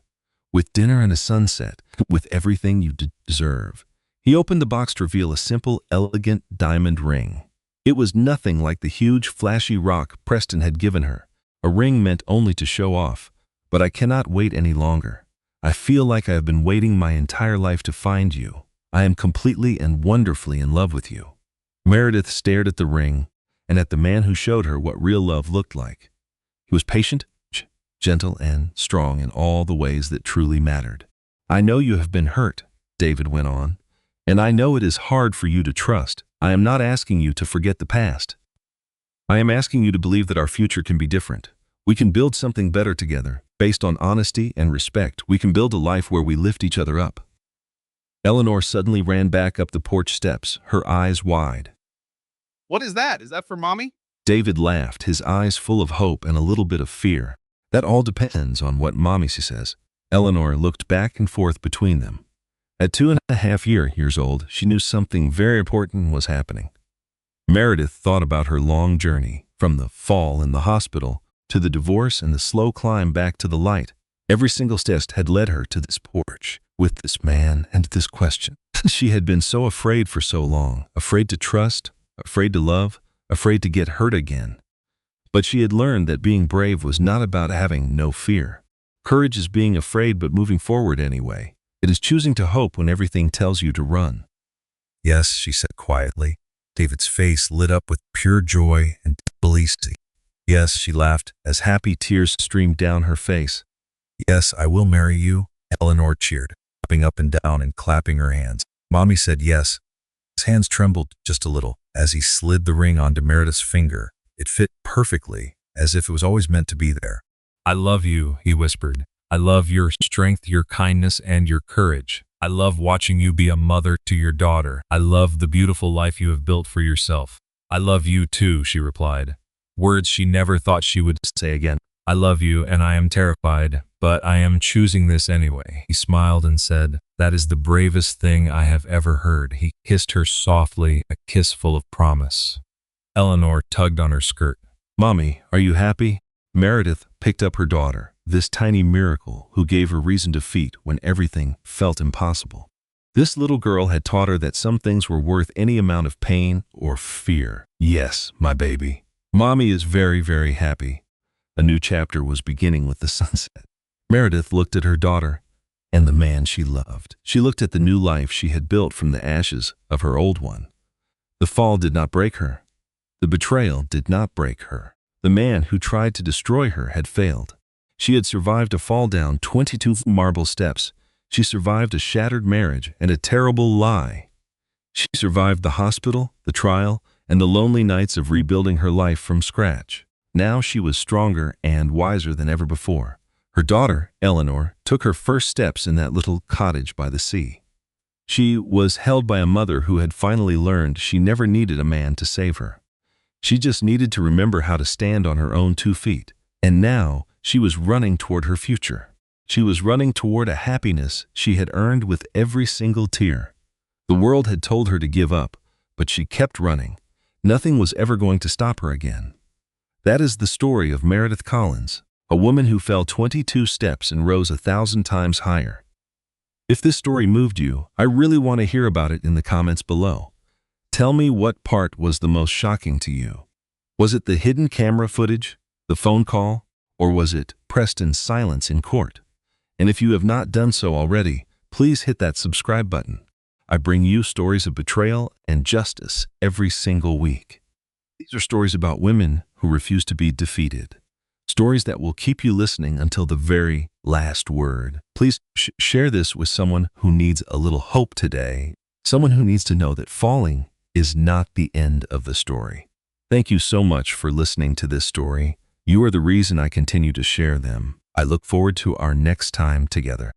With dinner and a sunset, with everything you deserve. He opened the box to reveal a simple, elegant diamond ring. It was nothing like the huge, flashy rock Preston had given her, a ring meant only to show off. But I cannot wait any longer. I feel like I have been waiting my entire life to find you. I am completely and wonderfully in love with you. Meredith stared at the ring and at the man who showed her what real love looked like. He was patient, gentle, and strong in all the ways that truly mattered. I know you have been hurt, David went on, and I know it is hard for you to trust. I am not asking you to forget the past. I am asking you to believe that our future can be different. We can build something better together, based on honesty and respect. We can build a life where we lift each other up. Eleanor suddenly ran back up the porch steps, her eyes wide. What is that? Is that for Mommy? David laughed, his eyes full of hope and a little bit of fear. That all depends on what Mommy says. Eleanor looked back and forth between them. At 2.5 years old, she knew something very important was happening. Meredith thought about her long journey, from the fall in the hospital to the divorce and the slow climb back to the light. Every single step had led her to this porch, with this man and this question. She had been so afraid for so long, afraid to trust, afraid to love, afraid to get hurt again. But she had learned that being brave was not about having no fear. Courage is being afraid but moving forward anyway. It is choosing to hope when everything tells you to run. Yes, she said quietly. David's face lit up with pure joy and belief. Yes, she laughed, as happy tears streamed down her face. Yes, I will marry you, Eleanor cheered, jumping up and down and clapping her hands. Mommy said yes. His hands trembled just a little as he slid the ring onto Meredith's finger. It fit perfectly, as if it was always meant to be there. I love you, he whispered. I love your strength, your kindness, and your courage. I love watching you be a mother to your daughter. I love the beautiful life you have built for yourself. I love you too, she replied. Words she never thought she would say again. I love you and I am terrified, but I am choosing this anyway. He smiled and said, that is the bravest thing I have ever heard. He kissed her softly, a kiss full of promise. Eleanor tugged on her skirt. Mommy, are you happy? Meredith picked up her daughter, this tiny miracle who gave her reason to feet when everything felt impossible. This little girl had taught her that some things were worth any amount of pain or fear. Yes, my baby. Mommy is very, very happy. A new chapter was beginning with the sunset. Meredith looked at her daughter and the man she loved. She looked at the new life she had built from the ashes of her old one. The fall did not break her. The betrayal did not break her. The man who tried to destroy her had failed. She had survived a fall down 22 marble steps. She survived a shattered marriage and a terrible lie. She survived the hospital, the trial, and the lonely nights of rebuilding her life from scratch. Now she was stronger and wiser than ever before. Her daughter, Eleanor, took her first steps in that little cottage by the sea. She was held by a mother who had finally learned she never needed a man to save her. She just needed to remember how to stand on her own 2 feet. And now she was running toward her future. She was running toward a happiness she had earned with every single tear. The world had told her to give up, but she kept running. Nothing was ever going to stop her again. That is the story of Meredith Collins, a woman who fell 22 steps and rose 1,000 times higher. If this story moved you, I really want to hear about it in the comments below. Tell me what part was the most shocking to you. Was it the hidden camera footage, the phone call, or was it Preston's silence in court? And if you have not done so already, please hit that subscribe button. I bring you stories of betrayal and justice every single week. These are stories about women who refuse to be defeated. Stories that will keep you listening until the very last word. Please share this with someone who needs a little hope today. Someone who needs to know that falling is not the end of the story. Thank you so much for listening to this story. You are the reason I continue to share them. I look forward to our next time together.